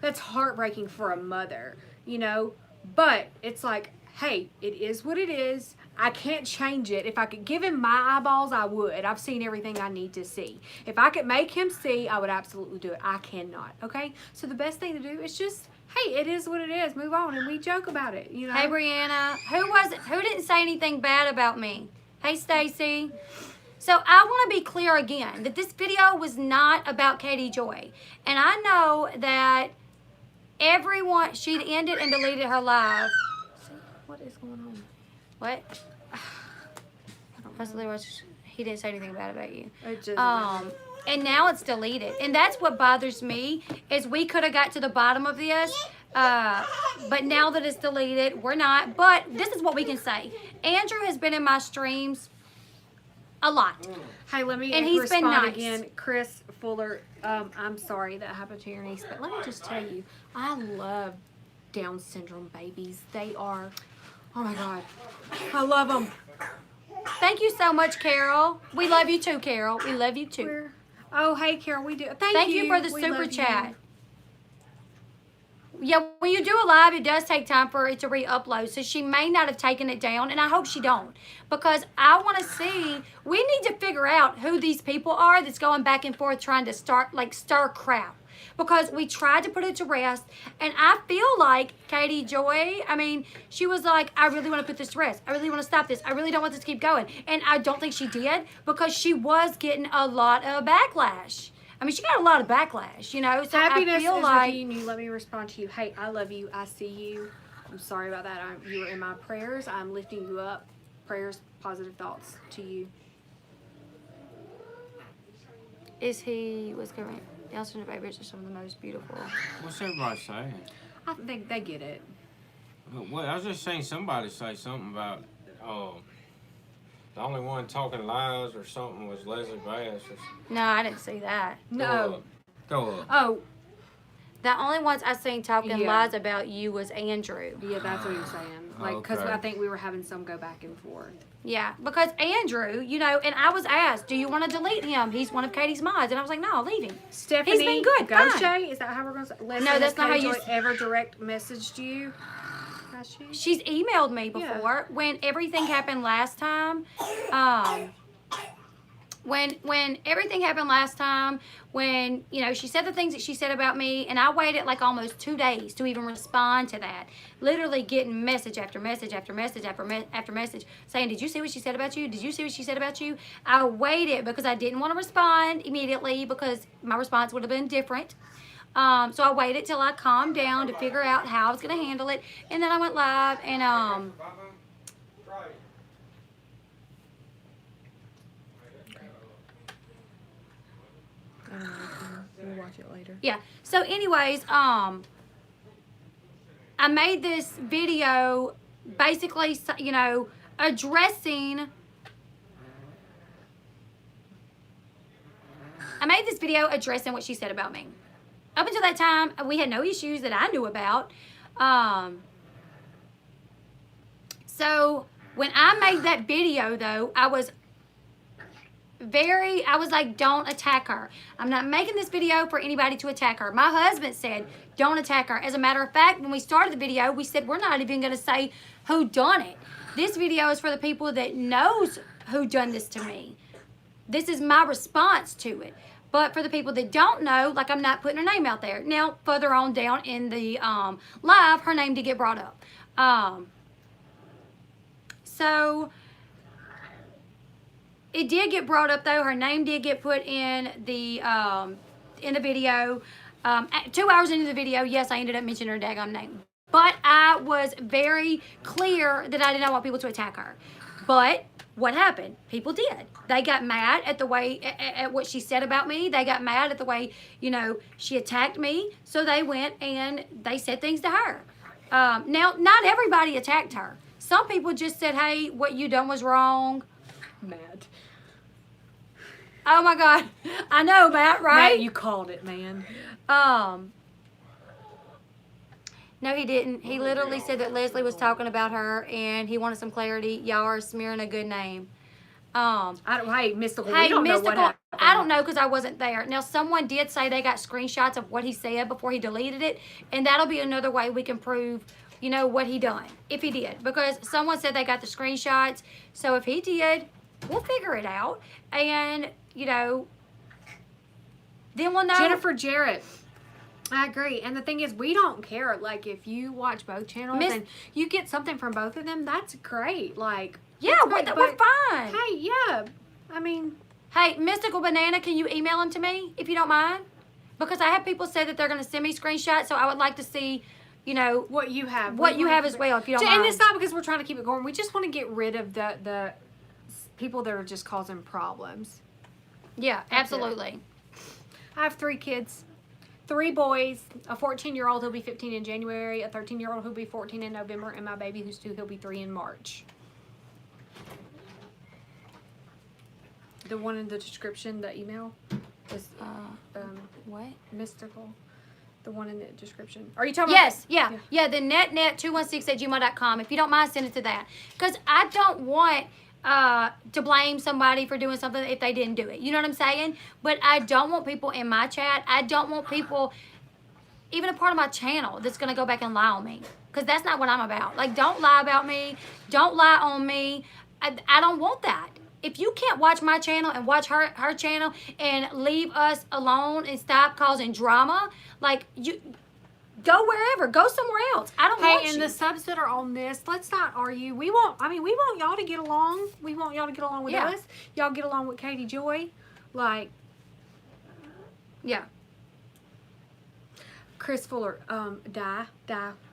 [SPEAKER 2] that's heartbreaking for a mother, But it's like, hey, it is what it is. I can't change it. If I could give him my eyeballs, I would. I've seen everything I need to see. If I could make him see, I would absolutely do it. I cannot, okay? So the best thing to do is just, hey, it is what it is. Move on, and we joke about it,
[SPEAKER 1] Hey, Brianna. Who didn't say anything bad about me? Hey, Stacy. So I want to be clear again that this video was not about Katie Joy. And I know that everyone, she'd ended and deleted her live.
[SPEAKER 2] What is going on?
[SPEAKER 1] What? He didn't say anything bad about you.
[SPEAKER 2] It just,
[SPEAKER 1] And now it's deleted. And that's what bothers me, is we could have got to the bottom of this, but now that it's deleted, we're not. But this is what we can say. Andrew has been in my streams A lot.
[SPEAKER 2] Hey, let me
[SPEAKER 1] And he's been
[SPEAKER 2] respond
[SPEAKER 1] nice.
[SPEAKER 2] again. Chris Fuller, I'm sorry that happened to your niece, but let me just tell you, I love Down syndrome babies. They are, oh my God, I love them.
[SPEAKER 1] Thank you so much, Carol. We love you too, Carol. We love you too.
[SPEAKER 2] Oh, hey, Carol, we do.
[SPEAKER 1] Thank you for the
[SPEAKER 2] We
[SPEAKER 1] super
[SPEAKER 2] love
[SPEAKER 1] chat.
[SPEAKER 2] you.
[SPEAKER 1] Yeah, when you do a live, it does take time for it to re-upload. So she may not have taken it down, and I hope she don't. Because I want to see, we need to figure out who these people are that's going back and forth trying to stir crap. Because we tried to put it to rest, and I feel like Katie Joy, I mean, she was like, I really want to put this to rest. I really want to stop this. I really don't want this to keep going. And I don't think she did, because she was getting a lot of backlash. I mean, she got a lot of backlash, you know. So
[SPEAKER 2] Happiness
[SPEAKER 1] I feel
[SPEAKER 2] is
[SPEAKER 1] like
[SPEAKER 2] with you. Let me respond to you. Hey, I love you. I see you. I'm sorry about that. You are in my prayers. I'm lifting you up. Prayers, positive thoughts to you.
[SPEAKER 1] was going. Down syndrome babies are some of the most beautiful.
[SPEAKER 4] What's everybody saying?
[SPEAKER 2] I think they get it.
[SPEAKER 4] Well, I was just saying somebody say something about, the only one talking lies or something was Leslie Bass.
[SPEAKER 1] No, I didn't see that.
[SPEAKER 2] No.
[SPEAKER 4] Go up.
[SPEAKER 2] Oh,
[SPEAKER 1] The only ones I seen talking
[SPEAKER 2] Yeah.
[SPEAKER 1] lies about you was Andrew.
[SPEAKER 2] yeah, that's what you're saying. Like, because
[SPEAKER 4] Okay.
[SPEAKER 2] I think we were having some go back and forth.
[SPEAKER 1] Yeah, because Andrew, you know, and I was asked, do you want to delete him? He's one of Katie's mods. And I was like, no, leave him.
[SPEAKER 2] Stephanie,
[SPEAKER 1] He's been good, fine.
[SPEAKER 2] Gaucher, is that how we're going to say? Leslie,
[SPEAKER 1] No, that's
[SPEAKER 2] has
[SPEAKER 1] not how
[SPEAKER 2] Katie
[SPEAKER 1] you
[SPEAKER 2] Joy
[SPEAKER 1] s-
[SPEAKER 2] ever direct messaged you? Has she?
[SPEAKER 1] She's emailed me
[SPEAKER 2] Yeah.
[SPEAKER 1] before when everything happened last time. When everything happened last time, when, you know, she said the things that she said about me, and I waited like almost 2 days to even respond to that. Literally getting message after message after message after message saying, did you see what she said about you? Did you see what she said about you? I waited because I didn't want to respond immediately because my response would have been different. So I waited till I calmed down to figure out how I was going to handle it. And then I went live and,
[SPEAKER 2] We'll watch it later.
[SPEAKER 1] yeah. So anyways, I made this video basically, you know, addressing. I made this video addressing what she said about me. Up until that time, we had no issues that I knew about. So when I made that video, though, I was like, don't attack her. I'm not making this video for anybody to attack her. My husband said, don't attack her. As a matter of fact, when we started the video, we said, we're not even going to say who done it. This video is for the people that knows who done this to me. This is my response to it. But for the people that don't know, like, I'm not putting her name out there. Now, further on down in the live, her name did get brought up. So it did get brought up, though. Her name did get put in the video. 2 hours into the video, yes, I ended up mentioning her daggone name. But I was very clear that I did not want people to attack her. But what happened? People did. They got mad at the way, at what she said about me. They got mad at the way, you know, she attacked me. So they went and they said things to her. Now, not everybody attacked her. Some people just said, hey, what you done was wrong.
[SPEAKER 2] Mad.
[SPEAKER 1] Oh my God. I know, Matt, right?
[SPEAKER 2] Matt, you called it, man.
[SPEAKER 1] No, he didn't. He literally said that Leslie was talking about her and he wanted some clarity. Y'all are smearing a good name.
[SPEAKER 2] Hey, Mystical,
[SPEAKER 1] Hey,
[SPEAKER 2] we don't know what
[SPEAKER 1] Mystical,
[SPEAKER 2] happened.
[SPEAKER 1] I don't know because I wasn't there. Now, someone did say they got screenshots of what he said before he deleted it, and that'll be another way we can prove, you know, what he done, if he did. Because someone said they got the screenshots, so if he did, we'll figure it out, and, you know, then we'll know.
[SPEAKER 2] Jennifer Jarrett. I agree. And the thing is, we don't care. Like, if you watch both channels and you get something from both of them, that's great. Like,
[SPEAKER 1] Yeah,
[SPEAKER 2] that's
[SPEAKER 1] we're
[SPEAKER 2] great,
[SPEAKER 1] fine.
[SPEAKER 2] Hey, yeah. I mean,
[SPEAKER 1] Hey, Mystical Banana, can you email them to me, if you don't mind? Because I have people say that they're going to send me screenshots, so I would like to see, you know,
[SPEAKER 2] what you have.
[SPEAKER 1] what you have as well, if you don't mind.
[SPEAKER 2] And it's not because we're trying to keep it going. We just want to get rid of the people that are just causing problems.
[SPEAKER 1] Yeah,
[SPEAKER 2] That's it.
[SPEAKER 1] absolutely.
[SPEAKER 2] I have 3 kids. 3 boys, a 14-year-old who'll be 15 in January, a 13-year-old who'll be 14 in November, and my baby who's 2, he'll be 3 in March. The one in the description, the email is
[SPEAKER 1] What?
[SPEAKER 2] mystical. The one in the description. Are you talking about?
[SPEAKER 1] Yes, yeah. The netnet216@gmail.com. If you don't mind, send it to that. Because I don't want to blame somebody for doing something if they didn't do it. You know what I'm saying? But I don't want people in my chat. I don't want people, even a part of my channel, that's going to go back and lie on me. Because that's not what I'm about. Like, don't lie about me. Don't lie on me. I don't want that. If you can't watch my channel and watch her channel and leave us alone and stop causing drama, like, you go wherever, go somewhere else. I don't want you.
[SPEAKER 2] Hey, and the subs that are on this, let's not argue. We want y'all to get along. We want y'all to get along with us. Y'all get along with Katie Joy. Like,
[SPEAKER 1] Yeah.
[SPEAKER 2] Chris Fuller, dye.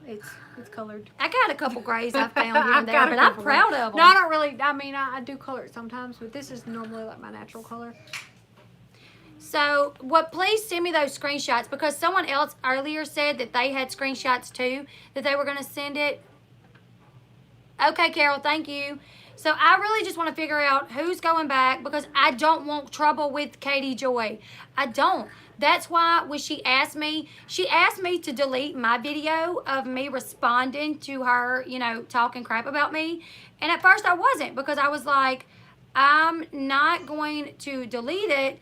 [SPEAKER 2] It's colored.
[SPEAKER 1] I got a couple grays I found here and there,
[SPEAKER 2] got a
[SPEAKER 1] but I'm
[SPEAKER 2] couple
[SPEAKER 1] proud of them.
[SPEAKER 2] No, I don't really. I mean, I do color it sometimes, but this is normally like my natural color.
[SPEAKER 1] So, please send me those screenshots, because someone else earlier said that they had screenshots too, that they were going to send it. Okay, Carol, thank you. So, I really just want to figure out who's going back, because I don't want trouble with Katie Joy. I don't. That's why when she asked me to delete my video of me responding to her, you know, talking crap about me. And at first I wasn't, because I was like, I'm not going to delete it.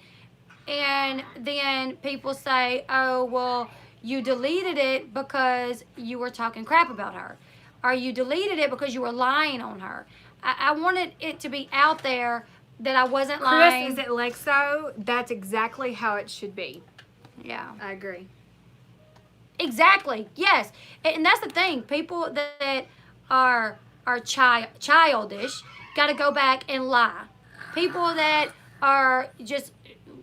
[SPEAKER 1] And then people say, oh, well, you deleted it because you were talking crap about her. Or you deleted it because you were lying on her. I wanted it to be out there that I wasn't lying.
[SPEAKER 2] Chris, is it Lexo? That's exactly how it should be.
[SPEAKER 1] Yeah.
[SPEAKER 2] I agree.
[SPEAKER 1] Exactly. Yes. And that's the thing. People that are childish got to go back and lie. People that are just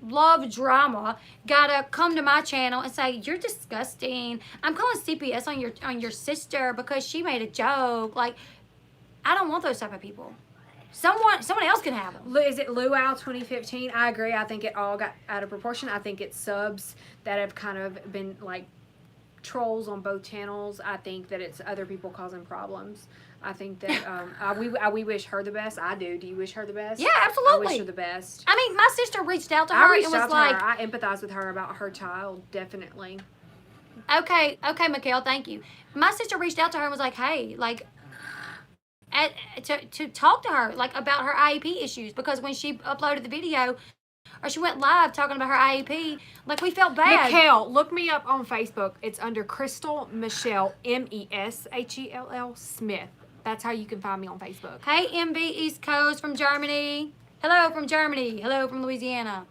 [SPEAKER 1] love drama gotta come to my channel and say, you're disgusting. I'm calling CPS on your sister because she made a joke. Like, I don't want those type of people. Someone else can have them.
[SPEAKER 2] Is it Luau 2015? I agree. I think it all got out of proportion. I think it's subs that have kind of been like trolls on both channels. I think that it's other people causing problems. I think that we wish her the best. I do. Do you wish her the best?
[SPEAKER 1] Yeah, absolutely.
[SPEAKER 2] I wish her the best.
[SPEAKER 1] I mean, my sister reached out to her and was like,
[SPEAKER 2] I empathize with her about her child, definitely.
[SPEAKER 1] Okay, Mikhail, thank you. My sister reached out to her and was like, hey, like, to talk to her, like, about her IEP issues, because when she uploaded the video, or she went live talking about her IEP, like, we felt bad.
[SPEAKER 2] Mikhail, look me up on Facebook. It's under Crystal Michelle, Meshell Smith. That's how you can find me on Facebook.
[SPEAKER 1] Hey, MB East Coast from Germany. Hello from Germany. Hello from Louisiana.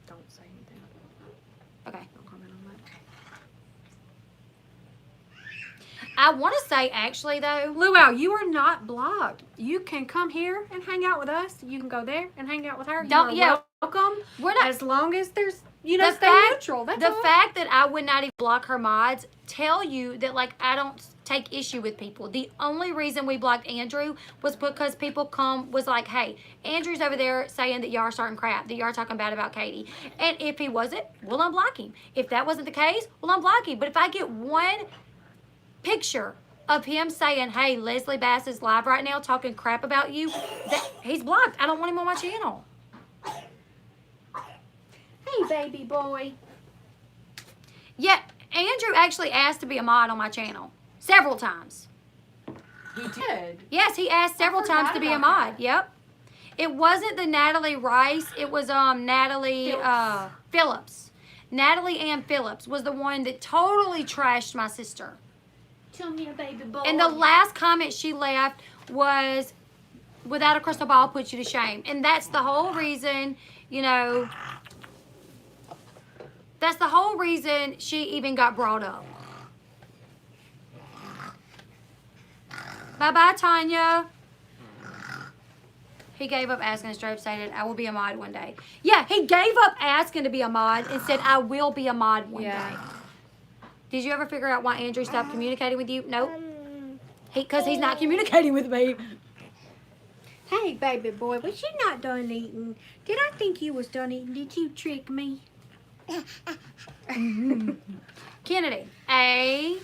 [SPEAKER 2] Don't say anything.
[SPEAKER 1] Okay.
[SPEAKER 2] Don't comment on that.
[SPEAKER 1] I want to say, actually, though.
[SPEAKER 2] Luau, you are not blocked. You can come here and hang out with us. You can go there and hang out with her. Welcome.
[SPEAKER 1] We're not,
[SPEAKER 2] as long as there's, you know, stay neutral. That's
[SPEAKER 1] the
[SPEAKER 2] all.
[SPEAKER 1] fact that I would not even block her mods tell you that, like, I don't take issue with people. The only reason we blocked Andrew was because people was like, hey, Andrew's over there saying that y'all are starting crap, that y'all are talking bad about Katie. And if he wasn't, we'll unblock him. If that wasn't the case, we'll unblock him. But if I get one picture of him saying, hey, Leslie Bass is live right now talking crap about you, that he's blocked. I don't want him on my channel.
[SPEAKER 3] Hey, baby boy.
[SPEAKER 1] Yeah, Andrew actually asked to be a mod on my channel several times.
[SPEAKER 2] He did.
[SPEAKER 1] Yes, he asked several times to be a mod. Yep. It wasn't the Natalie Rice. It was Natalie Phillips. Natalie Ann Phillips was the one that totally trashed my sister.
[SPEAKER 3] Tell me a baby boy.
[SPEAKER 1] And the last comment she left was, without a crystal ball puts you to shame. And that's the whole reason, you know, that's the whole reason she even got brought up. Bye-bye, Tanya. He gave up asking and straight up stated, I will be a mod one day. Yeah, he gave up asking to be a mod and said, I will be a mod one day. Did you ever figure out why Andrew stopped communicating with you? Nope. Because he's not communicating with me.
[SPEAKER 3] Hey, baby boy, was you not done eating? Did I think you was done eating? Did you trick me?
[SPEAKER 1] Kennedy. A.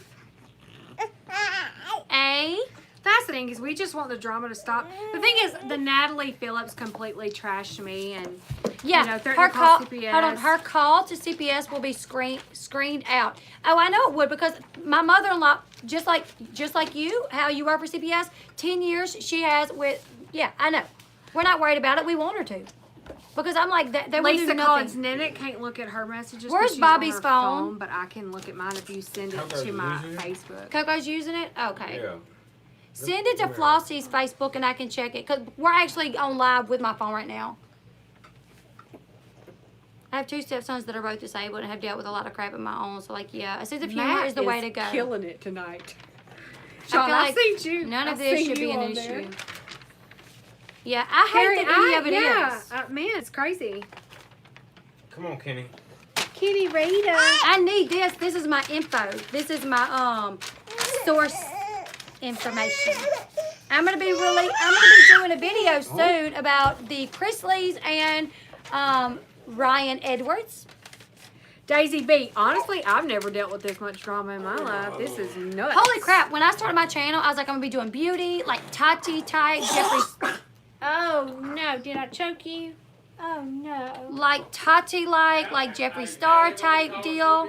[SPEAKER 2] That's the thing, is we just want the drama to stop. The thing is, the Natalie Phillips completely trashed me, and
[SPEAKER 1] Yeah,
[SPEAKER 2] you know, threatened
[SPEAKER 1] her
[SPEAKER 2] to call
[SPEAKER 1] call.
[SPEAKER 2] CPS.
[SPEAKER 1] Hold on, her call to CPS will be screened out. Oh, I know it would, because my mother-in-law, just like you, how you are for CPS, 10 years she has with. Yeah, I know. We're not worried about it. We want her to, because I'm like that. They would do
[SPEAKER 2] Lisa
[SPEAKER 1] nothing.
[SPEAKER 2] Collins Nennett can't look at her messages. 'cause
[SPEAKER 1] Where's
[SPEAKER 2] she's
[SPEAKER 1] Bobby's
[SPEAKER 2] on her
[SPEAKER 1] phone?
[SPEAKER 2] But I can look at mine if you send it
[SPEAKER 4] Coco's
[SPEAKER 2] to my
[SPEAKER 4] using it?
[SPEAKER 2] Facebook.
[SPEAKER 1] Coco's using it. Okay.
[SPEAKER 4] Yeah.
[SPEAKER 1] Send it to Flossie's Facebook and I can check it, because we're actually on live with my phone right now. I have 2 stepsons that are both disabled and have dealt with a lot of crap of my own. So, like, yeah, a sense of humor
[SPEAKER 2] Matt
[SPEAKER 1] is the way to go.
[SPEAKER 2] Killing it tonight.
[SPEAKER 1] I
[SPEAKER 2] Sean,
[SPEAKER 1] feel
[SPEAKER 2] I
[SPEAKER 1] like
[SPEAKER 2] seen you.
[SPEAKER 1] none of
[SPEAKER 2] I
[SPEAKER 1] this
[SPEAKER 2] seen
[SPEAKER 1] should be
[SPEAKER 2] you
[SPEAKER 1] an
[SPEAKER 2] on
[SPEAKER 1] issue.
[SPEAKER 2] there.
[SPEAKER 1] Yeah, I hate that any of it is.
[SPEAKER 2] Man, it's crazy.
[SPEAKER 4] Come on, Kenny.
[SPEAKER 3] Kitty Rita.
[SPEAKER 1] I need this. This is my info. This is my source information. I'm gonna be doing a video soon about the Chrisleys and Ryan Edwards.
[SPEAKER 2] Daisy B. Honestly, I've never dealt with this much drama in my life. This is nuts.
[SPEAKER 1] Holy crap! When I started my channel, I was like, I'm gonna be doing beauty, like Tati type, Jeffrey,
[SPEAKER 3] Oh no, did I choke you? Oh no.
[SPEAKER 1] like Tati like Jeffree Star type deal.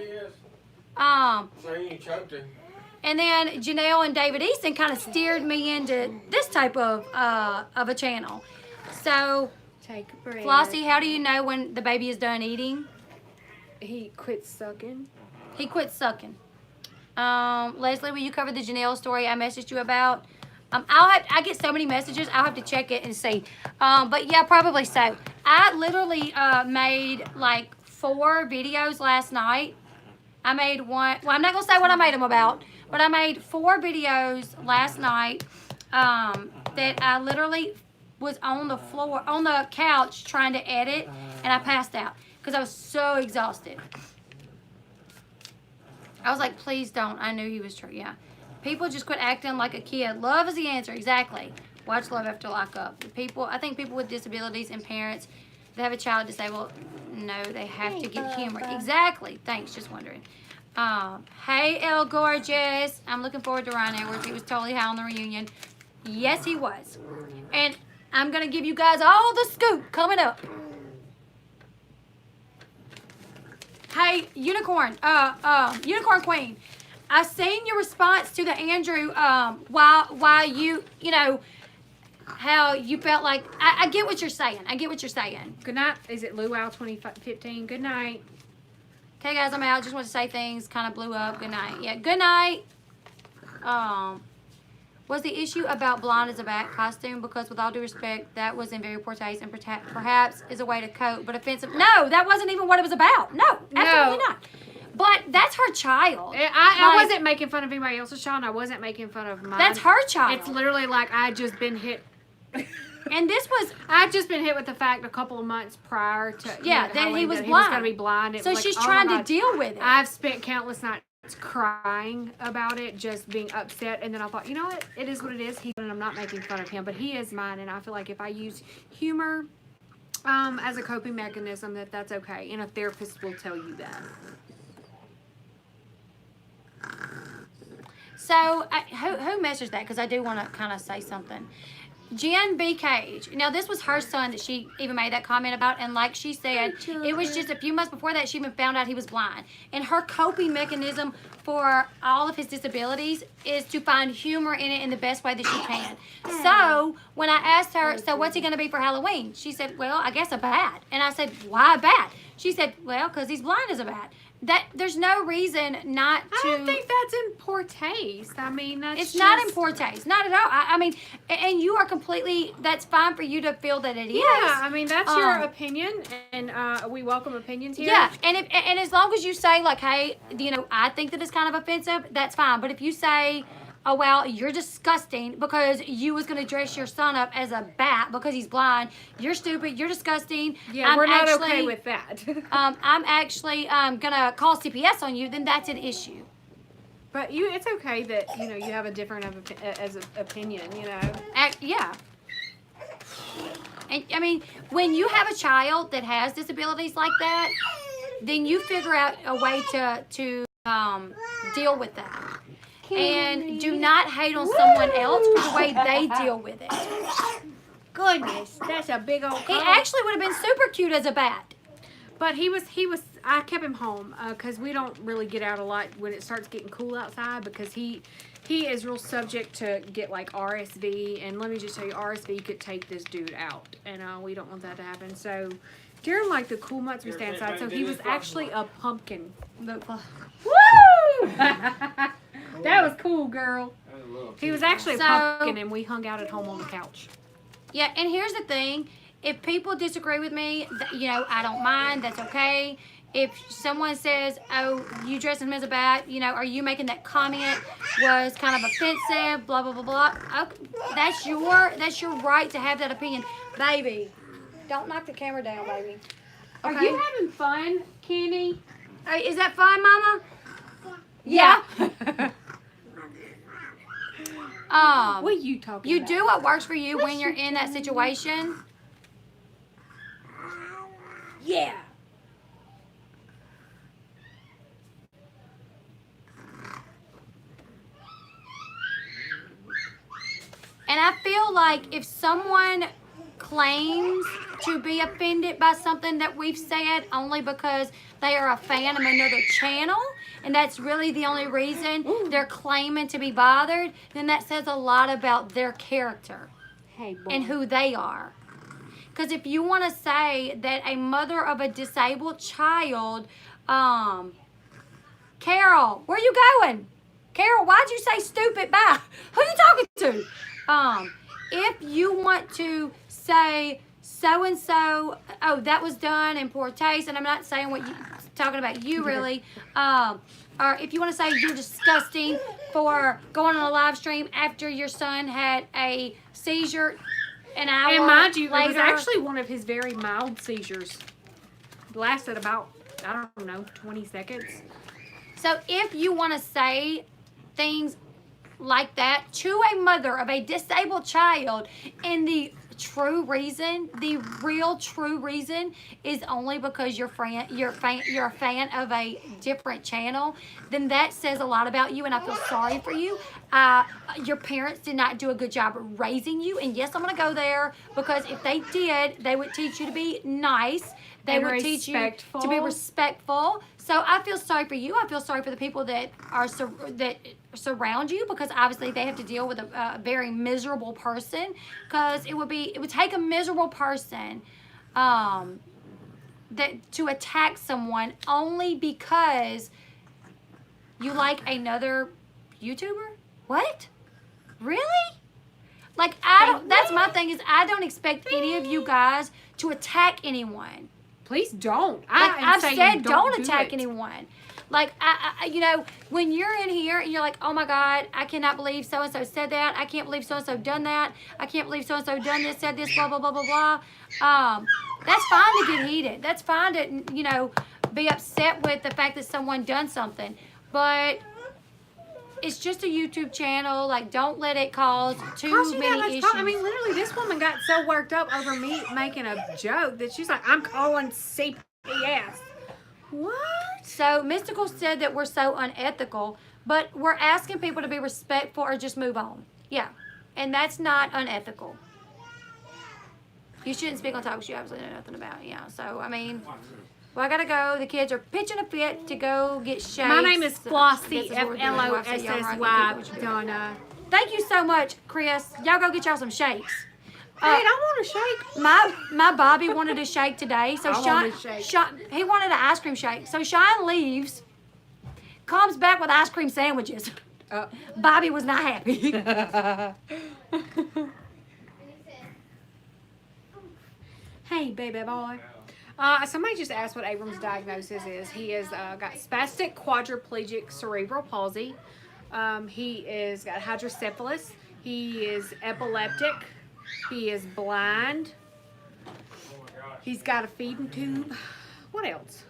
[SPEAKER 4] So you choked him.
[SPEAKER 1] And then Janelle and David Easton kind of steered me into this type of a channel. So,
[SPEAKER 3] Take a breath.
[SPEAKER 1] Flossie, how do you know when the baby is done eating?
[SPEAKER 2] He quit sucking.
[SPEAKER 1] He quit sucking. Leslie, will you cover the Janelle story I messaged you about? I get so many messages. I'll have to check it and see. But yeah, probably so. I literally made like 4 videos last night. I made one. Well, I'm not gonna say what I made them about, but I made 4 videos last night that I literally was on the floor, on the couch, trying to edit, and I passed out because I was so exhausted. I was like, please don't. I knew he was true. Yeah. People just quit acting like a kid. Love is the answer. Exactly. Watch Love After Lockup. I think people with disabilities and parents that have a child disabled, no, they have to get humor. Exactly. Thanks. Just wondering. Hey, El Gorgeous. I'm looking forward to Ryan Edwards. He was totally high on the reunion. Yes, he was. And I'm going to give you guys all the scoop coming up. Hey, Unicorn. Unicorn Queen. I seen your response to the Andrew, why you know, how you felt like, I get what you're saying. I get what you're saying.
[SPEAKER 2] Good night. Is it Luau 2015? Good night.
[SPEAKER 1] Okay, guys, I'm out. Just want to say things kind of blew up. Good night. Yeah, good night. Was the issue about blonde as a bat costume? Because with all due respect, that was in very poor taste and perhaps is a way to cope, but offensive. No, that wasn't even what it was about. No, absolutely not. But that's her child.
[SPEAKER 2] I wasn't making fun of anybody else's child. I wasn't making fun of mine.
[SPEAKER 1] That's her child.
[SPEAKER 2] It's literally like I had just been hit.
[SPEAKER 1] And this was,
[SPEAKER 2] I'd just been hit with the fact a couple of months prior to
[SPEAKER 1] that he was
[SPEAKER 2] He was
[SPEAKER 1] blind.
[SPEAKER 2] going to be blind. It
[SPEAKER 1] So
[SPEAKER 2] was like,
[SPEAKER 1] she's
[SPEAKER 2] oh my
[SPEAKER 1] trying to
[SPEAKER 2] God.
[SPEAKER 1] deal with it.
[SPEAKER 2] I've spent countless nights crying about it, just being upset, and then I thought, you know what? It is what it is. And I'm not making fun of him, but he is mine, and I feel like if I use humor as a coping mechanism, that's okay, and a therapist will tell you that.
[SPEAKER 1] So, who messaged that? Because I do want to kind of say something. Jen B. Cage. Now, this was her son that she even made that comment about. And like she said, it was just a few months before that she even found out he was blind. And her coping mechanism for all of his disabilities is to find humor in it in the best way that she can. So, when I asked her, so what's he going to be for Halloween? She said, well, I guess a bat. And I said, why a bat? She said, well, because he's blind as a bat. That there's no reason not to.
[SPEAKER 2] I don't think that's in poor taste. I mean, that's
[SPEAKER 1] it's not in poor taste, not at all. I mean, and you are completely. That's fine for you to feel that it is.
[SPEAKER 2] Yeah, I mean that's your opinion, and we welcome opinions here.
[SPEAKER 1] Yeah, and as long as you say like, hey, you know, I think that it's kind of offensive, that's fine. But if you say, oh well, you're disgusting because you was gonna dress your son up as a bat because he's blind, you're stupid, you're disgusting.
[SPEAKER 2] Yeah, we're not okay with that.
[SPEAKER 1] I'm actually gonna call CPS on you. Then that's an issue.
[SPEAKER 2] But it's okay that you have a different opinion.
[SPEAKER 1] Yeah. And I mean, when you have a child that has disabilities like that, then you figure out a way to deal with that. And do not hate on someone else for the way they deal with it.
[SPEAKER 3] Goodness, that's a big old
[SPEAKER 1] He
[SPEAKER 3] coat.
[SPEAKER 1] actually would have been super cute as a bat.
[SPEAKER 2] But he was. I kept him home because we don't really get out a lot when it starts getting cool outside because he is real subject to get like RSV. And let me just tell you, RSV could take this dude out, and we don't want that to happen. So during like the cool months we stay inside. So he was actually a pumpkin. Woo! That was cool, girl. He was actually a pumpkin, and we hung out at home on the couch.
[SPEAKER 1] Yeah, and here's the thing. If people disagree with me, I don't mind. That's okay. If someone says, oh, you dressing him as a bat, are you making that comment was kind of offensive, blah, blah, blah, blah. Okay, that's your right to have that opinion. Baby, don't knock the camera down, baby.
[SPEAKER 2] Are
[SPEAKER 1] Okay?
[SPEAKER 2] you having fun, Kenny?
[SPEAKER 1] Hey, is that fine, Mama? Yeah.
[SPEAKER 2] What are you talking
[SPEAKER 1] You
[SPEAKER 2] about?
[SPEAKER 1] do what works for you when you're in that situation.
[SPEAKER 3] Yeah.
[SPEAKER 1] And I feel like if someone claims to be offended by something that we've said only because they are a fan of another channel, and that's really the only reason they're claiming to be bothered, then that says a lot about their character
[SPEAKER 3] Hey, boy.
[SPEAKER 1] and who they are. Because if you want to say that a mother of a disabled child, Carol, where you going? Carol, why'd you say stupid? Bye. Who you talking to? If you want to say so-and-so, oh, that was done in poor taste, and I'm not saying what you talking about you really, or if you want to say you're disgusting for going on a live stream after your son had a seizure an hour
[SPEAKER 2] And mind you,
[SPEAKER 1] later.
[SPEAKER 2] it was actually one of his very mild seizures. It lasted about, I don't know, 20 seconds.
[SPEAKER 1] So if you want to say things like that to a mother of a disabled child, and the real true reason is only because you're a fan of a different channel, then that says a lot about you, and I feel sorry for you. Your parents did not do a good job raising you, and yes, I'm going to go there, because if they did, they would teach you to be nice. They
[SPEAKER 2] And
[SPEAKER 1] would teach you to be respectful. So I feel sorry for you. I feel sorry for the people that that surround you, because obviously they have to deal with a very miserable person. Because it would take a miserable person to attack someone only because you like another YouTuber. What? Really? Like, that's my thing, is I don't expect any of you guys to attack anyone.
[SPEAKER 2] Please don't.
[SPEAKER 1] I've said don't
[SPEAKER 2] do
[SPEAKER 1] attack
[SPEAKER 2] it.
[SPEAKER 1] anyone. Like, when you're in here and you're like, oh my God, I cannot believe so-and-so said that. I can't believe so-and-so done that. I can't believe so-and-so done this, said this, blah, blah, blah, blah, blah. That's fine to get heated. That's fine to, be upset with the fact that someone done something. But it's just a YouTube channel. Like, don't let it cause too many issues.
[SPEAKER 2] I mean, literally, this woman got so worked up over me making a joke that she's like, I'm calling CPS. What?
[SPEAKER 1] So Mystical said that we're so unethical, but we're asking people to be respectful or just move on. Yeah, and that's not unethical. You shouldn't speak on topics you absolutely know nothing about. Yeah, so I mean, well, I gotta go. The kids are pitching a fit to go get shakes.
[SPEAKER 2] My name is Flossie,
[SPEAKER 1] This is what we're doing. Well, I say y'all right,
[SPEAKER 2] F-L-O-S-S-Y,
[SPEAKER 1] people should be-
[SPEAKER 2] Donna.
[SPEAKER 1] Thank you so much, Chris. Y'all go get y'all some shakes.
[SPEAKER 2] Hey, I want a shake.
[SPEAKER 1] My Bobby wanted a shake today, so
[SPEAKER 2] I
[SPEAKER 1] Sean,
[SPEAKER 2] want a shake.
[SPEAKER 1] he wanted an ice cream shake. So Sean leaves, comes back with ice cream sandwiches. Bobby was not happy.
[SPEAKER 2] Hey, baby boy. Somebody just asked what Abram's diagnosis is. He has got spastic quadriplegic cerebral palsy. He is got hydrocephalus. He is epileptic. He is blind. He's got a feeding tube. What else?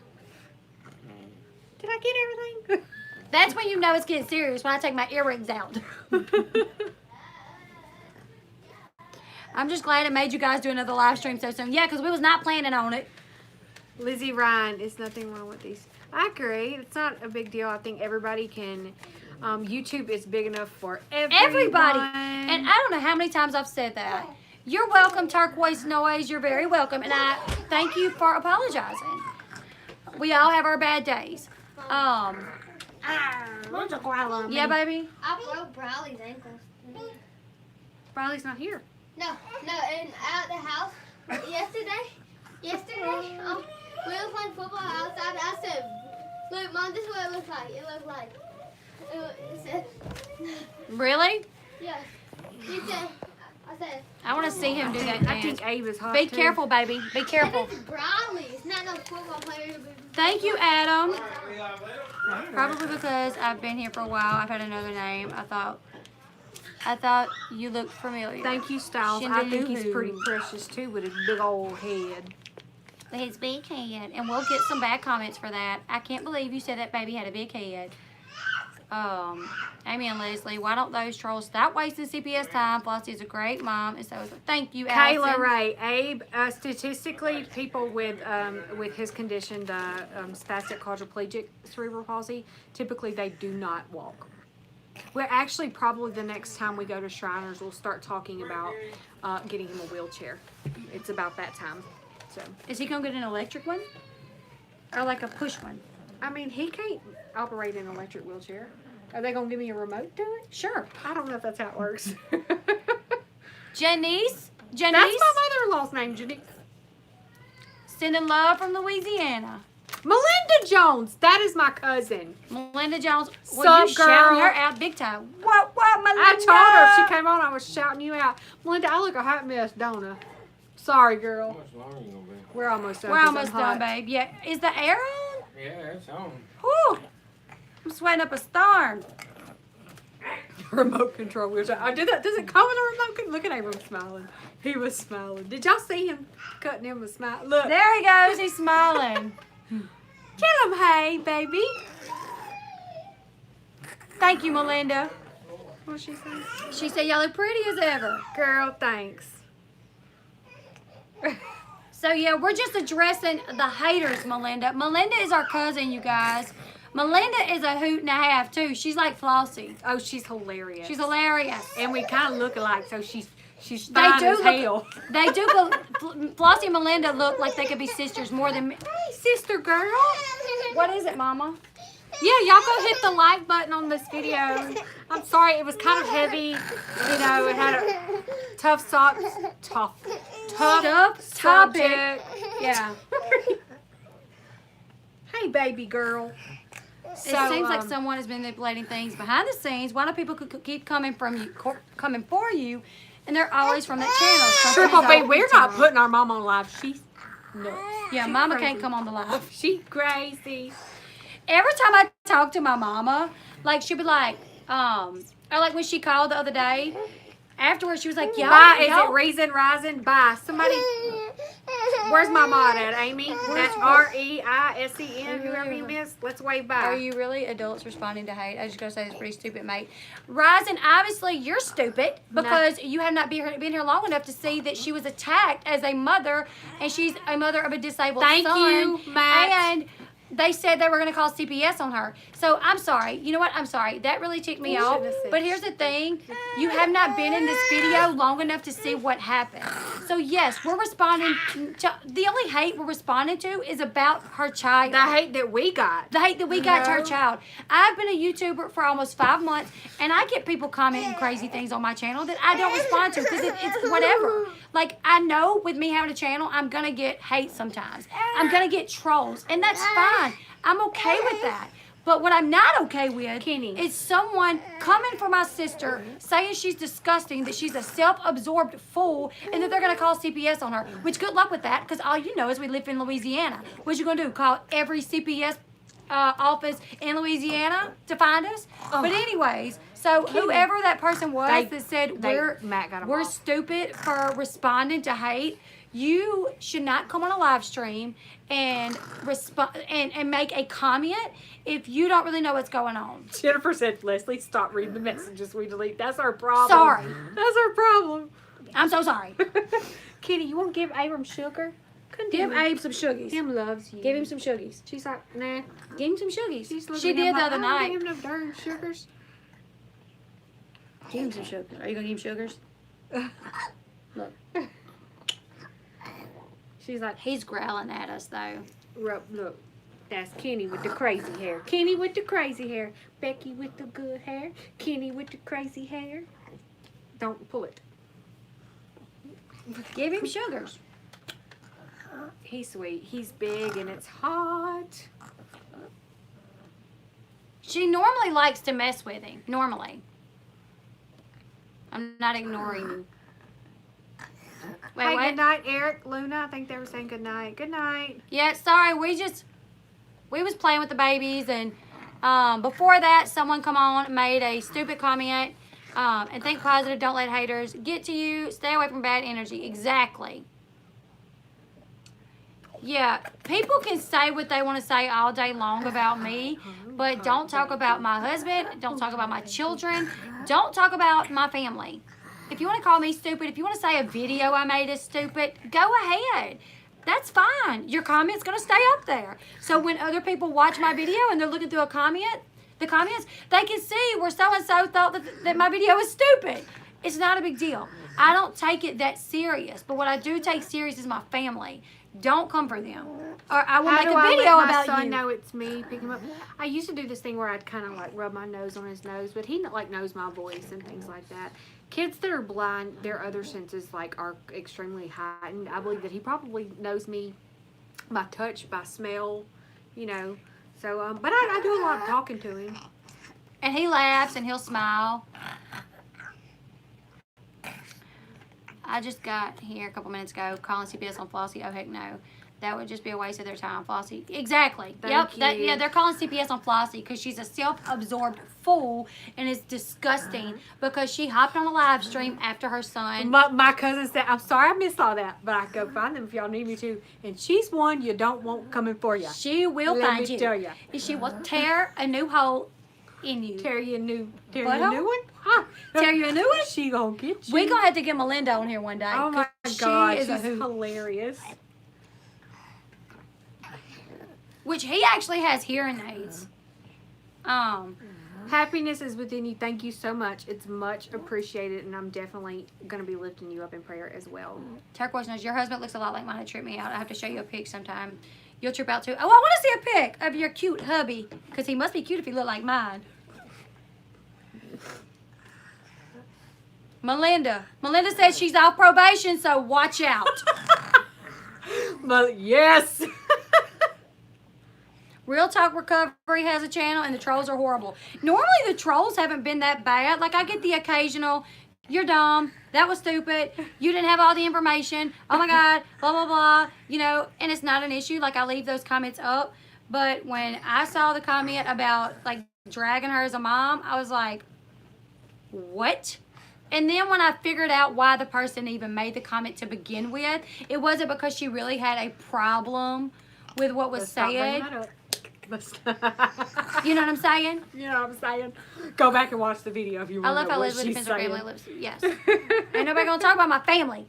[SPEAKER 2] Did I get everything?
[SPEAKER 1] That's when you know it's getting serious, when I take my earrings out. I'm just glad it made you guys do another live stream so soon. Yeah, because we was not planning on it.
[SPEAKER 2] Lizzie Ryan, there's nothing wrong with these. I agree. It's not a big deal. I think everybody can YouTube is big enough for
[SPEAKER 1] Everybody. And I don't know how many times I've said that. You're welcome, Turquoise Noise. You're very welcome. And I thank you for apologizing. We all have our bad days. Yeah, baby.
[SPEAKER 5] I broke Bradley's ankles.
[SPEAKER 2] Riley's not here.
[SPEAKER 5] No, and at the house yesterday, we were playing football outside. I said, "Look, Mom, this is what it looks like. It looked like." It said,
[SPEAKER 1] Really?
[SPEAKER 5] "Yes." He said, "I said."
[SPEAKER 1] I want to see him do that
[SPEAKER 2] I
[SPEAKER 1] dance.
[SPEAKER 2] think Abe is hot
[SPEAKER 1] Be
[SPEAKER 2] too.
[SPEAKER 1] careful, baby. Be careful.
[SPEAKER 5] It's Bradley. It's not no football player.
[SPEAKER 1] Thank you, Adam. Probably because I've been here for a while. I've had another name. I thought you looked familiar.
[SPEAKER 2] Thank you, Styles. I think he's pretty precious too with his big old head.
[SPEAKER 1] His big head. And we'll get some bad comments for that. I can't believe you said that baby had a big head. Amy and Leslie, why don't those trolls stop wasting CPS time? Flossie is a great mom. And so thank you, Allison.
[SPEAKER 2] Kayla Ray, Abe, statistically, people with his condition, the spastic quadriplegic cerebral palsy, typically they do not walk. We're actually probably the next time we go to Shriners, we'll start talking about getting him a wheelchair. It's about that time. So
[SPEAKER 1] Is he going to get an electric one? Or like a push one?
[SPEAKER 2] I mean, he can't operate an electric wheelchair. Are they gonna give me a remote to it?
[SPEAKER 1] Sure.
[SPEAKER 2] I don't know if that's how it works.
[SPEAKER 1] Janice?
[SPEAKER 2] That's my mother-in-law's name, Janice.
[SPEAKER 1] Sending love from Louisiana.
[SPEAKER 2] Melinda Jones, that is my cousin.
[SPEAKER 1] Melinda Jones.
[SPEAKER 2] Sup,
[SPEAKER 1] You
[SPEAKER 2] girl?
[SPEAKER 1] shouting her out big time. What, Melinda?
[SPEAKER 2] I told her if she came on, I was shouting you out. Melinda, I look a hot mess, don't I? Sorry,
[SPEAKER 4] How
[SPEAKER 2] girl.
[SPEAKER 4] much longer you gonna be?
[SPEAKER 2] We're almost done.
[SPEAKER 1] We're
[SPEAKER 2] 'cause
[SPEAKER 1] almost
[SPEAKER 2] I'm
[SPEAKER 1] done,
[SPEAKER 2] hot.
[SPEAKER 1] babe. Yeah. Is the air on?
[SPEAKER 4] Yeah, it's on.
[SPEAKER 1] Whew. I'm sweating up a storm.
[SPEAKER 2] Remote control wheelchair. I did that. Does it come in a remote control? Look at Abram smiling. He was smiling. Did y'all see him cutting him a smile? Look.
[SPEAKER 1] There he goes. He's smiling. Tell him hey, baby. Thank you, Melinda.
[SPEAKER 2] What'd she say?
[SPEAKER 1] She said y'all look pretty as ever.
[SPEAKER 2] Girl, thanks.
[SPEAKER 1] So yeah, we're just addressing the haters, Melinda. Melinda is our cousin, you guys. Melinda is a hoot and a half too. She's like Flossie.
[SPEAKER 2] Oh, she's hilarious.
[SPEAKER 1] She's hilarious.
[SPEAKER 2] And we kind of look alike, so she's
[SPEAKER 1] They
[SPEAKER 2] fine
[SPEAKER 1] do
[SPEAKER 2] as
[SPEAKER 1] look.
[SPEAKER 2] hell.
[SPEAKER 1] They do. Flossie and Melinda look like they could be sisters more than me.
[SPEAKER 2] Hey, sister girl.
[SPEAKER 1] What is it, Mama?
[SPEAKER 2] Yeah, y'all go hit the like button on this video. I'm sorry, it was kind of heavy. You know, it had a tough topic.
[SPEAKER 1] Topic. Yeah.
[SPEAKER 2] Hey, baby girl.
[SPEAKER 1] It seems like someone has been manipulating things behind the scenes. Why do people keep coming for you, and they're always from that channel?
[SPEAKER 2] Triple B,
[SPEAKER 1] Something's
[SPEAKER 2] we're
[SPEAKER 1] off
[SPEAKER 2] not
[SPEAKER 1] YouTube.
[SPEAKER 2] putting our mom on live. She's nuts.
[SPEAKER 1] Yeah,
[SPEAKER 2] She's
[SPEAKER 1] Mama
[SPEAKER 2] crazy.
[SPEAKER 1] can't come on the live.
[SPEAKER 2] She's crazy.
[SPEAKER 1] Every time I talk to my mama, like she'll be like, or like when she called the other day, afterwards she was like,
[SPEAKER 2] Bye. Is
[SPEAKER 1] y'all.
[SPEAKER 2] it Reason Rising? Bye. Somebody. Where's my mod at, Amy? That's REISEN. Whoever you miss, let's wave bye.
[SPEAKER 1] Are you really adults responding to hate? I was just gonna say it's pretty stupid, mate. Ryzen, obviously you're stupid because you have not been here long enough to see that she was attacked as a mother, and she's a mother of a disabled
[SPEAKER 2] Thank
[SPEAKER 1] son.
[SPEAKER 2] you, Matt.
[SPEAKER 1] And they said they were going to call CPS on her. So I'm sorry. You know what? I'm sorry. That really ticked me off.
[SPEAKER 2] shouldn't have said
[SPEAKER 1] But here's the thing. You have not been in this video long enough to see what happened. So yes, we're responding to, the only hate we're responding to is about her child.
[SPEAKER 2] The hate that we got.
[SPEAKER 1] The hate that we got to her
[SPEAKER 2] No.
[SPEAKER 1] child. I've been a YouTuber for almost 5 months, and I get people commenting crazy things on my channel that I don't respond to because it's whatever. Like, I know with me having a channel, I'm going to get hate sometimes. I'm going to get trolls, and that's fine. I'm okay with that. But what I'm not okay with is someone coming for my sister, saying she's disgusting, that she's a self-absorbed fool, and that they're going to call CPS on her. Which, good luck with that, because all you know is we live in Louisiana. What you going to do, call every CPS office in Louisiana to find us? But anyways, so whoever that person was that said
[SPEAKER 2] Matt got 'em
[SPEAKER 1] we're
[SPEAKER 2] off.
[SPEAKER 1] stupid for responding to hate, you should not come on a live stream and respond and make a comment if you don't really know what's going on.
[SPEAKER 2] Jennifer said, Leslie, stop reading the messages we delete. That's our problem.
[SPEAKER 1] Sorry.
[SPEAKER 2] That's our problem.
[SPEAKER 1] I'm so sorry.
[SPEAKER 2] Kitty, you want to give Abram sugar?
[SPEAKER 1] Give Abe some sugies.
[SPEAKER 2] Him loves you.
[SPEAKER 1] Give him some sugies.
[SPEAKER 2] She's like, nah.
[SPEAKER 1] Give him some sugies.
[SPEAKER 2] She's looking
[SPEAKER 1] She
[SPEAKER 2] at him
[SPEAKER 1] did the
[SPEAKER 2] like,
[SPEAKER 1] other
[SPEAKER 2] I don't
[SPEAKER 1] night.
[SPEAKER 2] give him no darn sugars.
[SPEAKER 1] Give him some sugars. Are you gonna give him sugars? Look,
[SPEAKER 2] She's like,
[SPEAKER 1] he's growling at us though.
[SPEAKER 3] Look, that's Kenny with the crazy hair. Kenny with the crazy hair. Becky with the good hair. Kenny with the crazy hair.
[SPEAKER 2] don't pull it.
[SPEAKER 1] Give him sugars.
[SPEAKER 2] He's sweet. He's big and it's hot.
[SPEAKER 1] She normally likes to mess with him. Normally. I'm not ignoring you. Wait,
[SPEAKER 2] Hey,
[SPEAKER 1] what?
[SPEAKER 2] good night, Eric, Luna. I think they were saying good night. Good night.
[SPEAKER 1] Yeah, sorry. We was playing with the babies, and before that, someone come on and made a stupid comment. And think positive. Don't let haters get to you. Stay away from bad energy. Exactly. Yeah, people can say what they want to say all day long about me, but don't talk about my husband. Don't talk about my children. Don't talk about my family. If you want to call me stupid, if you want to say a video I made is stupid, go ahead. That's fine. Your comment's going to stay up there. So when other people watch my video and they're looking through the comments, they can see where so-and-so thought that my video is stupid. It's not a big deal. I don't take it that serious, but what I do take serious is my family. Don't come for them, or I will make a video
[SPEAKER 2] let my
[SPEAKER 1] about
[SPEAKER 2] son
[SPEAKER 1] you.
[SPEAKER 2] know it's me. Pick him up. I used to do this thing where I'd kind of like rub my nose on his nose, but he like knows my voice and things like that. Kids that are blind, their other senses like are extremely heightened. I believe that he probably knows me by touch, by smell, you know. So, but I do a lot of talking to him.
[SPEAKER 1] And he laughs and he'll smile. I just got here a couple minutes ago calling CPS on Flossie. Oh, heck no. That would just be a waste of their time, Flossie. Exactly.
[SPEAKER 2] Thank you.
[SPEAKER 1] Yeah, they're calling CPS on Flossie because she's a self-absorbed fool and it's disgusting because she hopped on a live stream after her son.
[SPEAKER 2] My cousin said, I'm sorry I missed all that, but I can go find them if y'all need me to. And she's one you don't want coming for you.
[SPEAKER 1] She will
[SPEAKER 2] Let
[SPEAKER 1] find
[SPEAKER 2] me
[SPEAKER 1] you.
[SPEAKER 2] tell ya.
[SPEAKER 1] And she will tear a new hole in you.
[SPEAKER 2] Tear you a new
[SPEAKER 1] Butthole?
[SPEAKER 2] one? Huh?
[SPEAKER 1] Tear you a new one?
[SPEAKER 2] She gonna get you.
[SPEAKER 1] We're going to have to get Melinda on here one day.
[SPEAKER 2] Oh my
[SPEAKER 1] 'cause
[SPEAKER 2] God,
[SPEAKER 1] she is
[SPEAKER 2] she's
[SPEAKER 1] a hoot.
[SPEAKER 2] hilarious.
[SPEAKER 1] Which he actually has hearing aids.
[SPEAKER 2] Happiness is within you. Thank you so much. It's much appreciated, and I'm definitely going to be lifting you up in prayer as well.
[SPEAKER 1] Turquoise knows your husband looks a lot like mine. It tripped me out. I have to show you a pic sometime. You'll trip out too. Oh, I want to see a pic of your cute hubby. Because he must be cute if he looked like mine. Melinda. Melinda says she's off probation, so watch out.
[SPEAKER 2] But yes.
[SPEAKER 1] Real Talk Recovery has a channel, and the trolls are horrible. Normally, the trolls haven't been that bad. Like, I get the occasional, you're dumb, that was stupid, you didn't have all the information, oh my God, blah, blah, blah, you know, and it's not an issue. Like, I leave those comments up. But when I saw the comment about, like, dragging her as a mom, I was like, what? And then when I figured out why the person even made the comment to begin with, it wasn't because she really had a problem with what was
[SPEAKER 2] Stop bringing
[SPEAKER 1] said.
[SPEAKER 2] that up.
[SPEAKER 1] You know what I'm saying?
[SPEAKER 2] You know what I'm saying? Go back and watch the video if you
[SPEAKER 1] I
[SPEAKER 2] want
[SPEAKER 1] love
[SPEAKER 2] to know
[SPEAKER 1] how
[SPEAKER 2] what
[SPEAKER 1] Leslie
[SPEAKER 2] she's
[SPEAKER 1] defends her
[SPEAKER 2] saying.
[SPEAKER 1] family lives. Yes. Ain't nobody gonna talk about my family.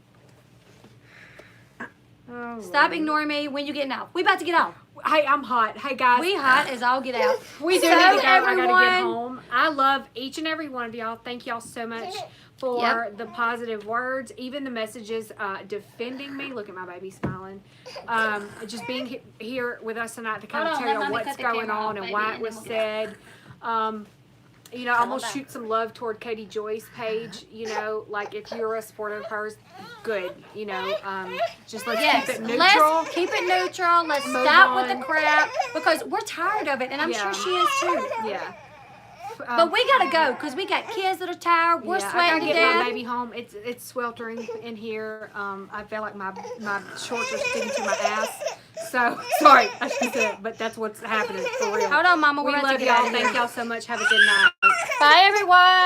[SPEAKER 2] Oh,
[SPEAKER 1] Stop
[SPEAKER 2] Lord.
[SPEAKER 1] ignoring me when you getting off. We about to get off.
[SPEAKER 2] Hey, I'm hot. Hey, guys.
[SPEAKER 1] We hot as all get out.
[SPEAKER 2] We do
[SPEAKER 1] So,
[SPEAKER 2] need to go. I gotta
[SPEAKER 1] everyone-
[SPEAKER 2] get home. I love each and every one of y'all. Thank y'all so much for
[SPEAKER 1] Yep.
[SPEAKER 2] the positive words, even the messages defending me. Look at my baby smiling. Just being here with us tonight to kind
[SPEAKER 1] Hold
[SPEAKER 2] of
[SPEAKER 1] on,
[SPEAKER 2] tell
[SPEAKER 1] let
[SPEAKER 2] you
[SPEAKER 1] Mommy
[SPEAKER 2] what's
[SPEAKER 1] cut the
[SPEAKER 2] going
[SPEAKER 1] camera off,
[SPEAKER 2] on and
[SPEAKER 1] baby,
[SPEAKER 2] why it
[SPEAKER 1] and
[SPEAKER 2] was
[SPEAKER 1] then
[SPEAKER 2] said. You know, I
[SPEAKER 1] Come on
[SPEAKER 2] almost
[SPEAKER 1] back.
[SPEAKER 2] shoot some love toward Katie Joy's page. You know, like if you're a supporter of hers, good. You know, just let's
[SPEAKER 1] Yes.
[SPEAKER 2] keep it neutral.
[SPEAKER 1] Let's keep it neutral. Let's
[SPEAKER 2] Move
[SPEAKER 1] stop with
[SPEAKER 2] on.
[SPEAKER 1] the crap because we're tired of it, and I'm
[SPEAKER 2] Yeah.
[SPEAKER 1] sure she is too.
[SPEAKER 2] Yeah.
[SPEAKER 1] But we gotta go because we got kids that are tired. We're
[SPEAKER 2] I
[SPEAKER 1] sweating
[SPEAKER 2] gotta
[SPEAKER 1] to
[SPEAKER 2] get
[SPEAKER 1] death.
[SPEAKER 2] my baby home. It's sweltering in here. I feel like my shorts are sticking to my ass. So sorry, I should say it, but that's what's happening for real.
[SPEAKER 1] Hold on, Mama.
[SPEAKER 2] We
[SPEAKER 1] We're about
[SPEAKER 2] love
[SPEAKER 1] to get out
[SPEAKER 2] y'all.
[SPEAKER 1] of here.
[SPEAKER 2] Thank y'all so much. Have a good night.
[SPEAKER 1] Bye, everyone.